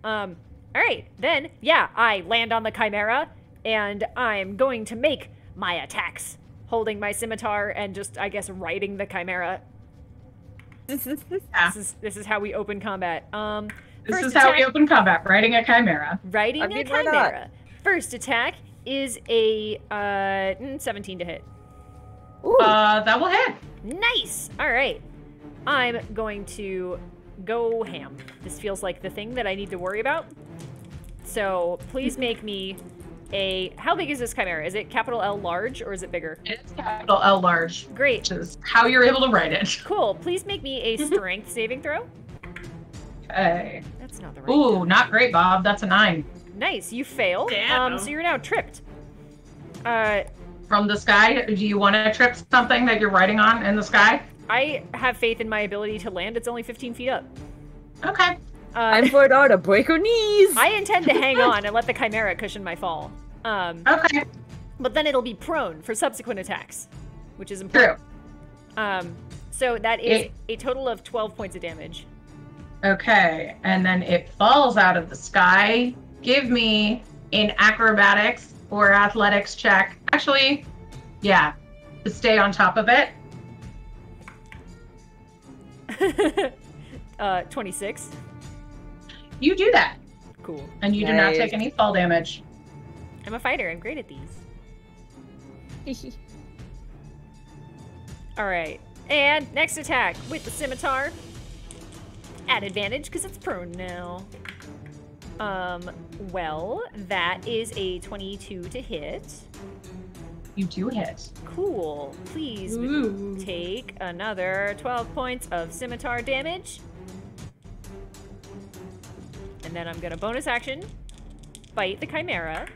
Speaker 1: All right, then, yeah, I land on the chimera, and I'm going to make my attacks, holding my scimitar and just, I guess, riding the chimera. This is how we open combat.
Speaker 2: This
Speaker 1: first
Speaker 2: is how we
Speaker 1: attack-
Speaker 2: open combat, riding a chimera.
Speaker 1: Riding
Speaker 3: I mean,
Speaker 1: a
Speaker 3: why not?
Speaker 1: chimera. First attack is a 17 to hit.
Speaker 3: Ooh.
Speaker 2: That will hit.
Speaker 1: Nice! Alright. I'm going to go ham. This feels like the thing that I need to worry about. So please make me a... How big is this chimera? Is it capital L large or is it bigger?
Speaker 2: It's capital L large,
Speaker 1: Great.
Speaker 2: which is how you're able to write it.
Speaker 1: Cool. Please make me a strength saving throw.
Speaker 2: Okay.
Speaker 1: That's not the right.
Speaker 2: Ooh, not great, Bob. That's a 9.
Speaker 1: Nice. You fail.
Speaker 4: Damn.
Speaker 1: So you're now tripped.
Speaker 2: From the sky, do you want to trip something that you're riding on in the sky?
Speaker 1: I have faith in my ability to land. It's only 15 feet up.
Speaker 2: Okay.
Speaker 3: I'm for her to break her knees.
Speaker 1: I intend to hang on and let the chimera cushion my fall.
Speaker 2: Okay.
Speaker 1: But then it'll be prone for subsequent attacks, which is important.
Speaker 2: True.
Speaker 1: So that is a total of 12 points of damage.
Speaker 2: Okay. And then it falls out of the sky. Give me an acrobatics or athletics check. Actually, yeah, to stay on top of it.
Speaker 1: 26.
Speaker 2: You do that,
Speaker 1: Cool.
Speaker 2: and you do not take any fall damage.
Speaker 1: I'm a fighter. I'm great at these. All right. And next attack with the scimitar. At advantage because it's prone now. Well, that is a 22 to hit.
Speaker 2: You do hit.
Speaker 1: Cool. Please
Speaker 4: Ooh.
Speaker 1: take another 12 points of scimitar damage. And then I'm gonna bonus action bite the chimera.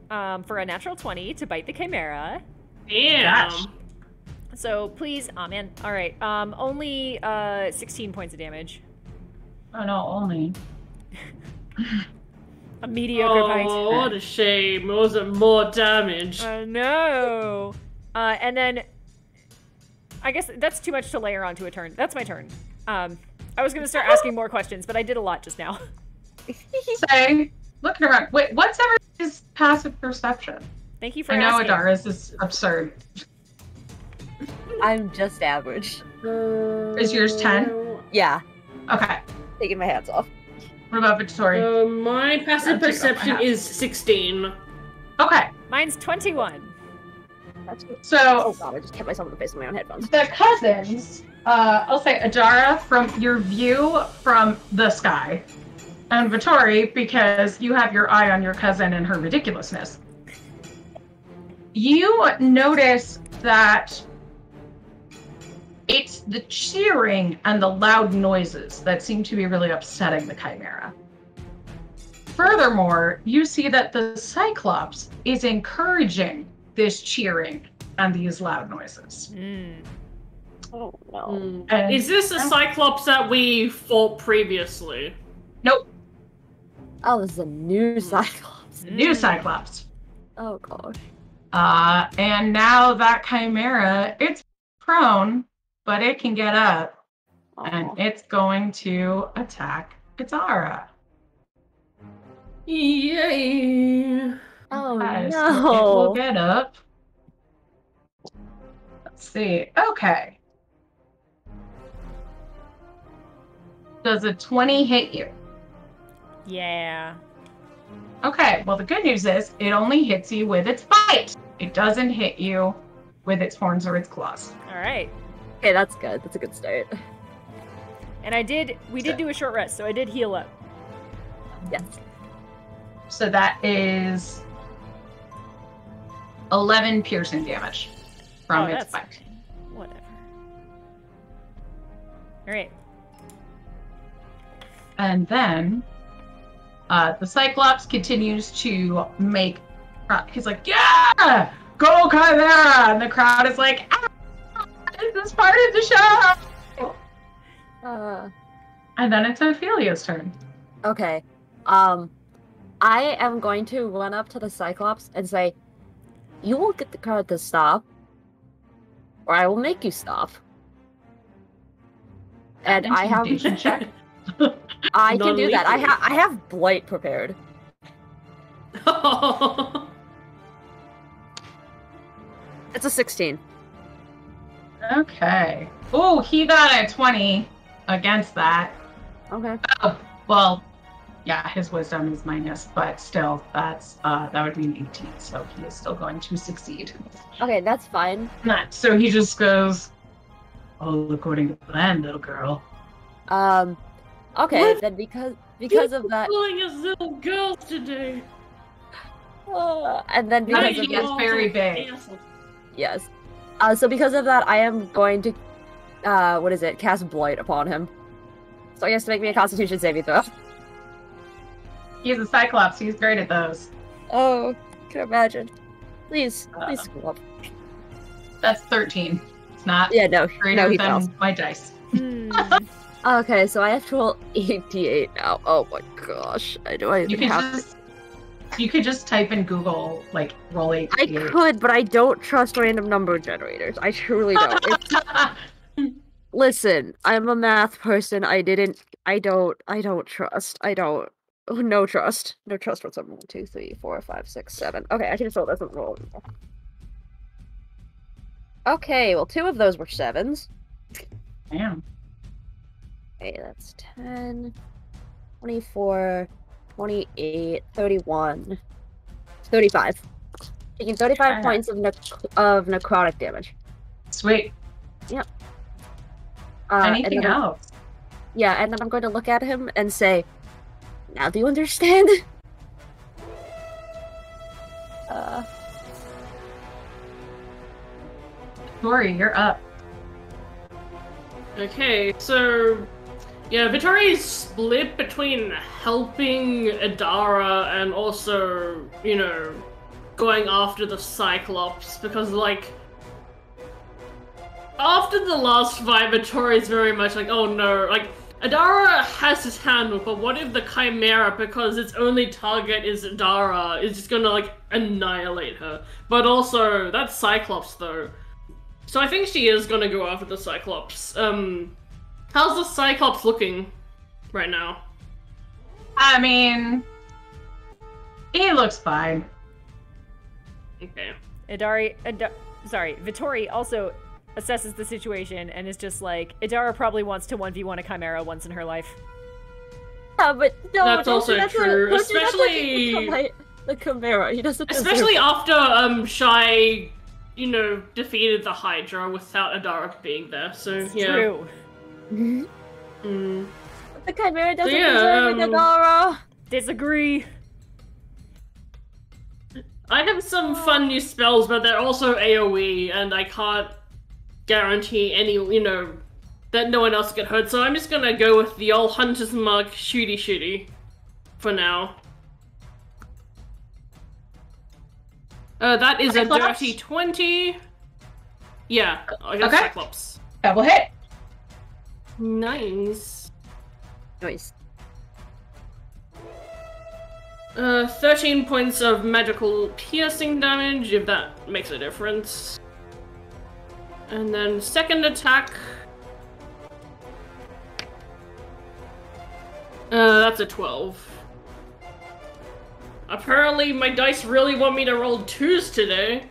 Speaker 1: For a natural 20 to bite the chimera.
Speaker 4: Damn.
Speaker 2: Gosh.
Speaker 1: So please, oh man, all right. Only 16 points of damage.
Speaker 2: Oh no, only.
Speaker 1: A mediocre bite.
Speaker 4: Oh, what a shame. It wasn't more damage.
Speaker 1: No. And then I guess that's too much to layer onto a turn. That's my turn. I was gonna start asking more questions, but I did a lot just now.
Speaker 2: Say, looking around. Wait, what's everybody's passive perception?
Speaker 1: Thank you for
Speaker 2: I know
Speaker 1: asking.
Speaker 2: Adara's is absurd.
Speaker 3: I'm just average.
Speaker 2: Is yours 10?
Speaker 3: Yeah,
Speaker 2: Okay.
Speaker 3: taking my hats off.
Speaker 2: What about Victoria?
Speaker 4: My passive
Speaker 2: I'll take off my
Speaker 4: perception
Speaker 2: hat.
Speaker 4: is 16.
Speaker 2: Okay.
Speaker 1: Mine's 21.
Speaker 3: That's good.
Speaker 2: So
Speaker 3: Oh god, I just hit myself in the face with my own headphones.
Speaker 2: the cousins, I'll say Adara from your view from the sky, and Vittori because you have your eye on your cousin and her ridiculousness. You notice that it's the cheering and the loud noises that seem to be really upsetting the chimera. Furthermore, you see that the Cyclops is encouraging this cheering and these loud noises.
Speaker 3: Oh no.
Speaker 2: And
Speaker 4: Is this a Cyclops that we fought previously?
Speaker 2: nope,
Speaker 3: Oh, this is a new Cyclops.
Speaker 2: new Cyclops.
Speaker 3: Oh god.
Speaker 2: And now that chimera, it's prone, but it can get up, and
Speaker 3: Oh.
Speaker 2: it's going to attack Katara.
Speaker 4: Yay!
Speaker 3: Oh
Speaker 2: Okay, so it
Speaker 3: no.
Speaker 2: will get up. Let's see. Okay. Does a 20 hit you?
Speaker 1: Yeah.
Speaker 2: Okay, well, the good news is it only hits you with its bite. It doesn't hit you with its horns or its claws.
Speaker 1: All right.
Speaker 3: Okay, that's good. That's a good start.
Speaker 1: And we did do a short rest, so I did heal up.
Speaker 3: Yes.
Speaker 2: So that is 11 piercing damage from its bite.
Speaker 1: Whatever. All right.
Speaker 2: And then the Cyclops continues to make. He's like, "Yeah, go Chimera!" And the crowd is like, "Ah, this is part of the show." And then it's Ophelia's turn.
Speaker 3: Okay. I am going to run up to the Cyclops and say, "You will get the crowd to stop, or I will make you stop." And I have
Speaker 2: Intimidation check.
Speaker 3: I can do that. I have Blight prepared. It's a 16.
Speaker 2: Okay. Oh, he got a 20 against that.
Speaker 3: Okay.
Speaker 2: Oh, well, yeah, his wisdom is minus, but still, that would be an 18, so he is still going to succeed.
Speaker 3: Okay, that's fine.
Speaker 2: So he just goes, "All according to plan, little girl."
Speaker 3: Okay,
Speaker 4: What?
Speaker 3: then because of that,
Speaker 4: Calling us little girls today.
Speaker 3: and then because
Speaker 2: Right,
Speaker 3: of
Speaker 2: he is
Speaker 3: that,
Speaker 2: very big.
Speaker 3: yes. So because of that, I am going to, cast Blight upon him. So he has to make me a Constitution saving throw.
Speaker 2: He's a Cyclops, he's great at those.
Speaker 3: Oh, can imagine. Please go up.
Speaker 2: That's 13. It's not
Speaker 3: Yeah, no,
Speaker 2: greater
Speaker 3: he
Speaker 2: than
Speaker 3: fails.
Speaker 2: my dice.
Speaker 3: Okay, so I have to roll 88 now. Oh my gosh, I know I
Speaker 2: You could just type in Google, like, roll 8.
Speaker 3: I could, but I don't trust random number generators. I truly don't. Listen, I'm a math person. I don't trust. No trust. No trust whatsoever. 1, 2, 3, 4, 5, 6, 7. Okay, I can just roll. Doesn't roll anymore. Okay, well, 2 of those were 7s.
Speaker 2: Damn.
Speaker 3: Okay, that's 10, 24, 28, 31, 35. Taking 35 points of necrotic damage.
Speaker 2: Sweet.
Speaker 3: Yep.
Speaker 2: Anything else?
Speaker 3: Yeah, and then I'm going to look at him and say, "Now do you understand?"
Speaker 2: Tori, you're up.
Speaker 4: Okay, so yeah, Vittori's split between helping Adara and also, going after the Cyclops, because, like, after the last fight, Vittori's very much like, oh no, like, Adara has his handle, but what if the Chimera, because its only target is Adara, is just gonna, like, annihilate her? But also, that's Cyclops, though. So I think she is gonna go after the Cyclops. How's the Cyclops looking right now?
Speaker 2: I mean, he looks fine.
Speaker 4: Okay.
Speaker 1: Vittori also assesses the situation and is just like, Adara probably wants to 1v1 a Chimera once in her life.
Speaker 3: Yeah, but no,
Speaker 4: that's also true, especially
Speaker 3: the Chimera. He doesn't.
Speaker 4: Especially after Shai, defeated the Hydra without Adara being there. So
Speaker 1: It's
Speaker 4: yeah.
Speaker 1: true.
Speaker 3: The Chimera doesn't deserve Adara.
Speaker 1: Disagree.
Speaker 4: I have some fun new spells, but they're also AoE, and I can't guarantee any, that no one else get hurt. So I'm just gonna go with the old Hunter's Mark shooty for now. That is a dirty 20. Yeah, I got Cyclops.
Speaker 2: Double hit.
Speaker 4: Nice. 13 points of magical piercing damage, if that makes a difference. And then second attack. That's a 12. Apparently my dice really want me to roll 2s today.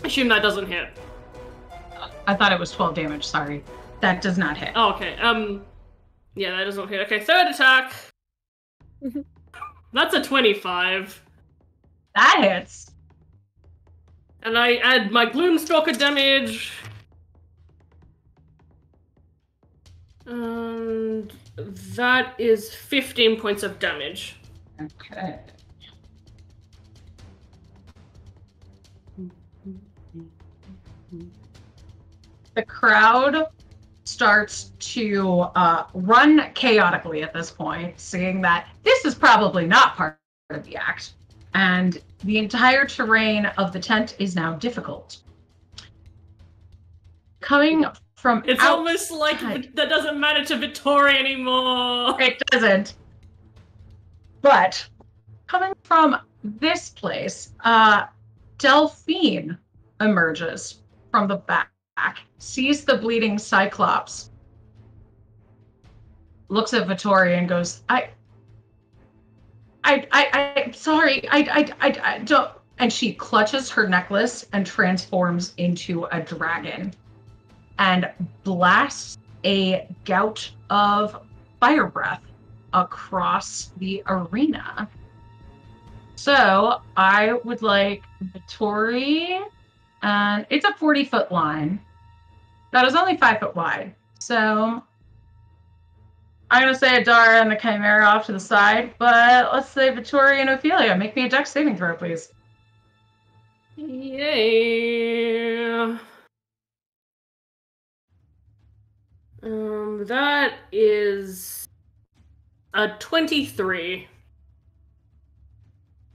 Speaker 4: Assume that doesn't hit.
Speaker 2: I thought it was 12 damage, sorry. That does not hit.
Speaker 4: Oh, okay. Yeah, that doesn't hit. Okay, third attack. That's a 25.
Speaker 2: That hits.
Speaker 4: And I add my Gloomstalker damage. And that is 15 points of damage.
Speaker 2: Okay. The crowd starts to run chaotically at this point, seeing that this is probably not part of the act. And the entire terrain of the tent is now difficult. Coming from
Speaker 4: It's
Speaker 2: outside,
Speaker 4: almost like that doesn't matter to Vittori anymore.
Speaker 2: It doesn't. But coming from this place, Delphine emerges from the back, sees the bleeding Cyclops, looks at Vittori and goes, I'm sorry, I don't. And she clutches her necklace and transforms into a dragon and blasts a gout of fire breath across the arena. So I would like Vittori, and it's a 40-foot line. That is only 5 foot wide. So I'm going to say Adara and the Chimera off to the side, but let's say Vittori and Ophelia. Make me a dex saving throw, please.
Speaker 4: Yeah. That is a 23.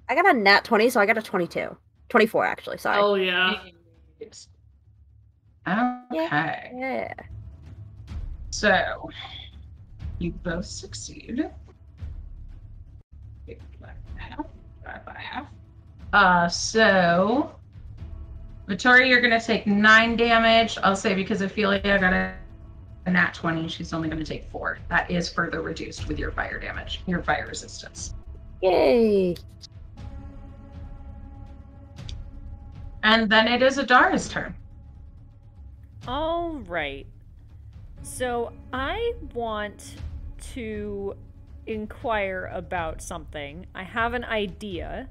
Speaker 3: I got a nat 20, so I got a 22. 24, actually, sorry.
Speaker 4: Oh, yeah.
Speaker 2: Okay.
Speaker 3: Yeah.
Speaker 2: So, you both succeed. So, Vittori, you're going to take 9 damage. I'll say because Ophelia got a nat 20, she's only going to take 4. That is further reduced with your fire damage, your fire resistance.
Speaker 3: Yay.
Speaker 2: And then it is Adara's turn.
Speaker 1: All right. So I want to inquire about something. I have an idea.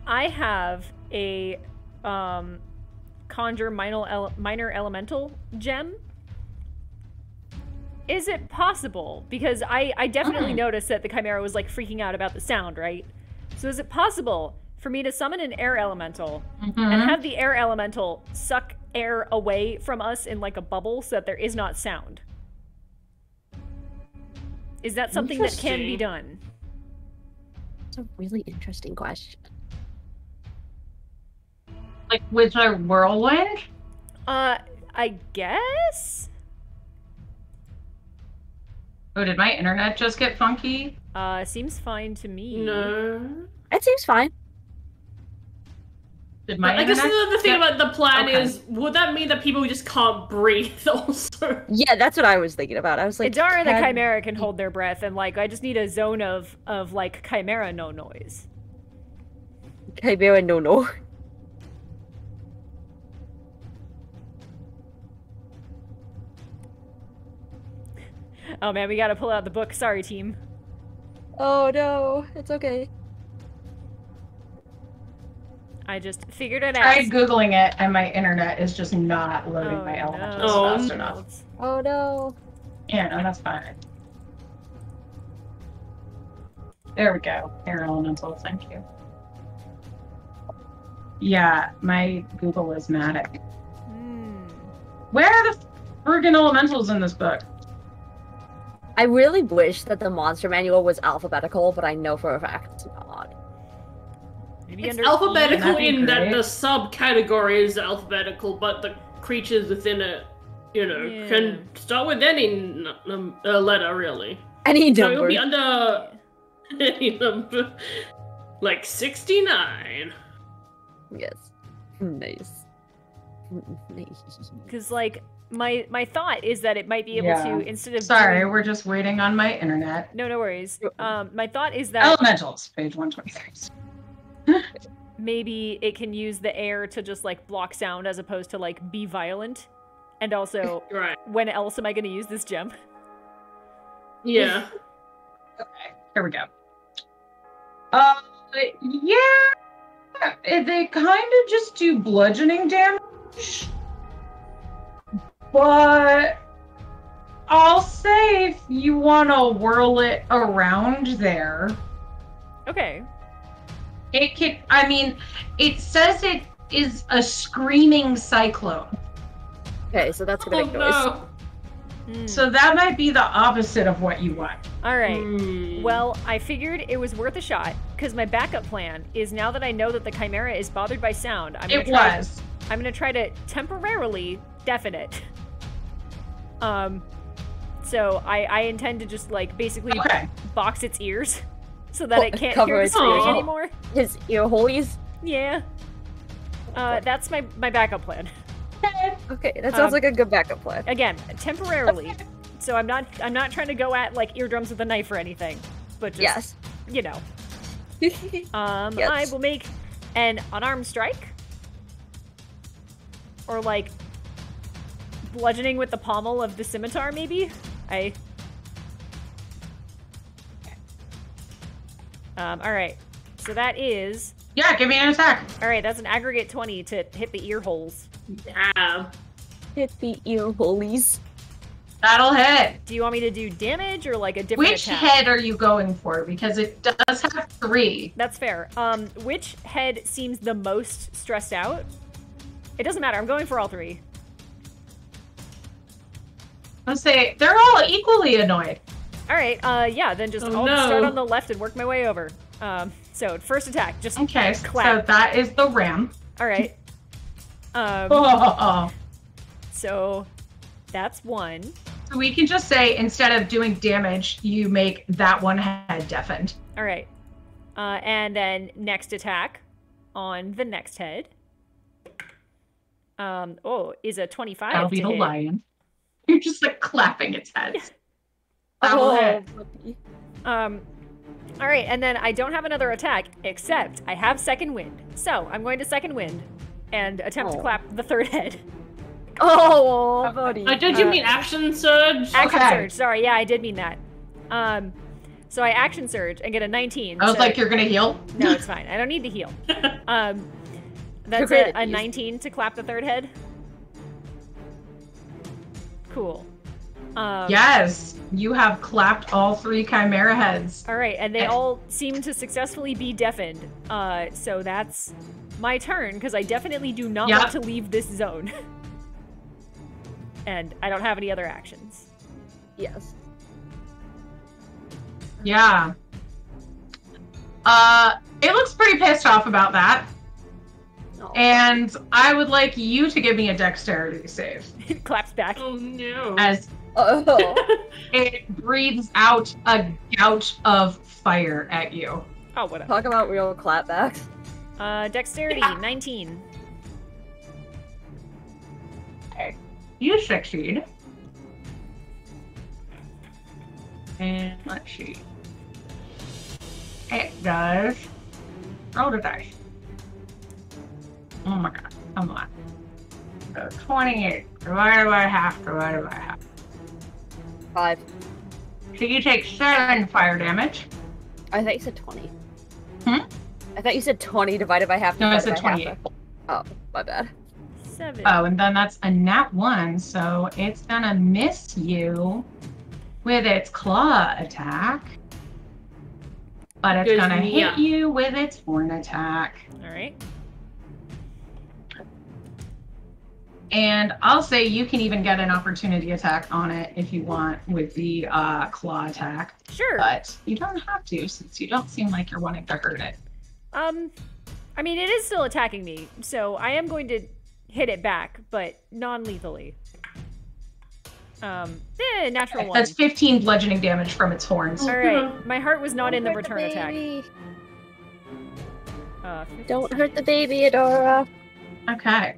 Speaker 1: I have a conjure minor elemental gem. Is it possible? Because I definitely noticed that the Chimera was like freaking out about the sound, right? So is it possible for me to summon an air elemental and have the air elemental suck air away from us in like a bubble so that there is not sound? Is that something that can be done?
Speaker 3: It's a really interesting question.
Speaker 2: Like with a whirlwind?
Speaker 1: I guess?
Speaker 2: Oh, did my internet just get funky?
Speaker 1: Seems fine to me.
Speaker 4: No.
Speaker 3: It seems fine.
Speaker 2: Did my
Speaker 4: I guess
Speaker 2: internet
Speaker 4: the thing
Speaker 2: get...
Speaker 4: about the plan
Speaker 2: Okay.
Speaker 4: is, would that mean that people just can't breathe also?
Speaker 3: Yeah, that's what I was thinking about. I was like,
Speaker 1: Idara and the Chimera can hold their breath, and like I just need a zone of like Chimera no noise.
Speaker 3: Chimera no.
Speaker 1: Oh man, we gotta pull out the book. Sorry, team.
Speaker 3: Oh no, it's okay.
Speaker 1: I just figured it out.
Speaker 2: I tried Googling it, and my internet is just not loading my elementals
Speaker 4: no.
Speaker 2: fast enough.
Speaker 3: Oh no.
Speaker 2: Yeah, no, that's fine. There we go. Air elemental, thank you. Yeah, my Google is matic. Where are the friggin' elementals in this book?
Speaker 3: I really wish that the monster manual was alphabetical, but I know for a fact it's not.
Speaker 1: Maybe
Speaker 4: It's
Speaker 1: under
Speaker 4: alphabetical
Speaker 2: that'd be
Speaker 4: in that
Speaker 2: great.
Speaker 4: the subcategory is alphabetical, but the creatures within it, can start with any letter, really.
Speaker 3: Any
Speaker 4: So
Speaker 3: number.
Speaker 4: it'll be under any number. Like 69.
Speaker 3: Yes. Nice. Nice.
Speaker 1: Because, like, my thought is that it might be able to, instead of
Speaker 2: Sorry,
Speaker 1: doing...
Speaker 2: we're just waiting on my internet.
Speaker 1: No worries. My thought is that
Speaker 2: Elementals, page 123.
Speaker 1: maybe it can use the air to just like block sound as opposed to like be violent. And also,
Speaker 4: Right.
Speaker 1: when else am I going to use this gem?
Speaker 4: Yeah.
Speaker 2: Okay, here we go. Yeah, they kind of just do bludgeoning damage, but I'll say if you want to whirl it around there.
Speaker 1: Okay.
Speaker 2: It can, I mean, it says it is a screaming cyclone.
Speaker 3: Okay, so that's gonna make noise.
Speaker 4: No.
Speaker 2: So that might be the opposite of what you want.
Speaker 1: All right. Well, I figured it was worth a shot because my backup plan is, now that I know that the Chimera is bothered by sound, I'm gonna try to temporarily deafen it. So I intend to just like basically box its ears so that it can't hear the screaming anymore.
Speaker 3: His ear holes.
Speaker 1: Yeah. That's my backup plan.
Speaker 3: Okay, that sounds like a good backup plan.
Speaker 1: Again, temporarily. So I'm not trying to go at like eardrums with a knife or anything, but just you know.
Speaker 3: Yes.
Speaker 1: I will make an unarmed strike, or like bludgeoning with the pommel of the scimitar, maybe. All right. So that is.
Speaker 2: Yeah, give me an attack.
Speaker 1: All right, that's an aggregate 20 to hit the ear holes.
Speaker 4: Yeah.
Speaker 3: Hit the ear holes.
Speaker 2: That'll hit.
Speaker 1: Do you want me to do damage or like a different
Speaker 2: Which
Speaker 1: attack?
Speaker 2: head are you going for? Because it does have 3.
Speaker 1: That's fair. Which head seems the most stressed out? It doesn't matter. I'm going for all 3.
Speaker 2: Let's say they're all equally annoyed.
Speaker 1: All right. Yeah. Then just I'll start on the left and work my way over. So first attack, just clap.
Speaker 2: So that is the ram.
Speaker 1: All right. So that's 1.
Speaker 2: So we can just say, instead of doing damage, you make that one head deafened.
Speaker 1: All right. And then next attack on the next head. Is a 25.
Speaker 2: That'll be the
Speaker 1: hit.
Speaker 2: lion. You're just like clapping its head. That'll hit.
Speaker 1: All right, and then I don't have another attack, except I have second wind. So I'm going to second wind and attempt to clap the third head.
Speaker 3: Oh, buddy.
Speaker 4: Did you mean action surge?
Speaker 1: Action surge. Sorry, yeah, I did mean that. So I action surge and get a 19.
Speaker 2: I was like, you're gonna heal?
Speaker 1: No, it's fine. I don't need to heal. That's a 19 to clap the third head. Cool.
Speaker 2: Yes, you have clapped all 3 chimera heads.
Speaker 1: All right, and they all seem to successfully be deafened. So that's my turn, because I definitely do not want to leave this zone. And I don't have any other actions.
Speaker 3: Yes.
Speaker 2: Yeah. It looks pretty pissed off about that.
Speaker 3: Oh.
Speaker 2: And I would like you to give me a dexterity save.
Speaker 1: It claps back.
Speaker 4: Oh no.
Speaker 2: As it breathes out a gout of fire at you.
Speaker 1: Oh, whatever.
Speaker 3: Talk about real clapbacks.
Speaker 1: Dexterity, 19.
Speaker 2: Okay. You succeed. And let's see. It does. Roll the dice. Oh my god. Come on. So 28 divided by half divided by half.
Speaker 3: 5.
Speaker 2: So you take 7 fire damage.
Speaker 3: I thought you said 20.
Speaker 2: Hmm?
Speaker 3: I thought you said 20 divided by half.
Speaker 2: No, I
Speaker 3: divided
Speaker 2: said
Speaker 3: by
Speaker 2: 28.
Speaker 3: half. Oh, my bad.
Speaker 1: 7.
Speaker 2: Oh, and then that's a nat 1, so it's gonna miss you with its claw attack. But it's gonna hit you with its horn attack.
Speaker 1: All right.
Speaker 2: And I'll say you can even get an opportunity attack on it if you want with the claw attack.
Speaker 1: Sure.
Speaker 2: But you don't have to, since you don't seem like you're wanting to hurt it.
Speaker 1: I mean, it is still attacking me, so I am going to hit it back, but non-lethally. Natural 1.
Speaker 2: That's 15 bludgeoning damage from its horns.
Speaker 1: All right. My heart was not in the return attack.
Speaker 3: Don't hurt the baby, Adora.
Speaker 2: Okay.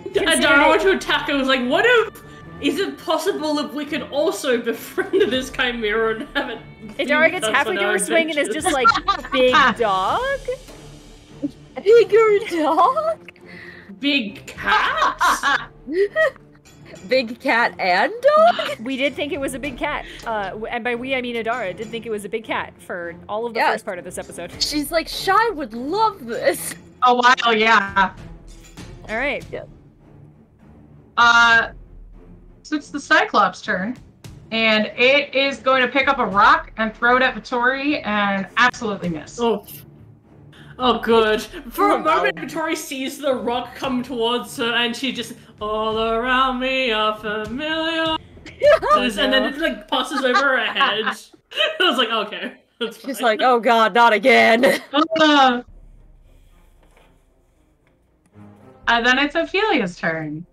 Speaker 4: Adara went to attack. I was like, what if? Is it possible if we could also befriend this chimera and have it?
Speaker 1: Adara gets halfway to her swing and is just like, big dog?
Speaker 3: Bigger dog?
Speaker 4: Big cat?
Speaker 3: Big cat and dog?
Speaker 1: We did think it was a big cat. And by we, I mean Adara did think it was a big cat for all of the first part of this episode.
Speaker 3: She's like, Shy would love this.
Speaker 2: A while, yeah.
Speaker 1: All right.
Speaker 3: Yeah.
Speaker 2: So it's the Cyclops' turn, and it is going to pick up a rock and throw it at Vittori and absolutely miss.
Speaker 4: Oh, good. For a moment, Vittori sees the rock come towards her, and she just, all around me are familiar. And then it like passes over her head. I was like, okay. That's
Speaker 3: She's
Speaker 4: fine.
Speaker 3: like, oh god, not again.
Speaker 2: And then it's Ophelia's turn.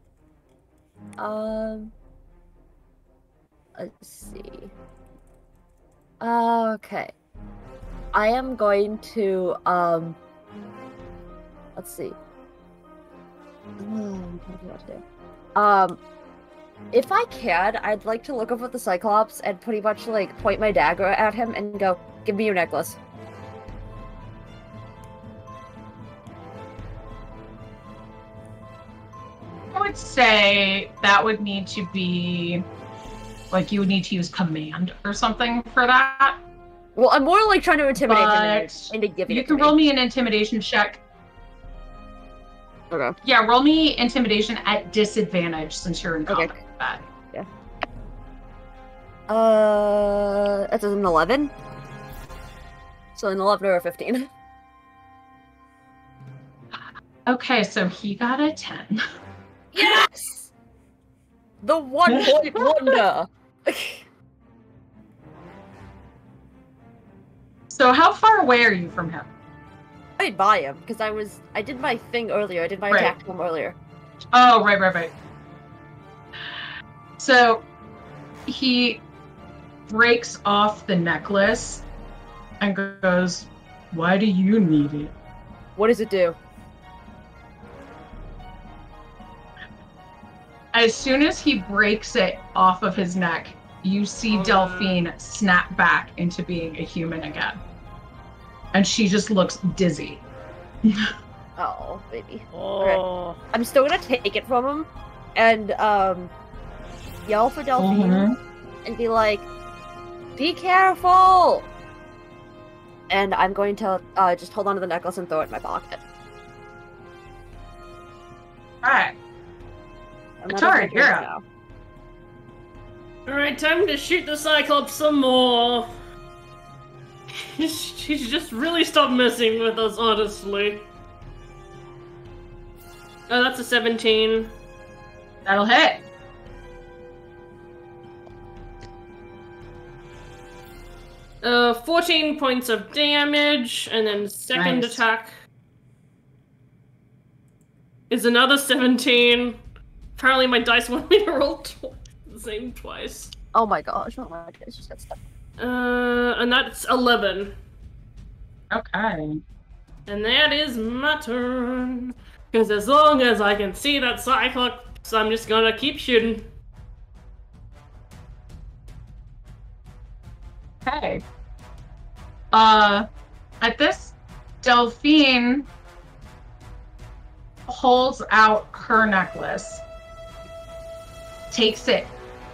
Speaker 3: Let's see. Okay. I am going to, let's see. If I can, I'd like to look up at the Cyclops and pretty much, like, point my dagger at him and go, give me your necklace.
Speaker 2: I would say that would need to be, like, you would need to use command or something for that.
Speaker 3: Well, I'm more like trying to intimidate him into giving
Speaker 2: you
Speaker 3: it
Speaker 2: can
Speaker 3: to
Speaker 2: roll
Speaker 3: me.
Speaker 2: me an intimidation check.
Speaker 3: Okay.
Speaker 2: Yeah, roll me intimidation at disadvantage since you're in combat.
Speaker 3: Yeah. That's an 11. So an 11 or a 15.
Speaker 2: Okay, so he got a 10.
Speaker 3: Yes! The 1 point wonder!
Speaker 2: So how far away are you from him?
Speaker 3: Right by him, because I did my thing earlier. I did my attack to him earlier.
Speaker 2: Oh, right. So he breaks off the necklace and goes, why do you need it?
Speaker 3: What does it do?
Speaker 2: As soon as he breaks it off of his neck, you see Delphine snap back into being a human again. And she just looks dizzy.
Speaker 3: Oh, baby.
Speaker 1: Oh.
Speaker 3: Okay. I'm still gonna take it from him and yell for Delphine and be like, be careful! And I'm going to just hold on to the necklace and throw it in my pocket.
Speaker 2: Alright. Sorry, you're up.
Speaker 4: Alright, time to shoot the Cyclops some more. She's just really stopped messing with us, honestly. Oh, that's a 17.
Speaker 2: That'll hit.
Speaker 4: Uh, 14 points of damage, and then second attack is another 17. Apparently my dice want me to roll the same twice.
Speaker 3: Oh my gosh, oh my gosh, just got stuck.
Speaker 4: And that's 11.
Speaker 2: Okay.
Speaker 4: And that is my turn. Because as long as I can see that Cyclops, I'm just gonna keep shooting.
Speaker 2: Okay. At this, Delphine holds out her necklace, takes it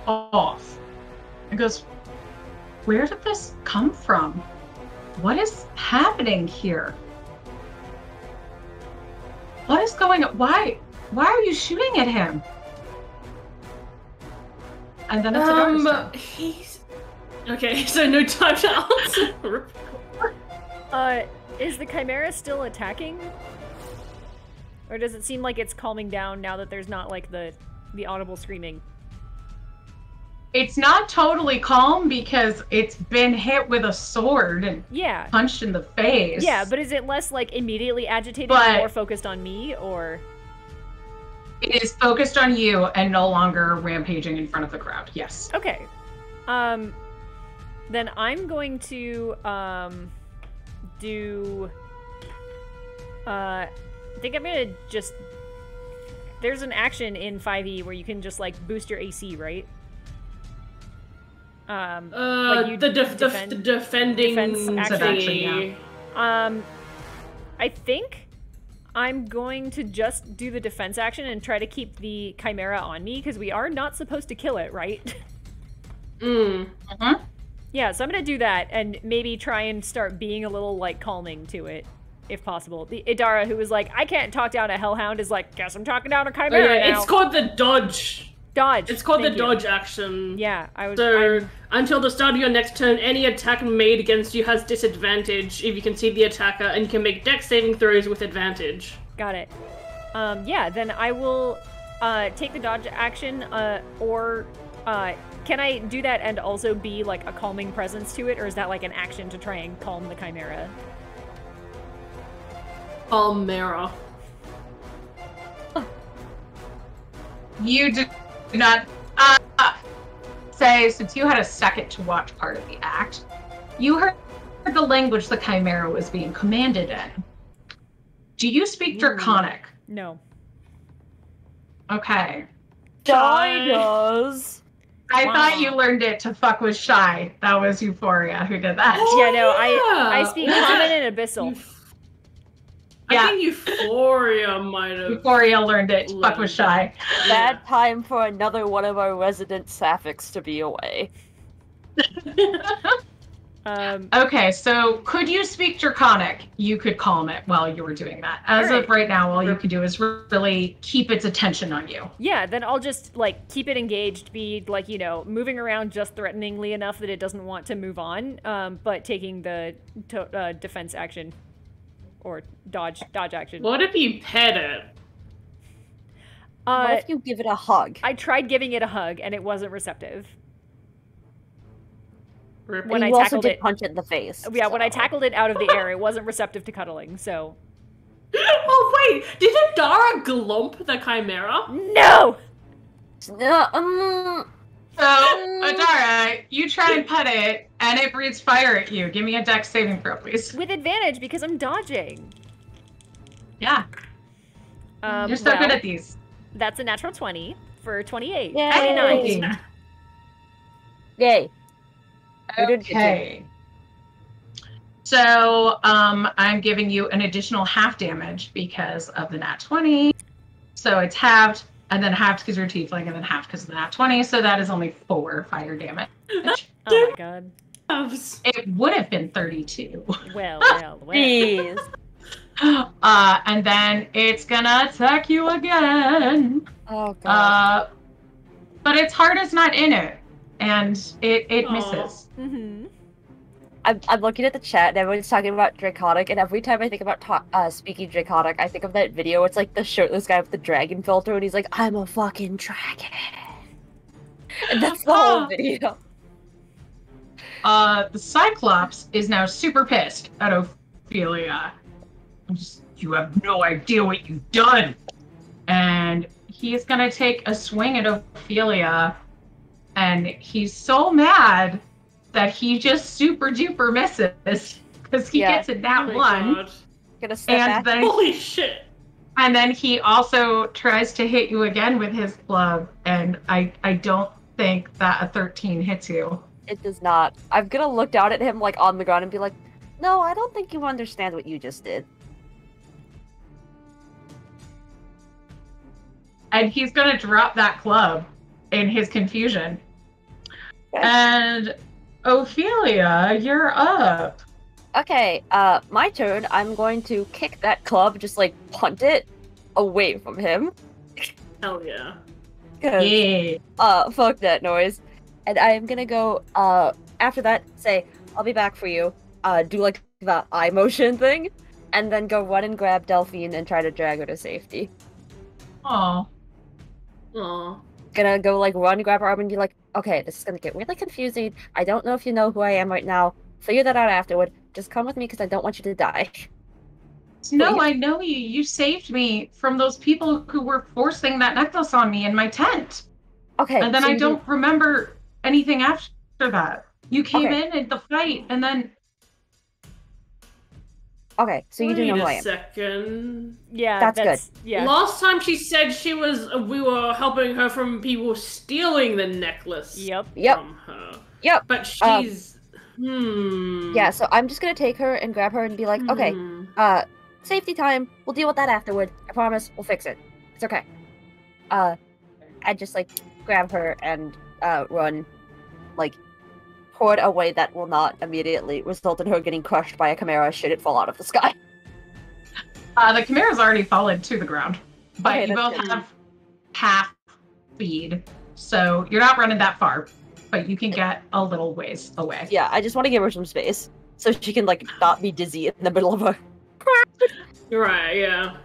Speaker 2: off, and goes, where did this come from? What is happening here? What is going on? Why are you shooting at him? And then it's Adara's turn.
Speaker 4: He's... Okay, so no time to answer.
Speaker 1: Is the Chimera still attacking? Or does it seem like it's calming down now that there's not, like, the audible screaming?
Speaker 2: It's not totally calm because it's been hit with a sword and punched in the face.
Speaker 1: Yeah, but is it less, like, immediately agitated and more focused on me, or...?
Speaker 2: It is focused on you and no longer rampaging in front of the crowd, yes.
Speaker 1: Okay. Then I'm going to, I think I'm gonna just there's an action in 5e where you can just like boost your AC, right? Like you
Speaker 4: the defending
Speaker 1: defense
Speaker 2: action, yeah.
Speaker 1: I think I'm going to just do the defense action and try to keep the chimera on me because we are not supposed to kill it, right? Yeah, so I'm gonna do that and maybe try and start being a little like calming to it, if possible. The Idara, who was like, I can't talk down a hellhound, is like, guess I'm talking down a chimera now.
Speaker 4: It's called the dodge.
Speaker 1: Dodge.
Speaker 4: It's called the dodge action.
Speaker 1: Yeah,
Speaker 4: So, until the start of your next turn, any attack made against you has disadvantage if you can see the attacker, and you can make dex saving throws with advantage.
Speaker 1: Got it. Yeah, then I will take the dodge action, or can I do that and also be like a calming presence to it, or is that like an action to try and calm the chimera?
Speaker 4: Chimera.
Speaker 2: You do not say, since you had a second to watch part of the act, you heard the language the chimera was being commanded in. Do you speak Draconic?
Speaker 1: No.
Speaker 2: Okay.
Speaker 3: Shy does.
Speaker 2: I thought you learned it to fuck with Shy. That was Euphoria who did that.
Speaker 1: Yeah, no, I speak Common and Abyssal.
Speaker 4: I think Euphoria might have.
Speaker 2: Euphoria learned it to fuck with Shy.
Speaker 3: Bad time for another one of our resident Sapphics to be away.
Speaker 2: Okay, so could you speak Draconic? You could calm it while you were doing that. As of right now, all you can do is really keep its attention on you.
Speaker 1: Yeah, then I'll just, like, keep it engaged, be, like, you know, moving around just threateningly enough that it doesn't want to move on, but taking the defense action. Or dodge action.
Speaker 4: What if you pet it?
Speaker 3: What if you give it a hug?
Speaker 1: I tried giving it a hug, and it wasn't receptive.
Speaker 3: When I tackled it, punch it in the face.
Speaker 1: Yeah,
Speaker 3: so.
Speaker 1: When I tackled it out of the air, it wasn't receptive to cuddling, so...
Speaker 4: Oh, wait! Did Adara glump the chimera?
Speaker 1: No!
Speaker 2: So, Adara, you try and pet it, and it breathes fire at you. Give me a dex saving throw, please.
Speaker 1: With advantage, because I'm dodging.
Speaker 2: Yeah. You're so good at these.
Speaker 1: That's a natural 20 for 28.
Speaker 3: Yay.
Speaker 1: 29.
Speaker 3: Yay.
Speaker 2: Okay. So, I'm giving you an additional half damage because of the nat 20. So it's halved, and then halved because you're tiefling, and then halved because of the nat 20. So that is only 4 fire damage.
Speaker 1: Oh my god.
Speaker 2: It would have been 32.
Speaker 1: Well.
Speaker 3: Jeez.
Speaker 2: And then it's gonna attack you again.
Speaker 3: Oh god.
Speaker 2: But its heart is not in it, and it misses.
Speaker 1: Mm-hmm.
Speaker 3: I'm looking at the chat and everyone's talking about Draconic, and every time I think about speaking Draconic, I think of that video. It's like the shirtless guy with the dragon filter, and he's like, "I'm a fucking dragon," and that's the whole video.
Speaker 2: The Cyclops is now super pissed at Ophelia. You have no idea what you've done, and he's gonna take a swing at Ophelia, and he's so mad that he just super duper misses because he gets it that one.
Speaker 3: Gonna step back.
Speaker 2: Then,
Speaker 4: holy shit!
Speaker 2: And then he also tries to hit you again with his club, and I don't think that a 13 hits you.
Speaker 3: It does not. I'm gonna look down at him like on the ground and be like, "No, I don't think you understand what you just did."
Speaker 2: And he's gonna drop that club in his confusion. Okay. And Ophelia, you're up.
Speaker 3: Okay, my turn. I'm going to kick that club, just like punt it away from him.
Speaker 4: Hell yeah.
Speaker 2: Yeah.
Speaker 3: Fuck that noise. And I'm gonna go, after that, say, I'll be back for you, do like the eye motion thing, and then go run and grab Delphine and try to drag her to safety.
Speaker 2: Aww.
Speaker 3: Gonna go like run, grab her arm, and be like, okay, this is gonna get really confusing. I don't know if you know who I am right now. Figure that out afterward. Just come with me because I don't want you to die.
Speaker 2: No, I know you. You saved me from those people who were forcing that necklace on me in my tent.
Speaker 3: Okay.
Speaker 2: And then
Speaker 3: so
Speaker 2: I don't remember anything after that. You came in at the fight, and then...
Speaker 3: Okay, so you do know
Speaker 4: Wait
Speaker 3: who I
Speaker 4: a
Speaker 3: am.
Speaker 4: second.
Speaker 1: Yeah,
Speaker 3: That's good.
Speaker 1: Yeah.
Speaker 4: Last time she said we were helping her from people stealing the necklace
Speaker 1: Yep.
Speaker 4: from her.
Speaker 3: Yep.
Speaker 4: But she's...
Speaker 3: Yeah, so I'm just gonna take her and grab her and be like, okay, safety time. We'll deal with that afterward. I promise. We'll fix it. It's okay. I just, like, grab her and, run, like, toward a way that will not immediately result in her getting crushed by a chimera should it fall out of the sky.
Speaker 2: The chimera's already fallen to the ground, but
Speaker 3: Okay,
Speaker 2: you both
Speaker 3: good.
Speaker 2: have half speed, so you're not running that far, but you can get a little ways away.
Speaker 3: Yeah, I just want to give her some space so she can, like, not be dizzy in the middle of a...
Speaker 4: Right, yeah.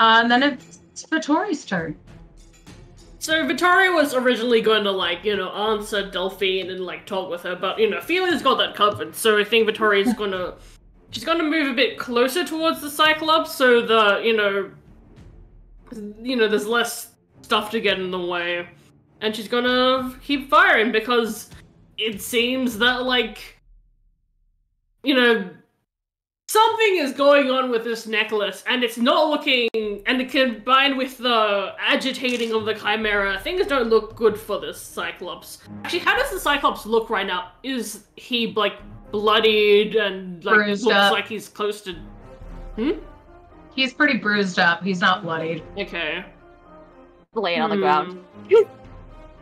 Speaker 2: And then it's Vittori's turn.
Speaker 4: So Victoria was originally going to, like, you know, answer Delphine and, like, talk with her, but, you know, Felia's got that covered, so I think Victoria's gonna... She's gonna move a bit closer towards the Cyclops, so the, you know, there's less stuff to get in the way. And she's gonna keep firing, because it seems that, like, you know, something is going on with this necklace, and it's not looking, and combined with the agitating of the Chimera, things don't look good for this Cyclops. Actually, how does the Cyclops look right now? Is he, like, bloodied and, like,
Speaker 2: Bruised
Speaker 4: looks
Speaker 2: up.
Speaker 4: like he's close to...
Speaker 2: He's pretty bruised up. He's not bloodied.
Speaker 4: Okay.
Speaker 3: laying on the ground.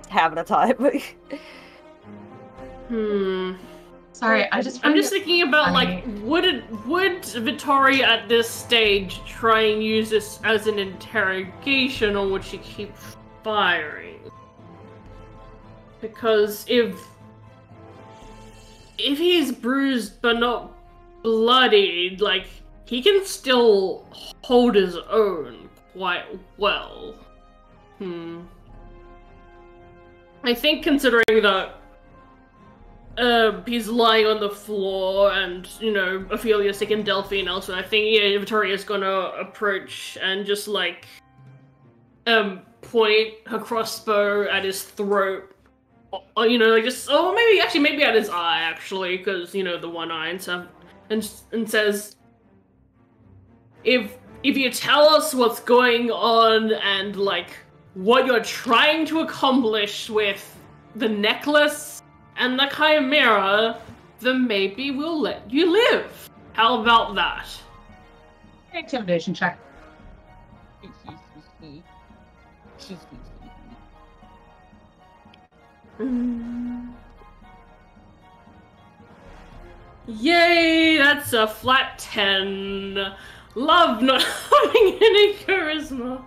Speaker 3: Having a time.
Speaker 2: Sorry, I'm just
Speaker 4: thinking about,
Speaker 2: funny.
Speaker 4: like, would Vittoria at this stage try and use this as an interrogation, or would she keep firing? Because if he's bruised but not bloodied, like, he can still hold his own quite well. I think considering that he's lying on the floor, and, you know, Ophelia's taking Delphine also, I think, yeah, Victoria's gonna approach and just, like, point her crossbow at his throat. Or, you know, like, just, oh, maybe at his eye, actually, because, you know, the one eye, and stuff, and says, if you tell us what's going on, and, like, what you're trying to accomplish with the necklace and the Chimera, then maybe we'll let you live. How about that?
Speaker 2: Intimidation check.
Speaker 4: Yay, that's a flat 10. Love not having any charisma.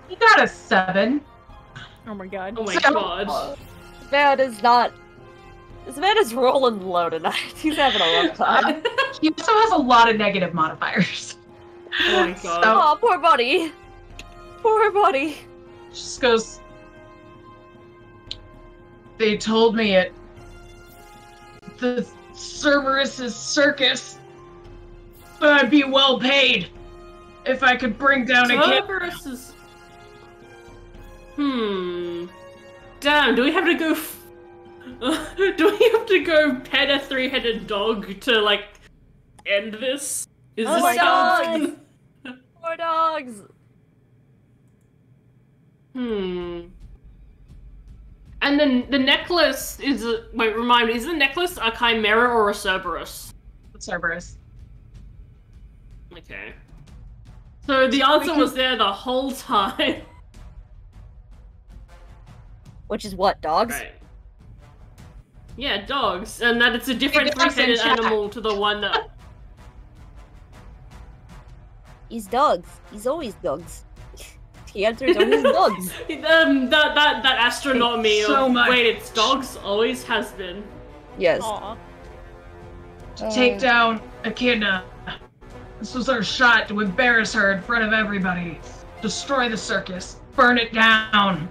Speaker 2: You got a 7.
Speaker 1: Oh my god.
Speaker 4: Oh my god.
Speaker 3: This man is rolling low tonight. He's having a rough time.
Speaker 2: He also has a lot of negative modifiers.
Speaker 4: Oh my god.
Speaker 3: Oh, poor buddy. Poor buddy.
Speaker 2: Just goes, they told me at the Cerberus' circus that I'd be well paid if I could bring down a kid.
Speaker 4: Cerberus is... Damn, do we have to go... do we have to go pet a 3-headed dog to, like, end this? Is
Speaker 3: Oh
Speaker 4: this
Speaker 3: my
Speaker 4: how-
Speaker 3: God. Poor dogs.
Speaker 4: And then the necklace is wait, remind me, is the necklace a Chimera or a Cerberus?
Speaker 2: Cerberus.
Speaker 4: Okay. So the answer was there the whole time.
Speaker 3: Which is what, dogs?
Speaker 4: Right. Yeah, dogs. And that it's a different
Speaker 2: Hey, dogs in
Speaker 4: 3-headed
Speaker 2: chat.
Speaker 4: animal to the one that...
Speaker 3: He's dogs. He's always dogs. The answer is always dogs.
Speaker 4: that astronaut meme.
Speaker 2: So much.
Speaker 4: Wait, it's dogs? Always has been.
Speaker 3: Yes.
Speaker 1: Aw.
Speaker 2: To take down Echidna. This was our shot to embarrass her in front of everybody. Destroy the circus. Burn it down.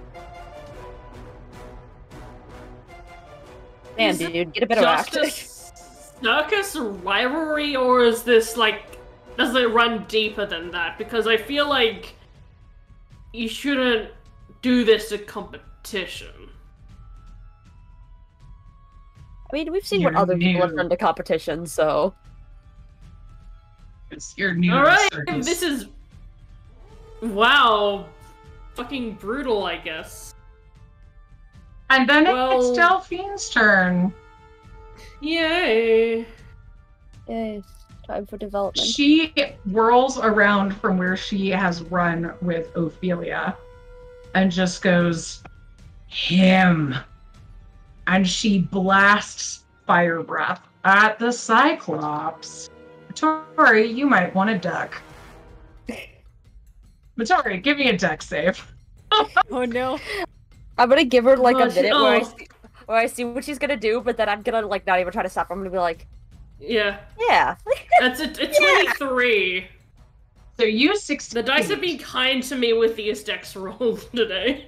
Speaker 3: Man,
Speaker 4: Is it
Speaker 3: dude, get a better
Speaker 4: Just a
Speaker 3: act.
Speaker 4: circus rivalry, or is this, like, does it run deeper than that? Because I feel like you shouldn't do this to competition.
Speaker 3: I mean, we've seen
Speaker 2: You're
Speaker 3: what other people have
Speaker 2: new.
Speaker 3: done to competition, so...
Speaker 2: Because you're new
Speaker 4: All
Speaker 2: to the
Speaker 4: right,
Speaker 2: circus.
Speaker 4: this is wow, fucking brutal, I guess.
Speaker 2: And then
Speaker 4: Well-
Speaker 2: it's Delphine's turn.
Speaker 4: Yay!
Speaker 3: Yay. Time for development.
Speaker 2: She whirls around from where she has run with Ophelia and just goes, him. And she blasts fire breath at the Cyclops. Tori, you might want to duck. Tori, give me a duck save.
Speaker 1: Oh no.
Speaker 3: I'm gonna give her like a
Speaker 4: Oh,
Speaker 3: minute
Speaker 4: oh.
Speaker 3: where I see what she's gonna do, but then I'm gonna like not even try to stop her. I'm gonna be like,
Speaker 4: Yeah,
Speaker 3: yeah.
Speaker 4: that's a 23.
Speaker 2: So you 16.
Speaker 4: The dice have been kind to me with these dex rolls today.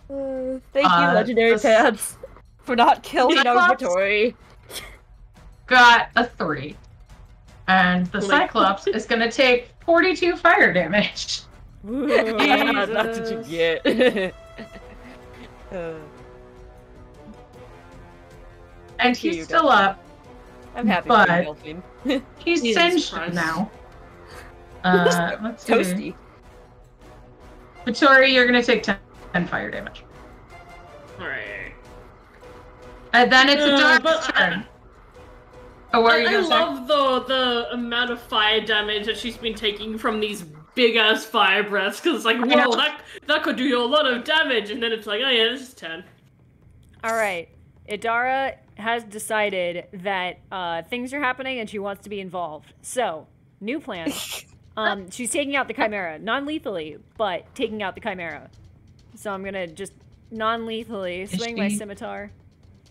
Speaker 3: Thank you, Legendary
Speaker 2: the-
Speaker 3: Pants, for not killing
Speaker 2: Cyclops-
Speaker 3: Tori.
Speaker 2: Got a 3. And the
Speaker 4: Like-
Speaker 2: Cyclops is going to take 42 fire damage.
Speaker 3: That's what you get.
Speaker 2: And
Speaker 3: Thank you,
Speaker 2: he's still up.
Speaker 3: I'm happy
Speaker 2: But-
Speaker 3: for you, Delphine.
Speaker 2: He's
Speaker 4: Jesus
Speaker 2: singed
Speaker 4: Christ.
Speaker 2: now. Let's see.
Speaker 3: Toasty.
Speaker 2: Tori, you're going to take 10 fire damage.
Speaker 4: Alright.
Speaker 2: And then it's
Speaker 4: but
Speaker 2: Adara's turn. Oh, what are you
Speaker 4: I
Speaker 2: going to say?
Speaker 4: love the amount of fire damage that she's been taking from these big ass fire breaths, because it's like,
Speaker 2: know.
Speaker 4: whoa, that could do you a lot of damage, and then it's like, oh yeah, this is 10.
Speaker 1: All right. Idara has decided that things are happening and she wants to be involved. So, new plan. She's taking out the Chimera. Non-lethally, but taking out the Chimera. So I'm going to just non-lethally swing my
Speaker 2: she-
Speaker 1: scimitar.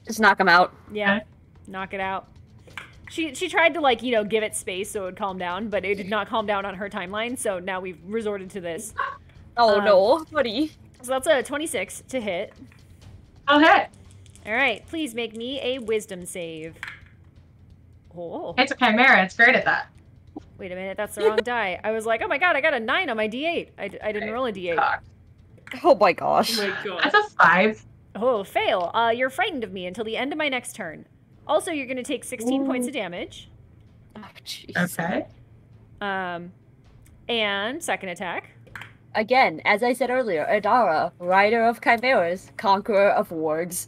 Speaker 3: Just knock him out.
Speaker 1: Yeah.
Speaker 2: Okay.
Speaker 1: Knock it out. She tried to, like, you know, give it space so it would calm down, but it did not calm down on her timeline, so now we've resorted to this.
Speaker 3: Oh no, buddy.
Speaker 1: So that's a 26 to hit.
Speaker 2: I'll hit.
Speaker 1: All right, please make me a wisdom save. Oh,
Speaker 2: It's a Chimera. It's great at that.
Speaker 1: wait a minute, that's the wrong die. I was like, oh my god, I got a 9 on my D8. I didn't roll a D8.
Speaker 2: Cock.
Speaker 3: Oh my gosh.
Speaker 4: Oh my god.
Speaker 2: That's a 5.
Speaker 1: Oh, fail. You're frightened of me until the end of my next turn. Also, you're going to take 16 points of damage.
Speaker 3: Oh, jeez.
Speaker 2: Okay.
Speaker 1: And second attack.
Speaker 3: Again, as I said earlier, Adara, rider of chimeras, conqueror of wargs.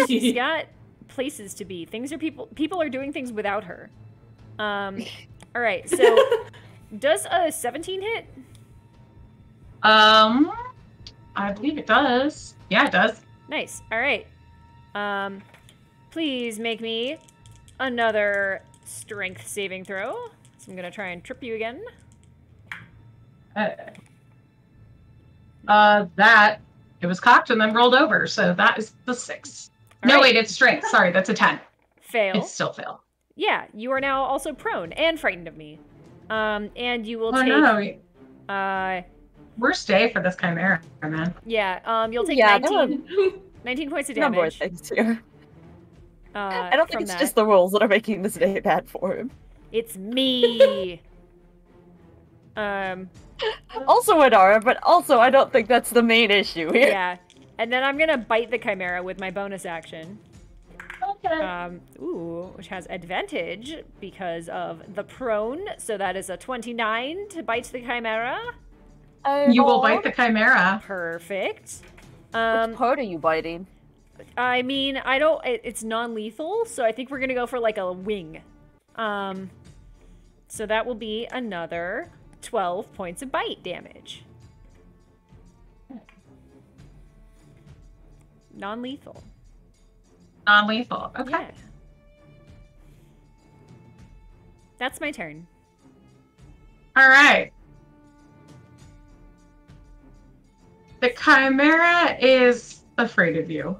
Speaker 1: She's got places to be. Things are people are doing things without her. All right, so does a 17 hit?
Speaker 2: I believe it does. Yeah, it does.
Speaker 1: Nice. All right. Please make me another strength saving throw. So I'm gonna try and trip you again.
Speaker 2: That it was cocked and then rolled over, so that is the 6.
Speaker 1: All
Speaker 2: No,
Speaker 1: right.
Speaker 2: wait, it's strength. Sorry, that's a 10.
Speaker 1: Fail.
Speaker 2: It's still fail.
Speaker 1: Yeah, you are now also prone and frightened of me. And you will
Speaker 2: Oh
Speaker 1: take.
Speaker 2: no, worst day for this Chimera, man.
Speaker 1: Yeah. You'll take
Speaker 3: Yeah,
Speaker 1: 19 points of
Speaker 3: Number of
Speaker 1: damage.
Speaker 3: things here. I don't think
Speaker 1: from
Speaker 3: it's
Speaker 1: that.
Speaker 3: just the rules that are making this day bad for him.
Speaker 1: It's me.
Speaker 3: Also Adara, but also I don't think that's the main issue here.
Speaker 1: Yeah. And then I'm gonna bite the Chimera with my bonus action.
Speaker 2: Okay.
Speaker 1: Which has advantage because of the prone. So that is a 29 to bite the Chimera.
Speaker 2: You will bite the Chimera.
Speaker 1: Perfect.
Speaker 3: Which part are you biting?
Speaker 1: I mean, I don't. It's non-lethal, so I think we're gonna go for like a wing. So that will be another 12 points of bite damage. Non-lethal.
Speaker 2: Non-lethal. Okay.
Speaker 1: Yeah. That's my turn.
Speaker 2: All right. The Chimera is afraid of you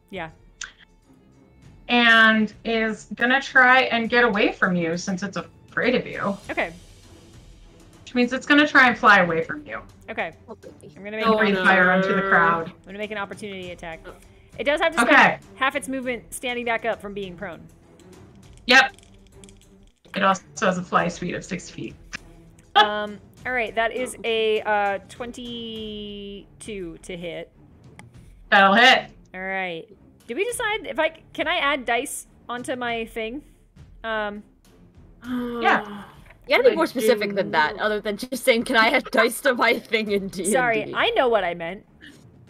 Speaker 1: Yeah.
Speaker 2: and is gonna try and get away from you since it's afraid of you,
Speaker 1: Okay.
Speaker 2: which means it's gonna try and fly away from you.
Speaker 1: Okay. I'm gonna make
Speaker 4: Oh,
Speaker 2: Breathe
Speaker 4: no.
Speaker 2: fire onto the crowd.
Speaker 1: I'm gonna make an opportunity attack. It does have to spend
Speaker 2: Okay.
Speaker 1: half its movement standing back up from being prone.
Speaker 2: Yep. It also has a fly speed of 6 feet.
Speaker 1: All right, that is a 22 to hit.
Speaker 2: That'll hit.
Speaker 1: All right. Did we decide if can I add dice onto my thing?
Speaker 2: Yeah.
Speaker 3: You gotta be more specific than that, other than just saying, can I add dice to my thing in D&D?
Speaker 1: Sorry, I know what I meant.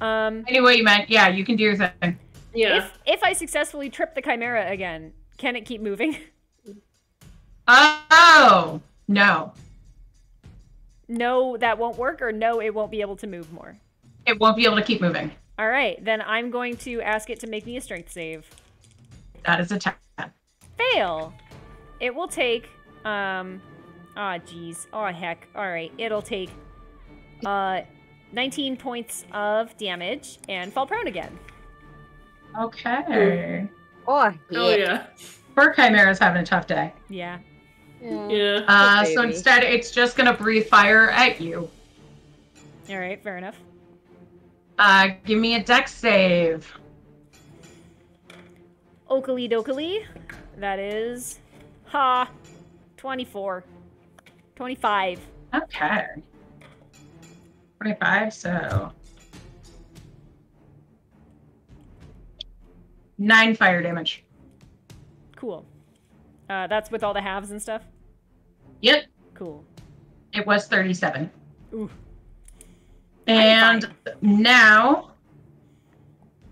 Speaker 2: Anyway, you meant, yeah, you can do your thing.
Speaker 4: Yeah.
Speaker 1: If I successfully trip the chimera again, can it keep moving?
Speaker 2: Oh, no.
Speaker 1: No, that won't work, or no, it won't be able to move more?
Speaker 2: It won't be able to keep moving.
Speaker 1: All right, then I'm going to ask it to make me a strength save.
Speaker 2: That is a 10.
Speaker 1: Fail. It will take, jeez. Oh, heck. All right, it'll take, 19 points of damage and fall prone again.
Speaker 2: Okay.
Speaker 3: Oh,
Speaker 4: yeah.
Speaker 2: Poor Chimera's having a tough day.
Speaker 1: Yeah.
Speaker 4: Yeah.
Speaker 2: So instead, it's just gonna breathe fire at you.
Speaker 1: All right, fair enough.
Speaker 2: Give me a dex save.
Speaker 1: Oakley dokley. That is, 24. 25.
Speaker 2: Okay. 25, so 9 fire damage.
Speaker 1: Cool. That's with all the halves and stuff?
Speaker 2: Yep.
Speaker 1: Cool.
Speaker 2: It was 37.
Speaker 1: Ooh.
Speaker 2: And now,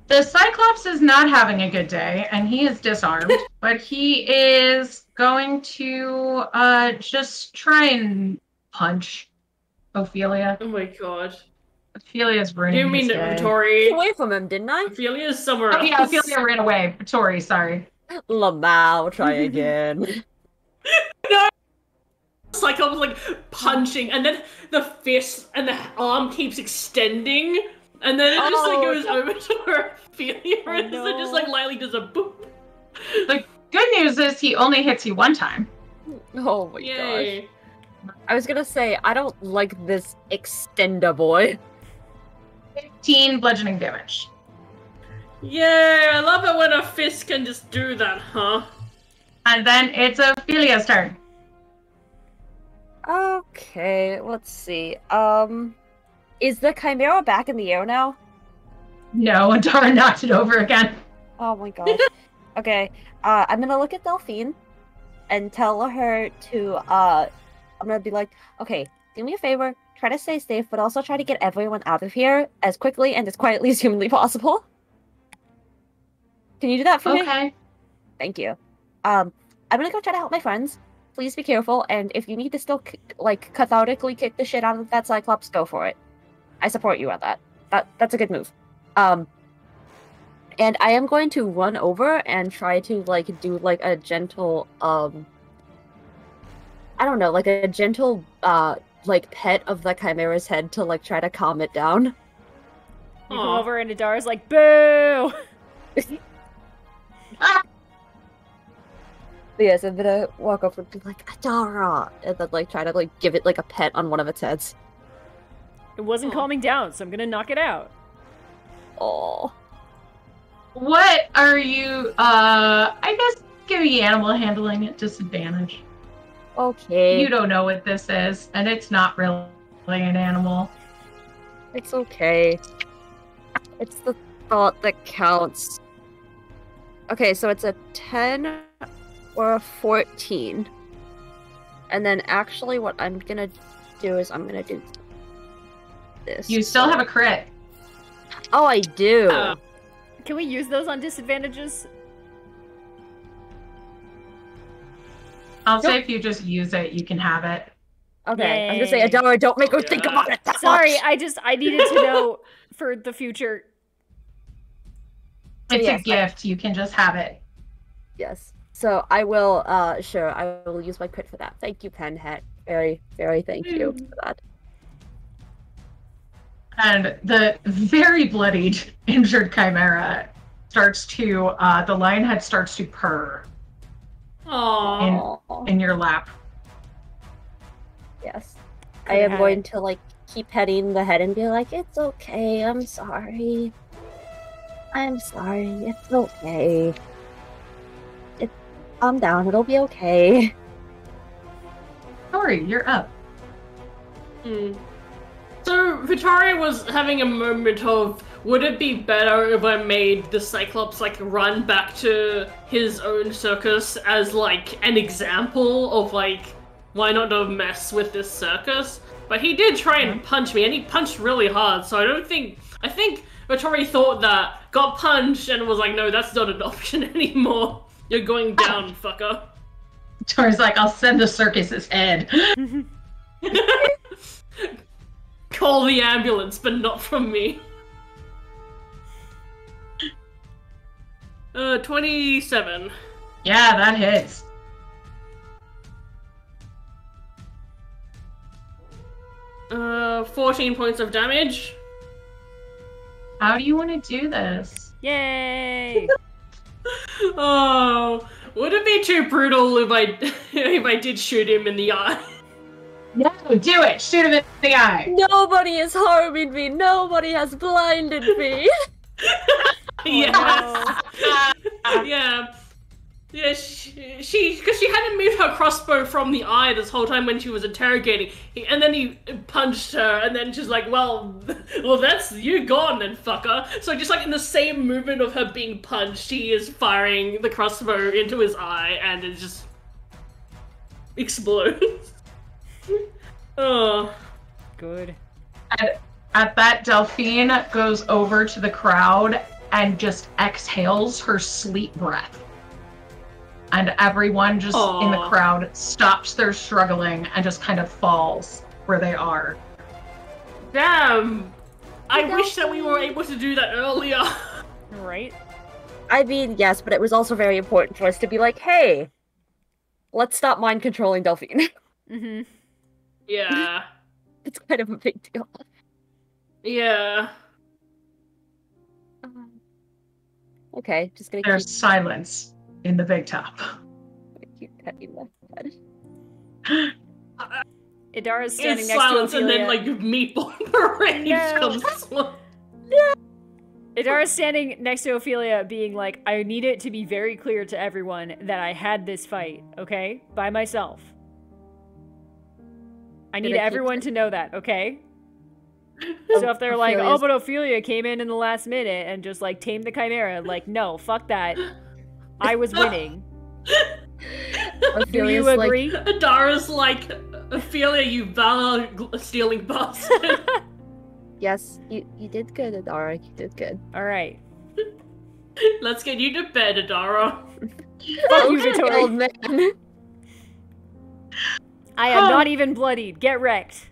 Speaker 2: the Cyclops is not having a good day, and he is disarmed, but he is going to just try and punch Ophelia.
Speaker 4: Oh my god.
Speaker 2: Ophelia's running.
Speaker 4: You mean
Speaker 2: his
Speaker 4: Tori?
Speaker 3: away from him, didn't I?
Speaker 4: Ophelia's somewhere
Speaker 2: Oh,
Speaker 4: else.
Speaker 2: yeah, Ophelia ran away. Tori, sorry.
Speaker 3: Lamau, try again.
Speaker 4: No! Cyclops like punching, and then the fist and the arm keeps extending, and then it just like goes over to her Ophelia, and
Speaker 1: no.
Speaker 4: it just like lightly does a boop.
Speaker 2: The good news is he only hits you one time.
Speaker 3: Oh my
Speaker 4: Yay.
Speaker 3: gosh. I was gonna say, I don't like this extender boy.
Speaker 2: 15 bludgeoning damage.
Speaker 4: Yeah, I love it when a fist can just do that, huh?
Speaker 2: And then it's Ophelia's turn.
Speaker 3: Okay, let's see. Is the Chimera back in the air now?
Speaker 2: No, and Tara knocked it over again.
Speaker 3: Oh my gosh. Okay, I'm gonna look at Delphine and tell her to, I'm gonna be like, okay, do me a favor, try to stay safe, but also try to get everyone out of here as quickly and as quietly as humanly possible. Can you do that for me?
Speaker 2: Okay.
Speaker 3: Thank you. I'm gonna go try to help my friends. Please be careful, and if you need to still, like, cathartically kick the shit out of that Cyclops, go for it. I support you on that. That's a good move. And I am going to run over and try to, like, do, like, a gentle, I don't know, like, a gentle, like, pet of the Chimera's head to, like, try to calm it down.
Speaker 1: You come over and Adara's like, boo!
Speaker 3: But yes, I'm gonna walk over and be like, Adara! And then, like, try to, like, give it, like, a pet on one of its heads.
Speaker 1: It wasn't calming down, so I'm gonna knock it out.
Speaker 3: Oh.
Speaker 2: What are you, I guess give me animal handling at disadvantage.
Speaker 3: Okay.
Speaker 2: You don't know what this is, and it's not really an animal.
Speaker 3: It's okay. It's the thought that counts. Okay, so it's a 10 or a 14. And then actually what I'm gonna do is I'm gonna do this.
Speaker 2: You still have a crit.
Speaker 3: Oh, I do.
Speaker 1: Can we use those on disadvantages?
Speaker 2: I'll say if you just use it, you can have it.
Speaker 3: Okay, I'm gonna say, Adara, don't make her think about it that
Speaker 1: Sorry,
Speaker 3: much.
Speaker 1: I needed to know for the future.
Speaker 2: It's
Speaker 3: yes,
Speaker 2: a gift. You can just have it.
Speaker 3: Yes. So I will, sure, I will use my crit for that. Thank you, Penhead. Very, very thank you for that.
Speaker 2: And the very bloodied, injured Chimera starts to, the lion head starts to purr in your lap.
Speaker 3: Yes. I am going to, like, keep petting the head and be like, it's okay, I'm sorry. I'm sorry, it's okay. Calm down, it'll be okay.
Speaker 2: Tori, you're up.
Speaker 4: So Vitari was having a moment of would it be better if I made the Cyclops like run back to his own circus as like an example of like why not to mess with this circus? But he did try and punch me, and he punched really hard. So I think Vittori thought that, got punched, and was like, no, that's not an option anymore. You're going down, fucker.
Speaker 2: Tori's like, I'll send the circus his head.
Speaker 4: Call the ambulance, but not from me. 27.
Speaker 2: Yeah, that hits.
Speaker 4: Uh, 14 points of damage.
Speaker 2: How do you want to do this?
Speaker 1: Yay!
Speaker 4: Oh, would it be too brutal if I did shoot him in the eye?
Speaker 2: No, do it! Shoot him in the eye!
Speaker 3: Nobody is harming me. Nobody has blinded me.
Speaker 4: Yes. Yeah. Yeah, because she hadn't moved her crossbow from the eye this whole time when she was interrogating, and then he punched her, and then she's like, well, that's you gone then, fucker. So just like in the same movement of her being punched, he is firing the crossbow into his eye, and it just explodes. Oh,
Speaker 1: Good.
Speaker 2: At that, Delphine goes over to the crowd and just exhales her sleep breath. And everyone just in the crowd stops their struggling and just kind of falls where they are.
Speaker 4: damn! I wish that we were able to do that earlier.
Speaker 1: Right?
Speaker 3: I mean, yes, but it was also very important for us to be like, hey, let's stop mind controlling Delphine.
Speaker 1: Mm-hmm.
Speaker 4: Yeah.
Speaker 3: It's kind of a big deal.
Speaker 4: Yeah.
Speaker 3: Okay, just gonna
Speaker 2: There's silence in the big top.
Speaker 3: keep petting my head.
Speaker 1: Idara's standing
Speaker 4: It's
Speaker 1: next
Speaker 4: silence,
Speaker 1: to
Speaker 4: and
Speaker 1: Ophelia.
Speaker 4: then like meatball parade
Speaker 1: No.
Speaker 4: comes.
Speaker 1: Idara's standing next to Ophelia being like, I need it to be very clear to everyone that I had this fight, okay? By myself. I need everyone to know that, okay? So if they're like, oh, but Ophelia came in the last minute and just like tamed the Chimera, like, no, fuck that. I was winning. Do you agree?
Speaker 4: Adara's like, Ophelia, you valor-stealing bastard.
Speaker 3: Yes, you did good, Adara. You did good.
Speaker 1: All right.
Speaker 4: Let's get you to bed, Adara.
Speaker 1: Fuck you, Vittori.
Speaker 3: Old man.
Speaker 1: I am not even bloodied. Get wrecked.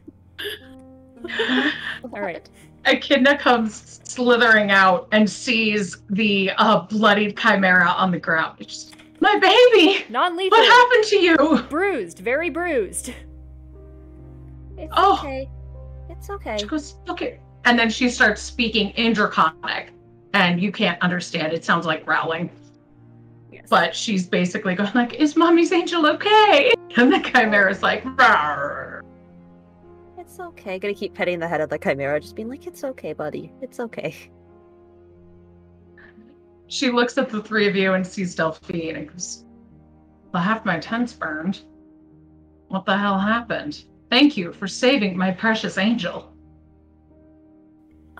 Speaker 1: All right.
Speaker 2: Echidna comes slithering out and sees the bloodied Chimera on the ground. It's just, my baby!
Speaker 1: Non-lethal.
Speaker 2: What happened to you?
Speaker 1: Bruised. Very bruised.
Speaker 3: It's
Speaker 2: Oh.
Speaker 3: okay. It's okay.
Speaker 2: She goes, look it. And then she starts speaking in Draconic, and you can't understand. It sounds like growling.
Speaker 1: Yes.
Speaker 2: But she's basically going like, is Mommy's angel okay? And the Chimera's like, rawr.
Speaker 3: It's okay. Gonna keep petting the head of the Chimera, just being like, it's okay, buddy. It's okay.
Speaker 2: She looks at the three of you and sees Delphine and goes, well, half my tent's burned. What the hell happened? Thank you for saving my precious angel.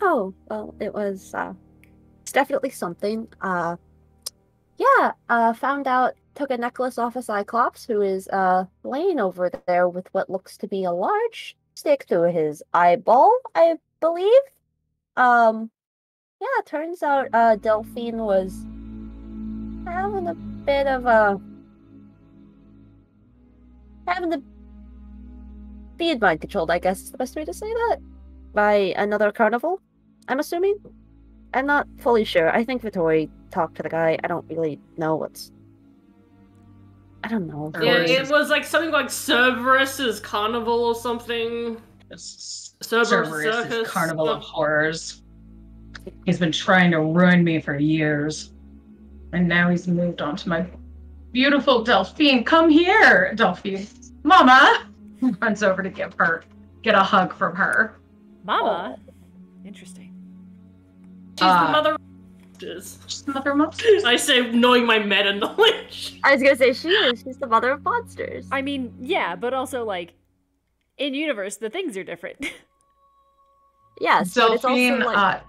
Speaker 3: Oh, well, it's definitely something. Found out, took a necklace off a Cyclops who is, laying over there with what looks to be a large stick through his eyeball, I believe. Turns out, Delphine was having a bit of having to be mind controlled, I guess is the best way to say that, by another carnival, I'm assuming. I'm not fully sure. I think Vittori talked to the guy. I don't really know I don't know.
Speaker 4: Yeah, it was like something like Cerberus's Carnival or something.
Speaker 2: Cerberus' Carnival of Horrors. He's been trying to ruin me for years. And now he's moved on to my beautiful Delphine. Come here, Delphine. Mama! Runs over to get a hug from her.
Speaker 1: Mama? Interesting.
Speaker 4: She's the mother of monsters.
Speaker 2: She's the mother of monsters.
Speaker 4: I say, knowing my meta knowledge.
Speaker 3: I was gonna say she is. She's the mother of monsters.
Speaker 1: I mean, yeah, but also, like, in universe, the things are different.
Speaker 3: Yes, but it's also
Speaker 2: Delphine,
Speaker 3: like...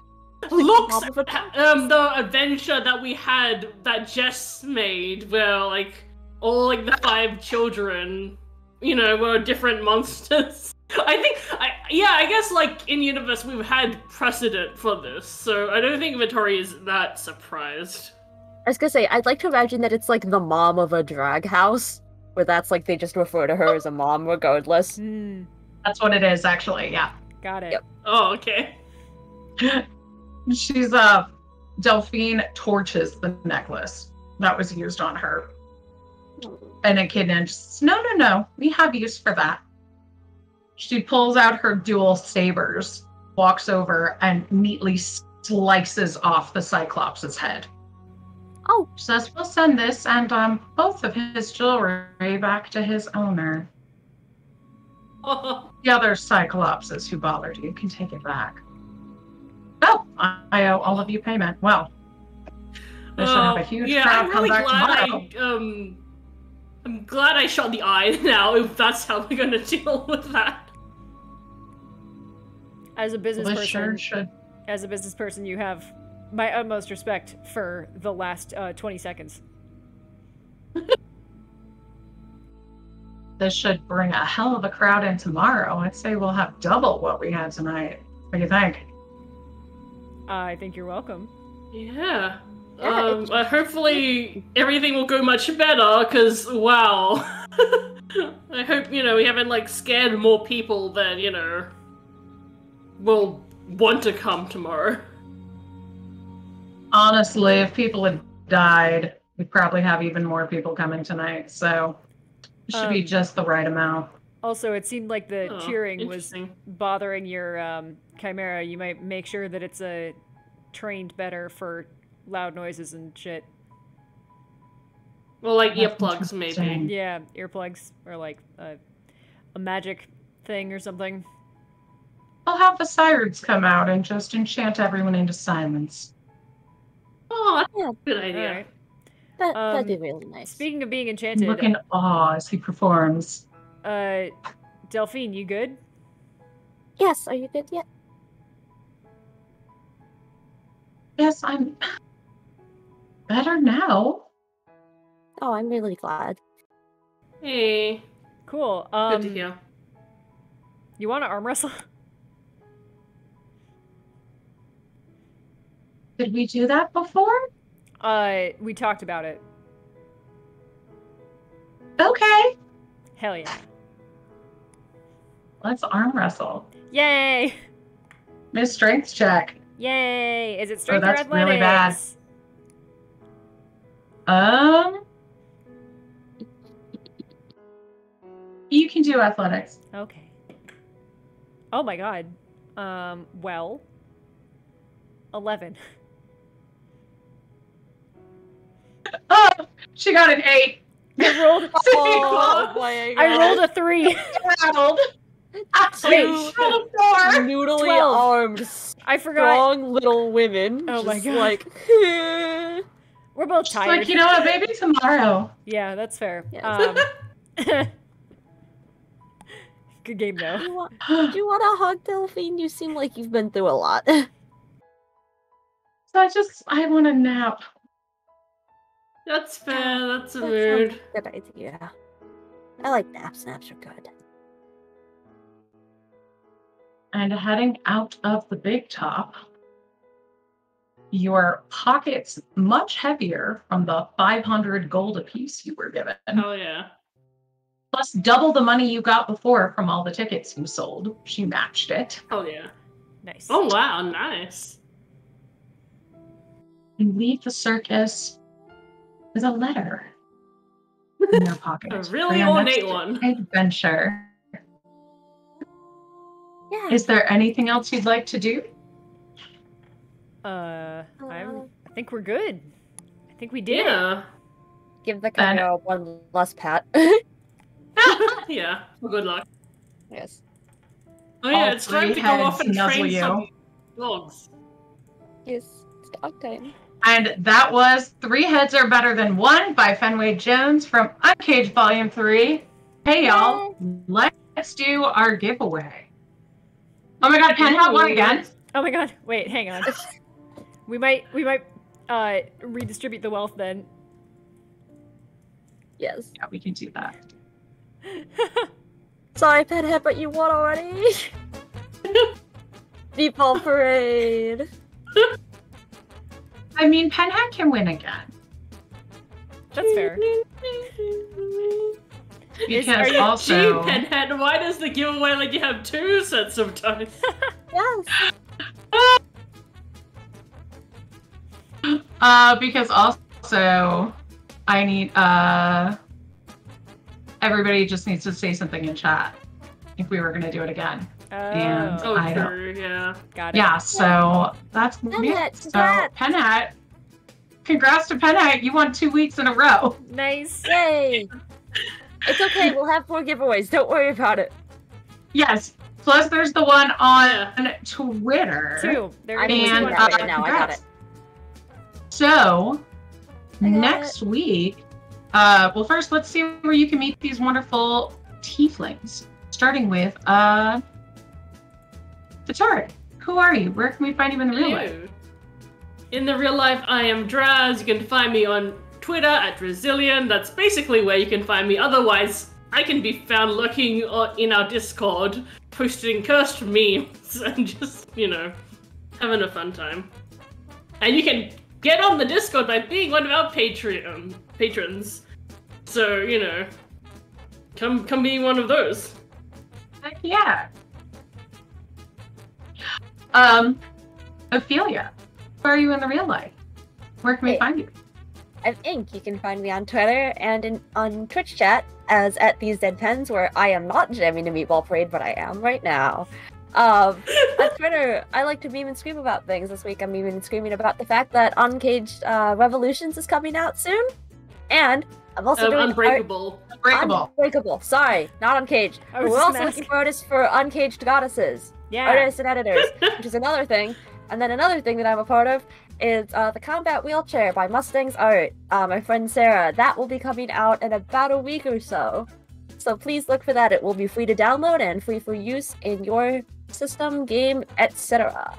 Speaker 4: looks at the adventure that we had that Jess made, where like all like the 5 children, you know, were different monsters. I guess like in universe we've had precedent for this, so I don't think Vittori is that surprised.
Speaker 3: I was gonna say, I'd like to imagine that it's like the mom of a drag house, where that's like they just refer to her as a mom regardless.
Speaker 2: That's what it is, actually. Yeah.
Speaker 1: Got it.
Speaker 3: Yep.
Speaker 4: Oh, okay.
Speaker 2: She's Delphine torches the necklace that was used on her. And Echidna just, no, we have use for that. She pulls out her dual sabers, walks over, and neatly slices off the Cyclops' head.
Speaker 3: Oh.
Speaker 2: She says, we'll send this and both of his jewelry back to his owner. The other Cyclopses who bothered you can take it back. Oh, I owe all of you payment. Well, I should have a huge crowd come back tomorrow.
Speaker 4: I'm glad I shot the eye now, if that's how we're gonna deal with that.
Speaker 1: As a business
Speaker 2: Well,
Speaker 1: person,
Speaker 2: sure should.
Speaker 1: as a business person, you have my utmost respect for the last 20 seconds.
Speaker 2: This should bring a hell of a crowd in tomorrow. I'd say we'll have double what we had tonight. What do you think?
Speaker 1: I think you're welcome.
Speaker 4: Yeah. Hopefully everything will go much better, because, wow. I hope, you know, we haven't, like, scared more people that, you know, will want to come tomorrow.
Speaker 2: Honestly, if people had died, we'd probably have even more people coming tonight, so it should be just the right amount.
Speaker 1: Also, it seemed like the cheering was bothering your chimera. You might make sure that it's trained better for loud noises and shit.
Speaker 4: Well, like earplugs, maybe.
Speaker 1: Yeah, earplugs, or like a magic thing or something.
Speaker 2: I'll have the sirens come out and just enchant everyone into silence.
Speaker 4: Oh, that's a good idea.
Speaker 1: All right.
Speaker 3: That'd be really nice.
Speaker 1: Speaking of being enchanted,
Speaker 2: Look in awe as he performs.
Speaker 1: Delphine, you good?
Speaker 3: Yes, are you good yet?
Speaker 2: Yes, I'm better now.
Speaker 3: Oh, I'm really glad.
Speaker 4: Hey.
Speaker 1: Cool.
Speaker 4: Good to hear.
Speaker 1: You want to arm wrestle?
Speaker 2: Did we do that before?
Speaker 1: We talked about it.
Speaker 2: Okay.
Speaker 1: Hell yeah.
Speaker 2: Let's arm wrestle.
Speaker 1: Yay!
Speaker 2: Miss strength check.
Speaker 1: Yay! Is it strength or
Speaker 2: that's
Speaker 1: athletics?
Speaker 2: really bad. You can do athletics.
Speaker 1: Okay. Oh my god. Well. 11.
Speaker 2: Oh, she got an 8.
Speaker 1: I rolled. I rolled a 3.
Speaker 2: Rattled.
Speaker 1: Wait.
Speaker 2: Rolled a 4.
Speaker 3: Noodly
Speaker 1: 12.
Speaker 3: armed,
Speaker 1: I forgot.
Speaker 3: strong little women.
Speaker 1: Oh my
Speaker 3: just
Speaker 1: god.
Speaker 3: Like,
Speaker 1: We're both
Speaker 2: She's
Speaker 1: tired.
Speaker 2: like, you know what, maybe tomorrow.
Speaker 1: Yeah, that's fair.
Speaker 3: Yes.
Speaker 1: Good game though.
Speaker 3: do you want a hug, Delphine? You seem like you've been through a lot.
Speaker 2: So I want a nap.
Speaker 4: That's fair, that's a
Speaker 3: That
Speaker 4: mood.
Speaker 3: sounds like a good idea. I like naps. Naps are good.
Speaker 2: And heading out of the big top, your pockets much heavier from the 500 gold apiece you were given.
Speaker 4: Oh yeah.
Speaker 2: Plus double the money you got before from all the tickets you sold. She matched it.
Speaker 4: Oh yeah.
Speaker 1: Nice.
Speaker 4: Oh wow, nice.
Speaker 2: You leave the circus with a letter in your pocket.
Speaker 4: A
Speaker 2: for
Speaker 4: really
Speaker 2: your
Speaker 4: ornate
Speaker 2: next
Speaker 4: one.
Speaker 2: Adventure.
Speaker 3: Yeah.
Speaker 2: Is there anything else you'd like to do?
Speaker 1: I think we're good. I think we did it.
Speaker 4: Yeah.
Speaker 3: Give the camera one last pat.
Speaker 4: Yeah. Well, good luck.
Speaker 3: Yes.
Speaker 4: Oh yeah,
Speaker 2: All
Speaker 4: it's time
Speaker 2: three
Speaker 4: to go off
Speaker 2: heads
Speaker 4: and
Speaker 2: nuzzle
Speaker 4: train
Speaker 2: you.
Speaker 4: some dogs.
Speaker 3: Yes. It's dog time.
Speaker 2: And that was 3 Heads Are Better Than One by Fenway Jones from Uncaged Volume 3. Hey y'all, let's do our giveaway. Oh my god, Pen have one again?
Speaker 1: Oh my god. Wait, hang on. We might redistribute the wealth then.
Speaker 3: Yes.
Speaker 2: Yeah, we can do that.
Speaker 3: Sorry, Pinhead, but you won already. Meatball Parade.
Speaker 2: I mean, Penhead can win again.
Speaker 1: That's fair.
Speaker 2: Because also...
Speaker 4: Gee, Pinhead, why does the giveaway let you have 2 sets of dice?
Speaker 3: Yes.
Speaker 2: Because also, I need, everybody just needs to say something in chat if we were going to do it again. And
Speaker 1: Oh,
Speaker 2: I don't.
Speaker 4: Sure, yeah.
Speaker 1: got it.
Speaker 2: Yeah, so that's
Speaker 3: Penhead,
Speaker 2: so
Speaker 3: congrats.
Speaker 2: Penhead. Congrats to Penhead, you won 2 weeks in a row.
Speaker 1: Nice.
Speaker 3: Yay. It's okay, we'll have 4 giveaways. Don't worry about it.
Speaker 2: Yes. Plus, there's the one on Twitter.
Speaker 1: 2. There
Speaker 3: I'm
Speaker 1: are
Speaker 3: using
Speaker 2: And,
Speaker 3: that right now. I got
Speaker 2: congrats.
Speaker 3: it.
Speaker 2: So,
Speaker 3: I got
Speaker 2: next week, well, first, let's see where you can meet these wonderful tieflings. Starting with, Vittori. Who are you? Where can we find you in the real life?
Speaker 4: Hello. In the real life, I am Draz. You can find me on Twitter at Resilient. That's basically where you can find me. Otherwise, I can be found lurking in our Discord, posting cursed memes and just, you know, having a fun time. And you can get on the Discord by being one of our patrons. So, you know, come be one of those.
Speaker 2: Heck yeah. Ophelia, where are you in the real life? Where can we
Speaker 3: Hey.
Speaker 2: find you?
Speaker 3: I'm Ink. You can find me on Twitter and on Twitch chat as at These Dead Pens, where I am not jamming a Meatball Parade, but I am right now. On Twitter, I like to meme and scream about things. This week I'm memeing and screaming about the fact that Uncaged Revolutions is coming out soon. And I'm also doing
Speaker 4: Unbreakable.
Speaker 2: Unbreakable.
Speaker 3: Unbreakable. Sorry, not Uncaged.
Speaker 1: I
Speaker 3: But
Speaker 1: was
Speaker 3: we're
Speaker 1: just
Speaker 3: also
Speaker 1: gonna
Speaker 3: looking
Speaker 1: ask.
Speaker 3: for artists for Uncaged Goddesses.
Speaker 1: Yeah.
Speaker 3: Artists and editors, which is another thing. And then another thing that I'm a part of is the Combat Wheelchair by Mustang's Art. My friend Sarah. That will be coming out in about a week or so. So please look for that. It will be free to download and free for use in your system, game, etc.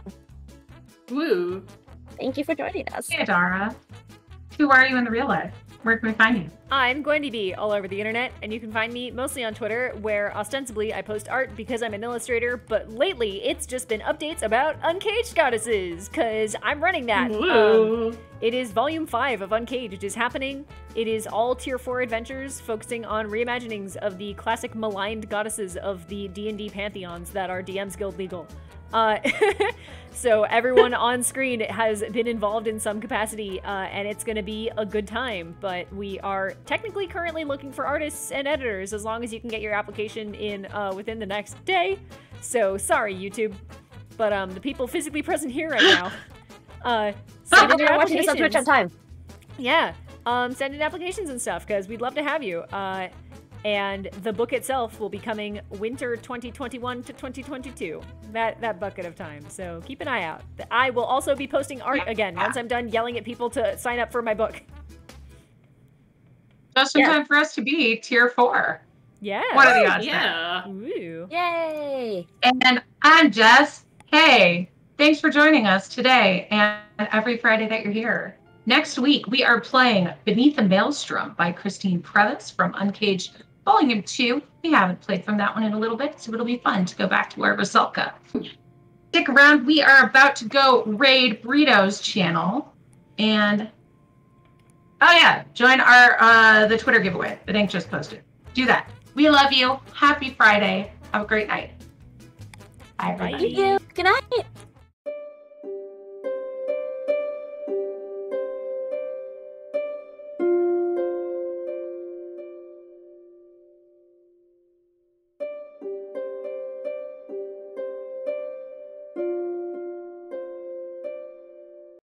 Speaker 4: Woo.
Speaker 3: Thank you for joining us.
Speaker 2: Hey, Adara. Who are you in the real life? Where can we find you?
Speaker 1: I'm going to be all over the internet, and you can find me mostly on Twitter, where ostensibly I post art because I'm an illustrator, but lately it's just been updates about Uncaged Goddesses, because I'm running that.
Speaker 4: Woo.
Speaker 1: It is Volume 5 of Uncaged is happening. It is all Tier 4 adventures, focusing on reimaginings of the classic maligned goddesses of the D&D pantheons that are DM's Guild legal. So everyone on screen has been involved in some capacity, and it's going to be a good time. But we are technically currently looking for artists and editors, as long as you can get your application in within the next day. So sorry, YouTube, but the people physically present here right now, send in your
Speaker 3: You're watching this on Twitch on
Speaker 1: applications.
Speaker 3: time.
Speaker 1: Yeah, send in applications and stuff, because we'd love to have you. And the book itself will be coming winter 2021 to 2022. That bucket of time. So keep an eye out. I will also be posting art again once I'm done yelling at people to sign up for my book.
Speaker 2: Just in time for us to be Tier 4.
Speaker 1: Yeah.
Speaker 2: What are the odds?
Speaker 4: Yeah.
Speaker 1: Ooh.
Speaker 3: Yay!
Speaker 2: And I'm Jess. Hey, thanks for joining us today and every Friday that you're here. Next week, we are playing Beneath the Maelstrom by Christine Previs from Uncaged Volume 2. We haven't played from that one in a little bit, so it'll be fun to go back to our Vasilka. Stick around. We are about to go raid Burrito's channel. And, oh yeah, join our the Twitter giveaway that Ink just posted. Do that. We love you. Happy Friday. Have a great night. Bye, everybody.
Speaker 3: Thank you. Good night.